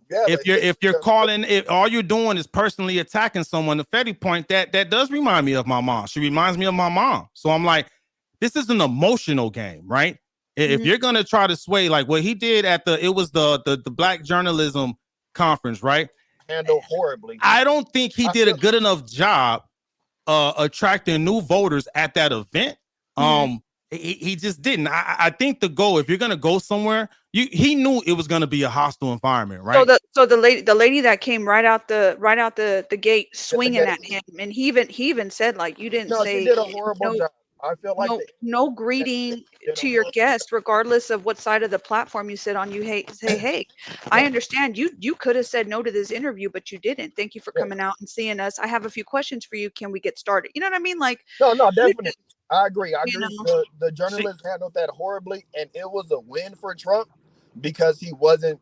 if you're calling it, all you're doing is personally attacking someone. The Fetty point that does remind me of my mom. She reminds me of my mom. So I'm like, this is an emotional game, right? If you're gonna try to sway like what he did at the Black Journalism Conference, right? Handled horribly. I don't think he did a good enough job attracting new voters at that event. He just didn't. I think the goal, if you're gonna go somewhere, he knew it was gonna be a hostile environment, right? So the lady that came right out the gate swinging at him, and he even said like, you didn't say. She did a horrible job. I feel like no greeting to your guest, regardless of what side of the platform you sit on. You say, hey, I understand you could have said no to this interview, but you didn't. Thank you for coming out and seeing us. I have a few questions for you. Can we get started? You know what I mean? Like, no, definitely. I agree. I agree. know. The journalist handled that horribly, and it was a win for Trump because he wasn't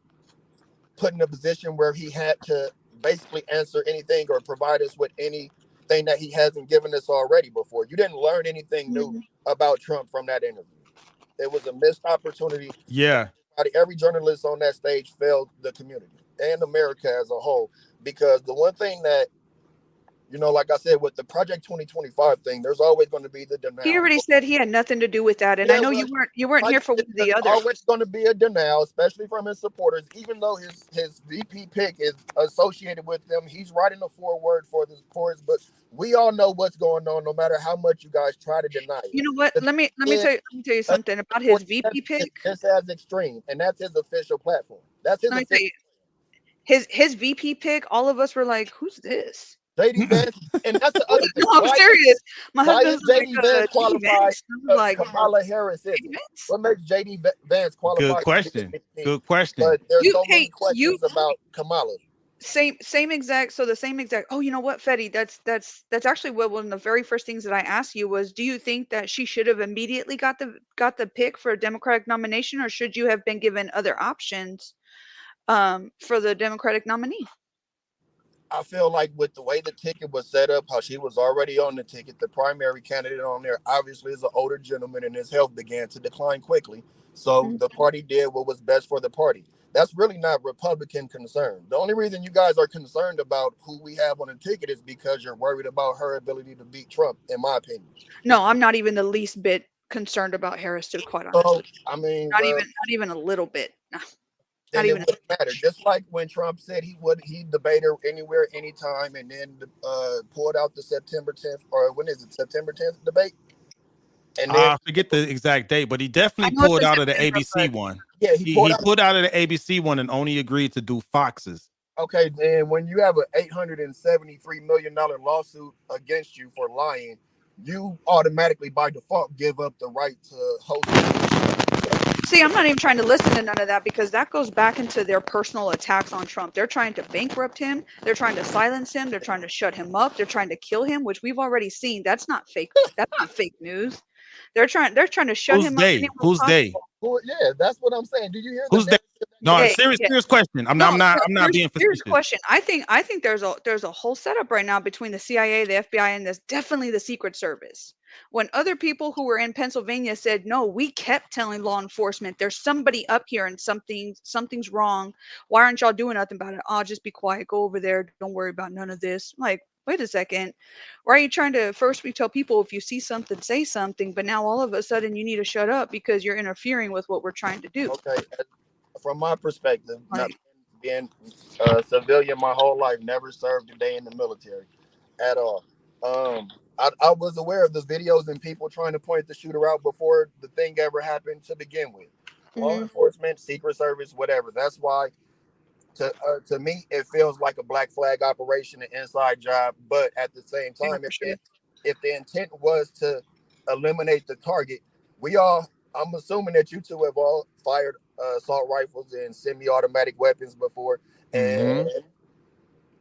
put in a position where he had to basically answer anything or provide us with anything that he hasn't given us already before. You didn't learn anything new about Trump from that interview. It was a missed opportunity. Yeah. Every journalist on that stage failed the community and America as a whole, because the one thing that, you know, like I said, with the Project 2025 thing, there's always going to be the denial. He already said he had nothing to do with that, and I know you weren't here for one of the others. Always going to be a denial, especially from his supporters. Even though his VP pick is associated with them, he's writing a foreword for his book. We all know what's going on, no matter how much you guys try to deny it. You know what? Let me tell you something about his VP pick. This as extreme, and that's his official platform. That's his official. His VP pick. All of us were like, "Who's this?" JD Vance, and that's the other thing. No, I'm serious. My husband's JD Vance qualified? Like Kamala Harris is. What makes JD Vance qualified? Good question. Good question. But there's so many questions about Kamala. Same exact. So the same exact. Oh, you know what, Fetty? That's actually one of the very first things that I asked you was, do you think that she should have immediately got the pick for a Democratic nomination, or should you have been given other options for the Democratic nominee? I feel like with the way the ticket was set up, how she was already on the ticket, the primary candidate on there obviously is an older gentleman, and his health began to decline quickly. So the party did what was best for the party. That's really not Republican concern. The only reason you guys are concerned about who we have on the ticket is because you're worried about her ability to beat Trump, in my opinion. No, I'm not even the least bit concerned about Harris, to quite honestly. I mean, not even a little bit. No. Then it wouldn't matter. Just like when Trump said he'd debate her anywhere, anytime, and then pulled out the September 10th, or when is it, September 10th debate? And then I forget the exact date, but he definitely pulled out of the ABC one. Yeah, he pulled out of the ABC one and only agreed to do Fox's. Okay, then when you have an $873 million lawsuit against you for lying, you automatically by default give up the right to host. See, I'm not even trying to listen to none of that, because that goes back into their personal attacks on Trump. They're trying to bankrupt him. They're trying to silence him. They're trying to shut him up. They're trying to kill him, which we've already seen. That's not fake. That's not fake news. They're trying to shut him up. Who's they? Well, yeah, that's what I'm saying. Do you hear? Who's that? No, serious question. I'm not being facetious. Question. I think there's a whole setup right now between the CIA, the FBI, and definitely the Secret Service. When other people who were in Pennsylvania said, no, we kept telling law enforcement, there's somebody up here and something's wrong. Why aren't y'all doing nothing about it? Oh, just be quiet. Go over there. Don't worry about none of this. I'm like, wait a second. Why are you trying to, first we tell people if you see something, say something, but now all of a sudden you need to shut up because you're interfering with what we're trying to do. Okay. From my perspective, not being a civilian my whole life, never served a day in the military at all. I was aware of the videos and people trying to point the shooter out before the thing ever happened to begin with. Law enforcement, Secret Service, whatever. That's why, to me, it feels like a black flag operation, an inside job. But at the same time, if the intent was to eliminate the target, I'm assuming that you two have all fired assault rifles and semi-automatic weapons before, and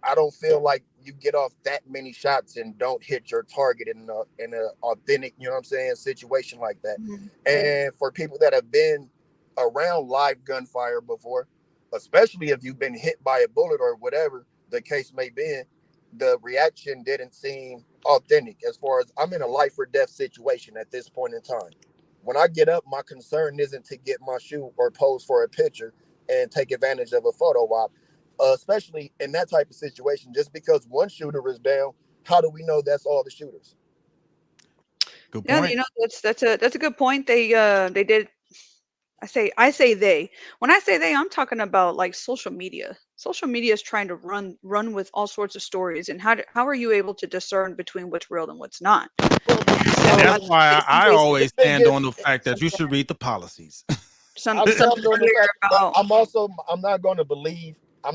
I don't feel like you get off that many shots and don't hit your target in an authentic, you know what I'm saying, situation like that. And for people that have been around live gunfire before, especially if you've been hit by a bullet or whatever the case may be, the reaction didn't seem authentic. As far as I'm in a life or death situation at this point in time. When I get up, my concern isn't to get my shoe or pose for a picture and take advantage of a photo op. Especially in that type of situation, just because one shooter is down, how do we know that's all the shooters? Good point. Yeah, you know, that's a good point. They did. I say they. When I say they, I'm talking about like social media. Social media is trying to run with all sorts of stories, and how are you able to discern between what's real and what's not? And that's why I always stand on the fact that you should read the policies. I'm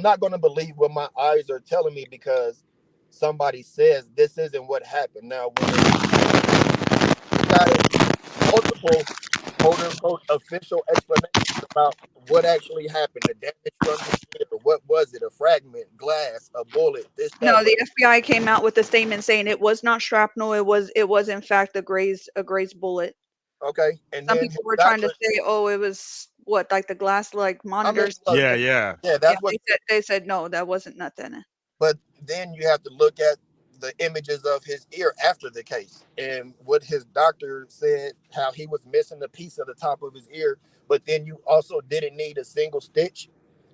not going to believe what my eyes are telling me because somebody says this isn't what happened. Now, got multiple quote unquote official explanations about what actually happened, the damage from his ear. What was it? A fragment, glass, a bullet, this, that. No, the FBI came out with a statement saying it was not shrapnel. It was in fact a grazed bullet. Okay. And Some then people were trying to say, oh, it was what, like the glass like monitors. look, Yeah. yeah, Yeah, that's what they said no, that wasn't nothing. but then you have to look at the images of his ear after the case and what his doctor said, how he was missing a piece of the top of his ear, but then you also didn't need a single stitch.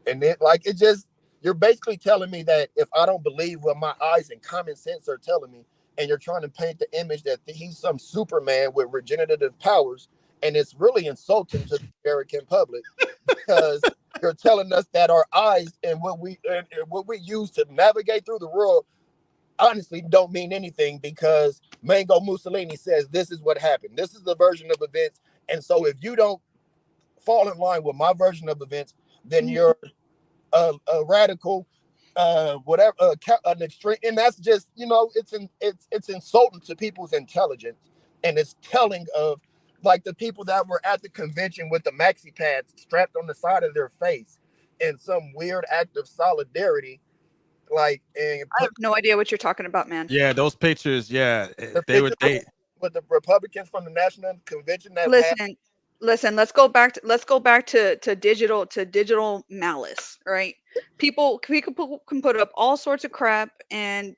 And then like it just, you're basically telling me that if I don't believe what my eyes and common sense are telling me, and you're trying to paint the image that he's some Superman with regenerative powers, and it's really insulting to the American public because you're telling us that our eyes and what we use to navigate through the world honestly don't mean anything, because Mango Mussolini says this is what happened. This is the version of events. And so if you don't fall in line with my version of events, then you're a radical, whatever, an extreme. And that's just, it's insulting to people's intelligence. And it's telling of like the people that were at the convention with the maxi pads strapped on the side of their face in some weird act of solidarity. Like, and I have no idea what you're talking about, man. Yeah, those pictures. Yeah, they with the Republicans from the National Convention that listen. Let's go back to digital malice, right? People can put up all sorts of crap, and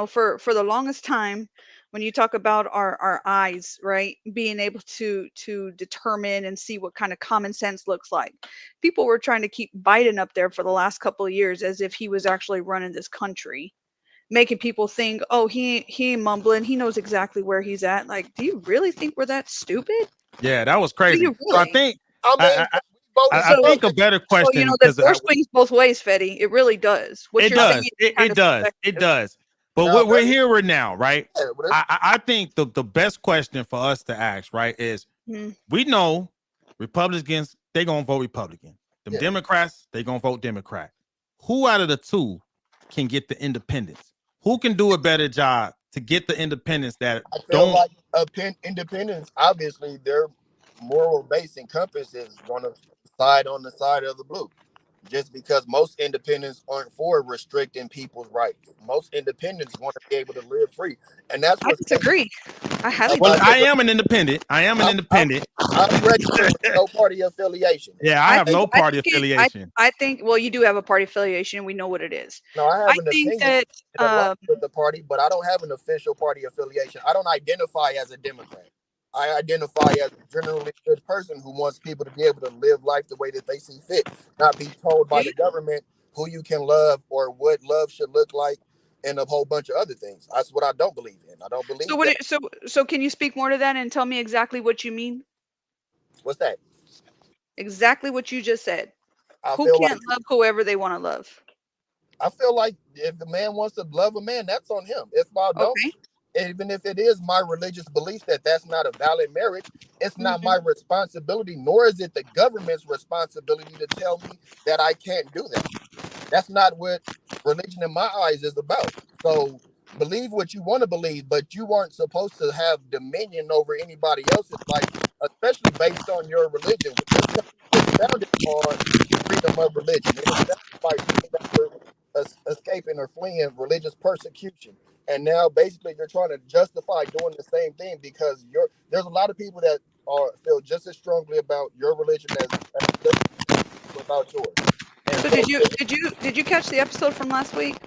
for the longest time, when you talk about our eyes, right, being able to determine and see what kind of common sense looks like, people were trying to keep Biden up there for the last couple of years as if he was actually running this country, making people think, oh, he ain't mumbling, he knows exactly where he's at. Like, do you really think we're that stupid? Yeah, that was crazy. Do you So I really? think I think a better question, the because door swings both ways, Fetty. It really does. What it you're saying does. is kind It of does. It subjective. does. But No, we're here now, right? Yeah, I think the best question for us to ask, right, is we know Republicans, they gonna vote Republican. Them Democrats, they gonna vote Democrat. Who out of the two can get the independence? Who can do a better job to get the independence that I feel don't? like independence, obviously their moral base and compass is going to side on the side of the blue, just because most independents aren't for restricting people's rights. Most independents want to be able to live free, and that's I what disagree. I highly Well, disagree. I am an independent. I'm registered with no party affiliation. Yeah, I have no party affiliation. I think, well, you do have a party affiliation. We know what it is. No, I have an think opinion that with the party, but I don't have an official party affiliation. I don't identify as a Democrat. I identify as a generally good person who wants people to be able to live life the way that they see fit, not be told by the government who you can love or what love should look like, and a whole bunch of other things. That's what I don't believe in. I don't believe. So can you speak more to that and tell me exactly what you mean? What's that? Exactly what you just said. Who feel can't love whoever they want to love? I feel like if the man wants to love a man, that's on him. If I don't, even if it is my religious belief that that's not a valid marriage, it's not my responsibility, nor is it the government's responsibility to tell me that I can't do that. That's not what religion in my eyes is about. So believe what you want to believe, but you aren't supposed to have dominion over anybody else's life, especially based on your religion. It's founded on freedom of religion. It was founded by people that were escaping or fleeing religious persecution. And now basically you're trying to justify doing the same thing because there's a lot of people that feel just as strongly about your religion as about yours. And so did you catch the episode from last week?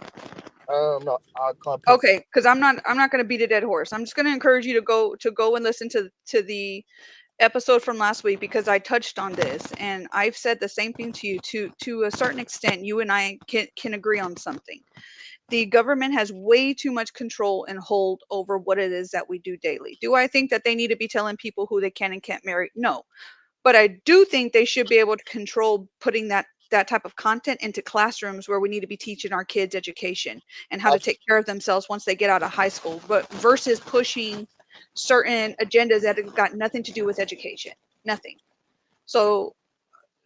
No, I can't. Okay, because I'm not going to beat a dead horse. I'm just going to encourage you to go and listen to the episode from last week, because I touched on this and I've said the same thing to you. To a certain extent, you and I can agree on something. The government has way too much control and hold over what it is that we do daily. Do I think that they need to be telling people who they can and can't marry? No. But I do think they should be able to control putting that type of content into classrooms where we need to be teaching our kids education and how to take care of themselves once they get out of high school, but versus pushing certain agendas that have got nothing to do with education. Nothing. So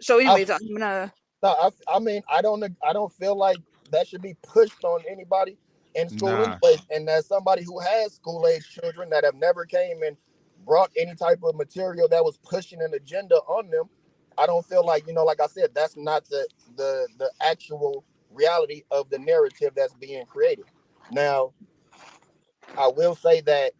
anyways, I'm gonna. No, I mean, I don't feel like that should be pushed on anybody in school anyways. And as somebody who has school age children that have never came and brought any type of material that was pushing an agenda on them, I don't feel like, like I said, that's not the actual reality of the narrative that's being created. Now, I will say that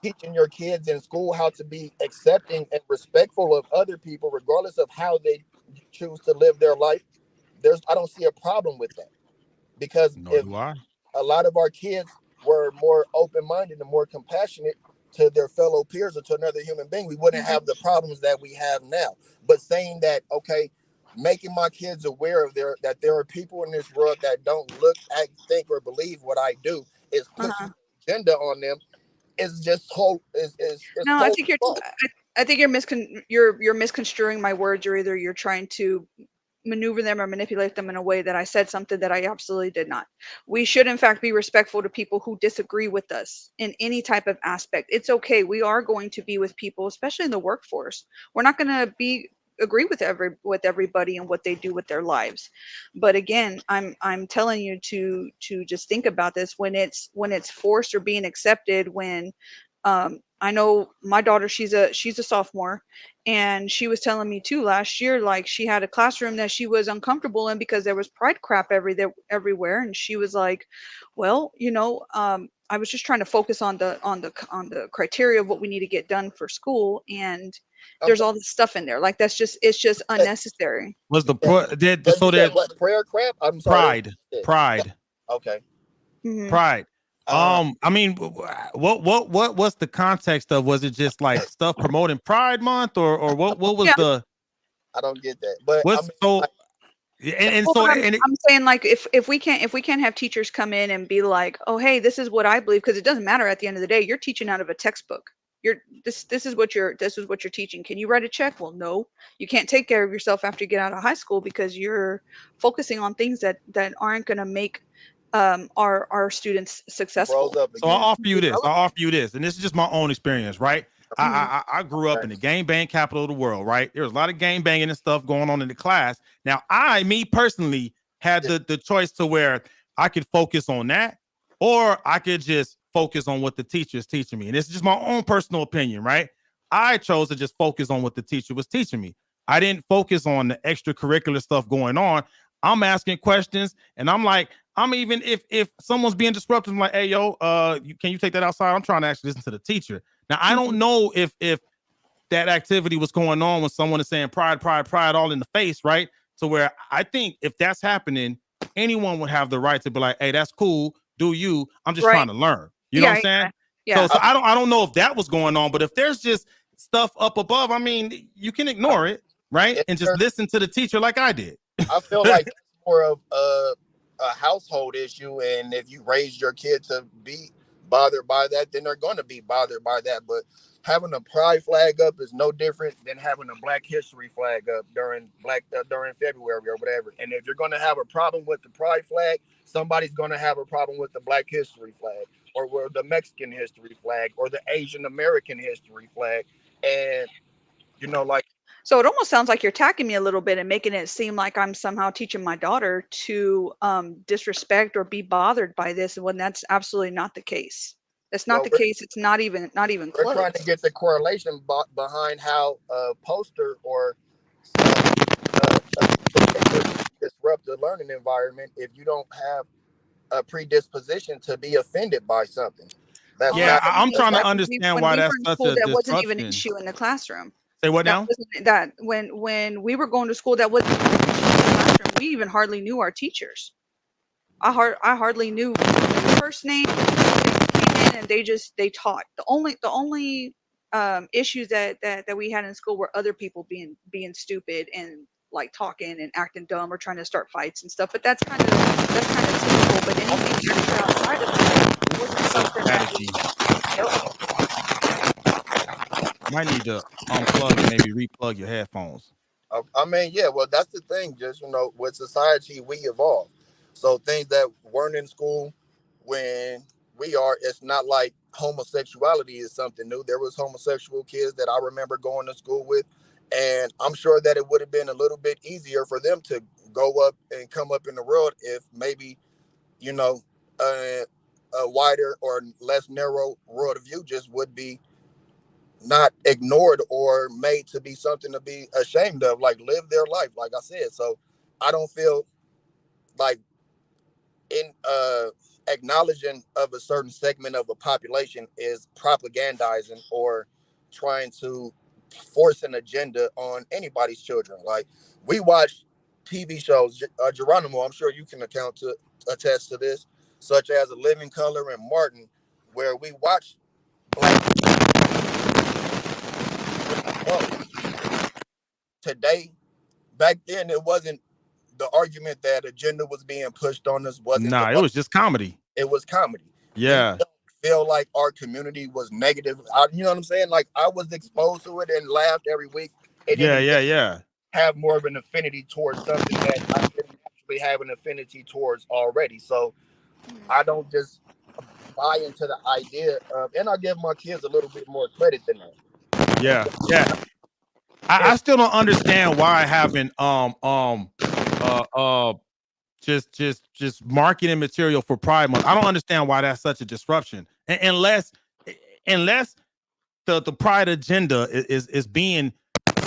teaching your kids in school how to be accepting and respectful of other people, regardless of how they choose to live their life, I don't see a problem with that. Because Nor if do I. a lot of our kids were more open-minded and more compassionate to their fellow peers or to another human being, we wouldn't have the problems that we have now. But saying that, okay, making my kids aware of that there are people in this world that don't look, act, think, or believe what I do is pushing agenda on them is just No, I whole think you're. false. I think you're misconstruing my words, or either you're trying to maneuver them or manipulate them in a way that I said something that I absolutely did not. We should, in fact, be respectful to people who disagree with us in any type of aspect. It's okay. We are going to be with people, especially in the workforce. We're not going to agree with everybody and what they do with their lives. But again, I'm telling you to just think about this when it's forced or being accepted. When I know my daughter, she's a sophomore, and she was telling me too last year, like she had a classroom that she was uncomfortable in because there was pride crap everywhere, and she was like, well, I was just trying to focus on the criteria of what we need to get done for school, and there's all this stuff in there, like it's just unnecessary. Was the You said what, prayer crap? I'm sorry. pride. Okay. Pride. I mean, what's the context of? Was it just like stuff promoting Pride Month, or what was the? I don't get that, but what's so? I'm saying, like, if we can't have teachers come in and be like, oh, hey, this is what I believe, because it doesn't matter at the end of the day. You're teaching out of a textbook. This is what you're teaching. Can you write a check? Well, no, you can't take care of yourself after you get out of high school because you're focusing on things that aren't going to make our students successful. So I'll offer you this, and this is just my own experience, right? I grew up in the gang bang capital of the world, right? There was a lot of gang banging and stuff going on in the class. Now, me personally, had the choice to where I could focus on that, or I could just focus on what the teacher is teaching me. And this is just my own personal opinion, right? I chose to just focus on what the teacher was teaching me. I didn't focus on the extracurricular stuff going on. I'm asking questions, and I'm like, I'm even if someone's being disruptive, I'm like, hey, yo, can you take that outside? I'm trying to actually listen to the teacher. Now, I don't know if that activity was going on when someone is saying pride all in the face, right? So where I think if that's happening, anyone would have the right to be like, hey, that's cool. Do you? I'm just trying to learn. You know what I'm saying? Yeah. So I don't know if that was going on, but if there's just stuff up above, I mean, you can ignore it, right? And just listen to the teacher like I did. I feel like it's more of a household issue, and if you raise your kid to be bothered by that, then they're going to be bothered by that. But having a pride flag up is no different than having a Black History flag up during February or whatever. And if you're going to have a problem with the pride flag, somebody's going to have a problem with the Black History flag, or the Mexican history flag, or the Asian American history flag. And so it almost sounds like you're attacking me a little bit and making it seem like I'm somehow teaching my daughter to disrespect or be bothered by this, when that's absolutely not the case. That's not the case. It's not even close. We're trying to get the correlation behind how a poster or disrupt the learning environment if you don't have a predisposition to be offended by something. I'm trying to understand why that's such a disruption. That wasn't even an issue in the classroom. Say what now? That when we were going to school, that wasn't an issue in the classroom. We even hardly knew our teachers. I hardly knew their first name. They came in and they taught. The only issues that we had in school were other people being stupid and like talking and acting dumb or trying to start fights and stuff. But that's kind of typical. But anything extra outside of that wasn't something that might need to unplug and maybe replug your headphones. I mean, yeah, well, that's the thing. Just, with society, we evolve. So things that weren't in school when it's not like homosexuality is something new. There was homosexual kids that I remember going to school with, and I'm sure that it would have been a little bit easier for them to go up and come up in the world if maybe, a wider or less narrow world view just would be not ignored or made to be something to be ashamed of. Like, live their life, like I said. So I don't feel like in acknowledging of a certain segment of a population is propagandizing or trying to force an agenda on anybody's children. Like, we watch TV shows, Geronimo, I'm sure you can attest to this, such as A Living Color and Martin, where we watch black today. Back then, it wasn't the argument that agenda was being pushed on us. Wasn't Nah, it was just comedy. It was comedy. Yeah. We don't feel like our community was negative. You know what I'm saying? Like, I was exposed to it and laughed every week. It didn't have more of an affinity towards something that I didn't actually have an affinity towards already. So I don't just buy into the idea of, and I give my kids a little bit more credit than that. Yeah. I still don't understand why having just marketing material for Pride Month. I don't understand why that's such a disruption. Unless the Pride agenda is being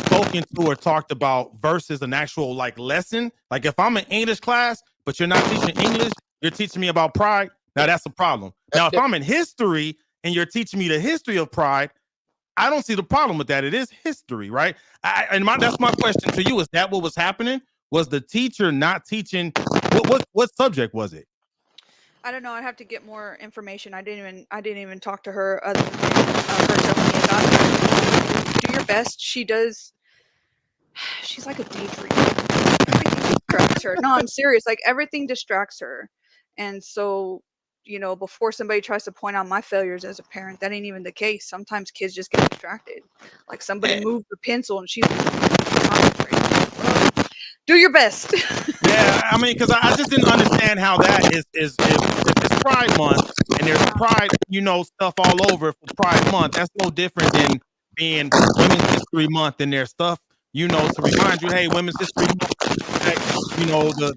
spoken to or talked about versus an actual like lesson. Like, if I'm in English class, but you're not teaching English, you're teaching me about Pride. Now that's a problem. Now, if I'm in history and you're teaching me the history of Pride, I don't see the problem with that. It is history, right? That's my question to you. Is that what was happening? Was the teacher not teaching? What subject was it? I don't know. I'd have to get more information. I didn't even talk to her other than her telling me about it. Do your best. She does. She's like a daydreamer. Everything distracts her. No, I'm serious. Like, everything distracts her, and so, you know, before somebody tries to point out my failures as a parent, that ain't even the case. Sometimes kids just get distracted. Like, somebody moved the pencil and she's concentrating. Do your best. Yeah, I mean, because I just didn't understand how that is if it's Pride Month and there's Pride, you know, stuff all over for Pride Month. That's no different than being Women's History Month and there's stuff, you know, to remind you, hey, Women's History Month, you know, the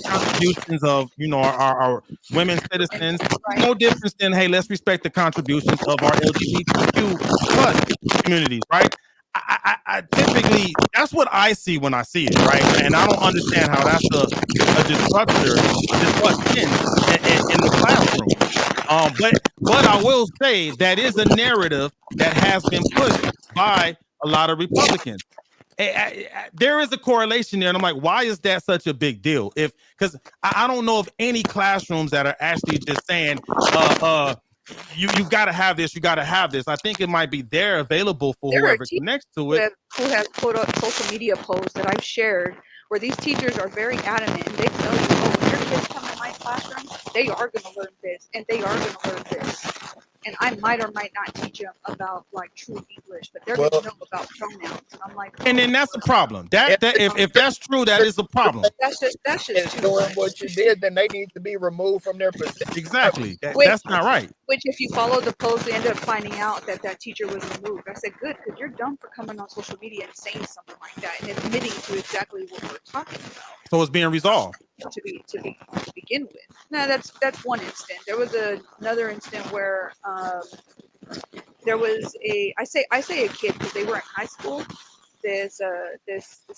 contributions of, you know, our women citizens. No difference than, hey, let's respect the contributions of our LGBTQ plus communities, right? I typically, that's what I see when I see it, right? And I don't understand how that's a disruption in the classroom. But I will say that is a narrative that has been pushed by a lot of Republicans. There is a correlation there, and I'm like, why is that such a big deal? Because I don't know of any classrooms that are actually just saying, you got to have this, you got to have this. I think it might be there available for whoever connects to it. Who has put up social media posts that I've shared where these teachers are very adamant and they tell you, oh, when your kids come in my classroom, they are going to learn this and they are going to learn this. And I might or might not teach them about like true English, but they're going to know about pronouns. And I'm like, and then that's the problem. If that's true, that is a problem. That's just doing what you did, then they need to be removed from their position. Exactly. That's not right. Which, if you follow the post, they ended up finding out that teacher was removed. I said, good, because you're dumb for coming on social media and saying something like that and admitting to exactly what we're talking about. So it's being resolved. To begin with. No, that's one instant. There was another instant where there was I say a kid because they were in high school. This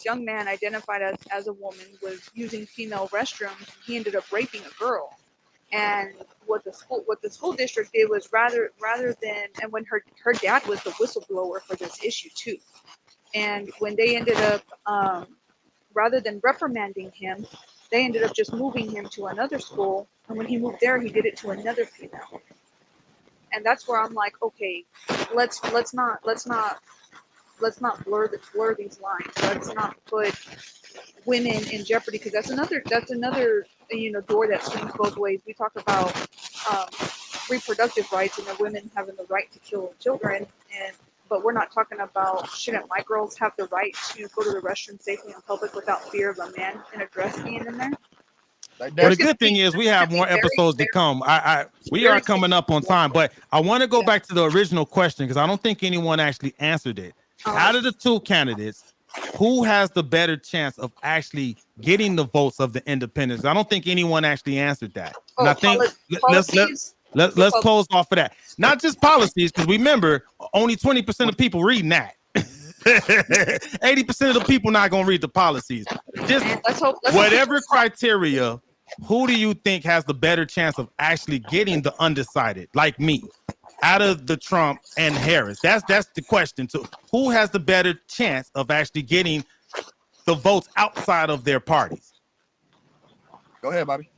young man identified as a woman was using female restrooms. He ended up raping a girl. And what the school district did was rather than, and when her dad was the whistleblower for this issue too. And when they ended up rather than reprimanding him, they ended up just moving him to another school. And when he moved there, he did it to another female. And that's where I'm like, okay, let's not blur these lines. Let's not put women in jeopardy, because that's another door that swings both ways. We talk about reproductive rights and the women having the right to kill children, but we're not talking about, shouldn't my girls have the right to go to the restroom safely in public without fear of a man in a dress being in there? Well, the good thing is we have more episodes to come. We are coming up on time, but I want to go back to the original question because I don't think anyone actually answered it. Out of the two candidates, who has the better chance of actually getting the votes of the independents? I don't think anyone actually answered that. And I think Let's close off of that. Not just policies, because remember, only 20% of people reading that. 80% of the people not gonna read the policies. Just whatever criteria. Who do you think has the better chance of actually getting the undecided, like me, out of the Trump and Harris? That's the question too. Who has the better chance of actually getting the votes outside of their parties? Go ahead, Bobby.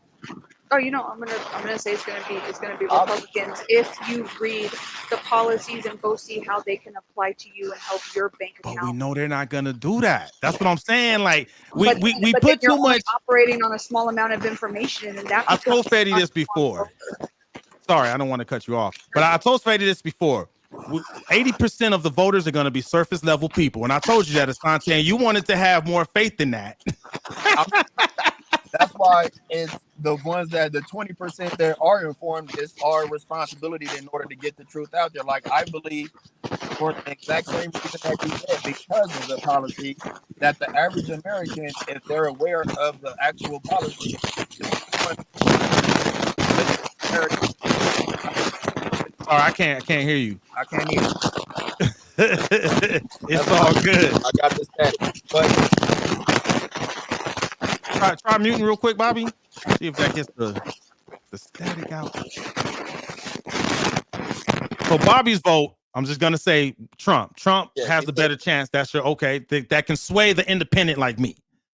Oh, I'm gonna say it's gonna be Republicans if you read the policies and go see how they can apply to you and help your bank account. But we know they're not gonna do that. That's what I'm saying. Like we but put too much operating on a small amount of information, and that. I told Fetty this before. Sorry, I don't want to cut you off, but I told Fetty this before. 80% of the voters are going to be surface level people, and I told you that, Asante, and you wanted to have more faith in that. That's why it's the ones that the 20% that are informed, it's our responsibility in order to get the truth out there. Like I believe, for the exact same reason that you said, because of the policy, that the average American, if they're aware of the actual policy, Sorry, I can't hear you. I can't hear. It's all good. I got this static, but try muting real quick, Bobby. See if that gets the static out. So Bobby's vote, I'm just gonna say Trump. Trump has the better chance. That's your that can sway the independent like me.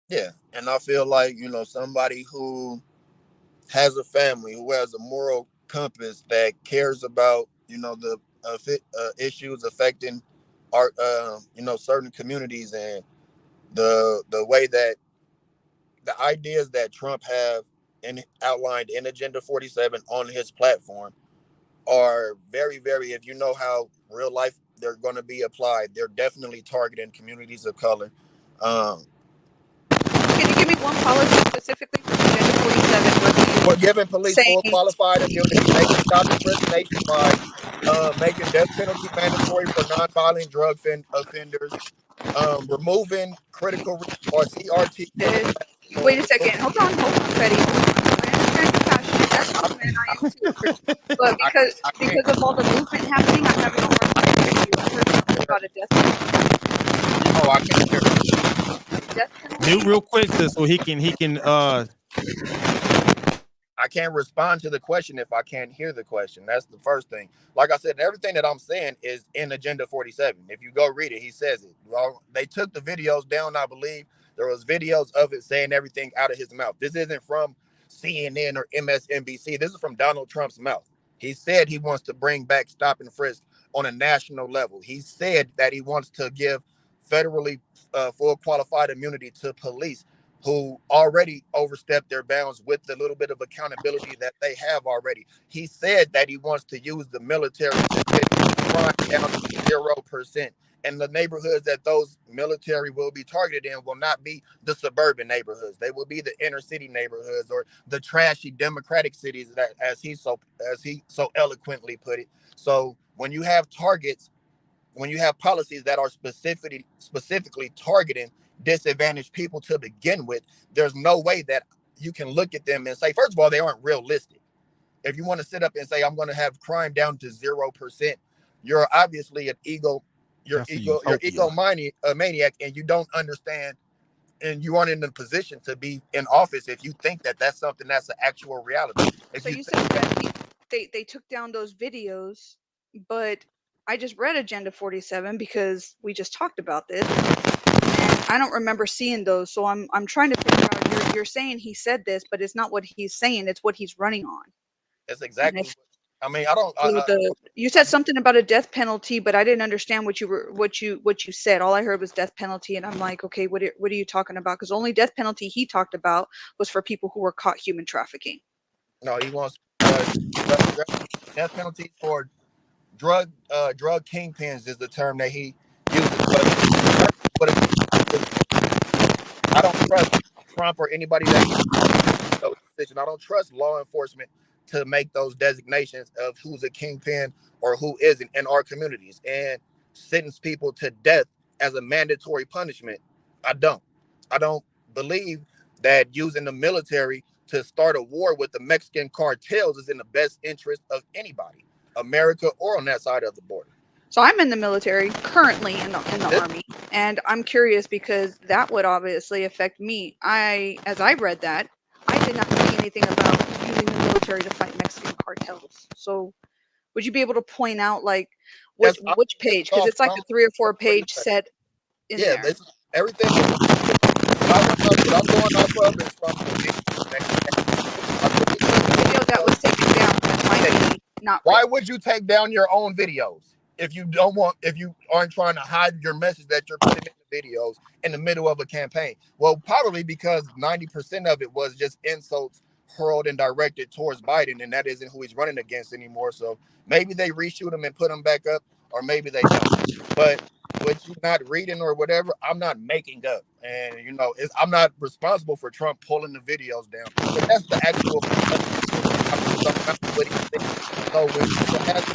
Yeah, and I feel like somebody who has a family, who has a moral compass, that cares about the issues affecting our certain communities, and the way that the ideas that Trump have outlined in Agenda 47 on his platform are very, very, if you know how real life they're going to be applied, they're definitely targeting communities of color. Can you give me one policy specifically for Agenda 47? We're giving police full qualified immunity, making stop and frisk nationwide, making death penalty mandatory for nonviolent drug offenders, removing critical or CRT. Wait a second. Hold on, Betty. I understand your passion. That's fine, man. I am too. But because of all the movement happening, I'm having a hard time hearing you. I heard something about a death penalty. Oh, I can't hear. Death penalty? Mute real quick so he can I can't respond to the question if I can't hear the question. That's the first thing. Like I said, everything that I'm saying is in Agenda 47. If you go read it, he says it. Well, they took the videos down, I believe. There was videos of it saying everything out of his mouth. This isn't from CNN or MSNBC. This is from Donald Trump's mouth. He said he wants to bring back stop and frisk on a national level. He said that he wants to give federally full qualified immunity to police who already overstepped their bounds with the little bit of accountability that they have already. He said that he wants to use the military to get crime down to 0%. And the neighborhoods that those military will be targeted in will not be the suburban neighborhoods. They will be the inner city neighborhoods, or the trashy Democratic cities, that as he so eloquently put it. So when you have targets, when you have policies that are specifically targeting disadvantaged people to begin with, there's no way that you can look at them and say, first of all, they aren't realistic. If you want to sit up and say, I'm going to have crime down to 0%, you're obviously an egomaniac, and you don't understand, and you aren't in the position to be in office if you think that that's something that's an actual reality. So you said that they took down those videos, but I just read Agenda 47 because we just talked about this, and I don't remember seeing those. So I'm trying to figure out. You're saying he said this, but it's not what he's saying. It's what he's running on. That's exactly. You said something about a death penalty, but I didn't understand what you said. All I heard was death penalty, and I'm like, okay, what are you talking about? Because the only death penalty he talked about was for people who were caught human trafficking. No, he wants death penalty for drug kingpins is the term that he uses. But I don't trust Trump or anybody that decision. I don't trust law enforcement to make those designations of who's a kingpin or who isn't in our communities and sentence people to death as a mandatory punishment. I don't believe that using the military to start a war with the Mexican cartels is in the best interest of anybody, America or on that side of the border. So I'm in the military, currently in the Army, and I'm curious because that would obviously affect me. As I read that, I did not see anything about using the military to fight Mexican cartels. So would you be able to point out like which page? Because it's like a 3 or 4 page set in there. Yeah, everything. What I'm going off of is from the video that was taken down. That might be not. Why would you take down your own videos if you aren't trying to hide your message that you're putting in the videos in the middle of a campaign? Well, probably because 90% of it was just insults hurled and directed towards Biden, and that isn't who he's running against anymore. So maybe they reshoot him and put him back up, or maybe they don't. But what you're not reading or whatever, I'm not making up. And, I'm not responsible for Trump pulling the videos down. But that's the actual. So when you have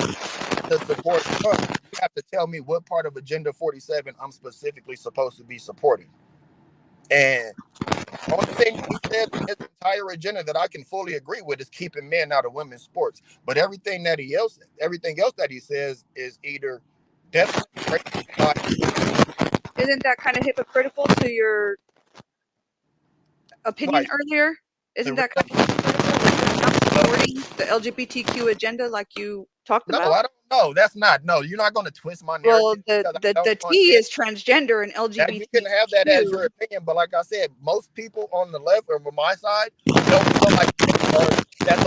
to support Trump, you have to tell me what part of Agenda 47 I'm specifically supposed to be supporting. And the only thing he said in his entire agenda that I can fully agree with is keeping men out of women's sports. But everything else that he says is either definitely. Isn't that kind of hypocritical to your opinion earlier? Isn't that kind of hypocritical? Like you're not supporting the LGBTQ agenda like you talked about? No, I don't know. That's not. No, you're not going to twist my narrative. Well, the T is transgender and LGBTQ. You can have that as your opinion, but like I said, most people on the left or on my side don't feel like that's a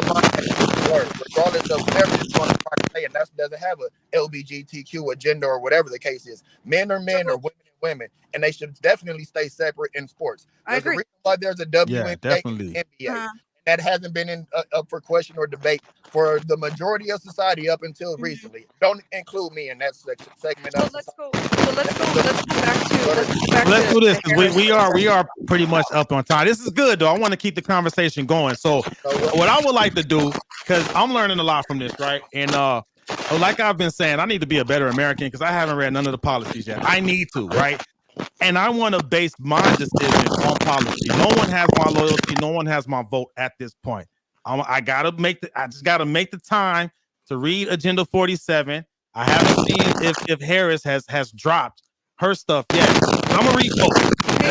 word, regardless of whatever it's going to try to say, and that doesn't have a LGBTQ agenda or whatever the case is. Men are men or women are women, and they should definitely stay separate in sports. I agree. A reason why there's a WNBA definitely. and NBA. That hasn't been up for question or debate for the majority of society up until recently. Don't include me in that segment. So let's go back to. Let's do this because we are pretty much up on time. This is good though. I want to keep the conversation going. So what I would like to do, because I'm learning a lot from this, right? And like I've been saying, I need to be a better American because I haven't read none of the policies yet. I need to, right? And I want to base my decision on policy. No one has my loyalty. No one has my vote at this point. I just gotta make the time to read Agenda 47. I haven't seen if Harris has dropped her stuff yet. I'm gonna read both.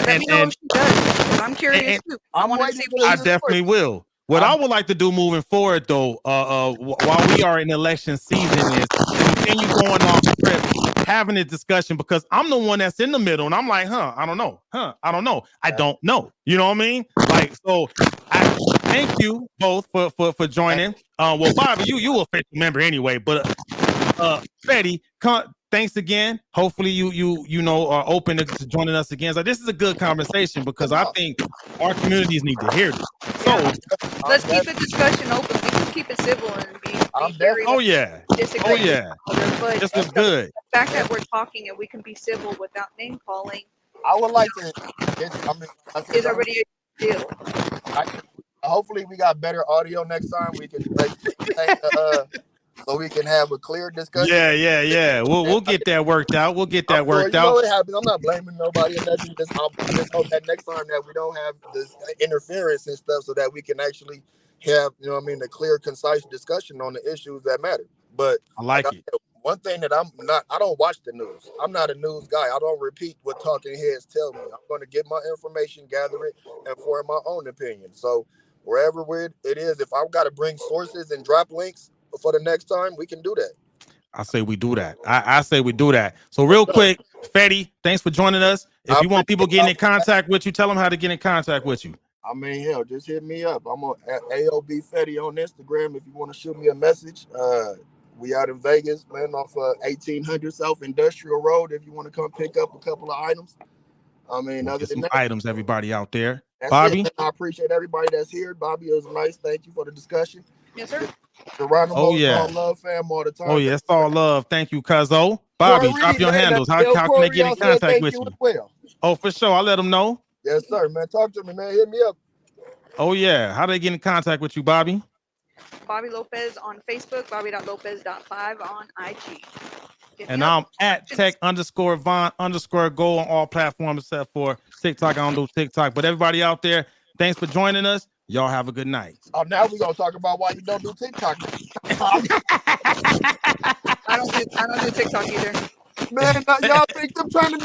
Let me know if she does. I'm curious too. I want to see what I definitely will. What I would like to do moving forward, though, while we are in election season, is continue going off script, having a discussion, because I'm the one that's in the middle, and I'm like, I don't know. I don't know. I don't know. You know what I mean? Like, so I thank you both for joining. Well, Bobby, you a faithful member anyway, but Betty, thanks again. Hopefully you are open to joining us again. So this is a good conversation because I think our communities need to hear this. So let's keep the discussion open. We can keep it civil and be oh yeah. But this was good. The fact that we're talking and we can be civil without name calling. I would like to. Is already a deal. Hopefully we got better audio next time. We can so we can have a clear discussion. Yeah. We'll get that worked out. We'll get that worked out. You know what happens. I'm not blaming nobody. And I just hope that next time that we don't have this interference and stuff, so that we can actually have, a clear, concise discussion on the issues that matter. But I like it. One thing that I don't watch the news. I'm not a news guy. I don't repeat what talking heads tell me. I'm going to get my information, gather it, and form my own opinion. So wherever it is, if I've got to bring sources and drop links for the next time, we can do that. I say we do that. I say we do that. So real quick, Fetty, thanks for joining us. If you want people getting in contact with you, tell them how to get in contact with you. I mean, hell, just hit me up. I'm on AOB Fetty on Instagram if you want to shoot me a message. We out in Vegas, man, off 1800 South Industrial Road. If you want to come pick up a couple of items. I mean, other than that, items, everybody out there. That's Bobby, it. I appreciate everybody that's here. Bobby, it was nice. Thank you for the discussion. Yes, sir. All love, fam, all the time. Oh yeah, it's all love. Thank you, Cuzzo. Bobby, drop your handles. How can they get in contact with you? Oh, for sure. I'll let them know. Yes, sir, man. Talk to me, man. Hit me up. Oh yeah. How do they get in contact with you, Bobby? Bobby Lopez on Facebook, Bobby.Lopez.5 on IG. And I'm at tech_Von_go on all platforms except for TikTok. I don't do TikTok. But everybody out there, thanks for joining us. Y'all have a good night. Oh, now we're gonna talk about why you don't do TikTok. I don't do TikTok either. Man, y'all think them trying to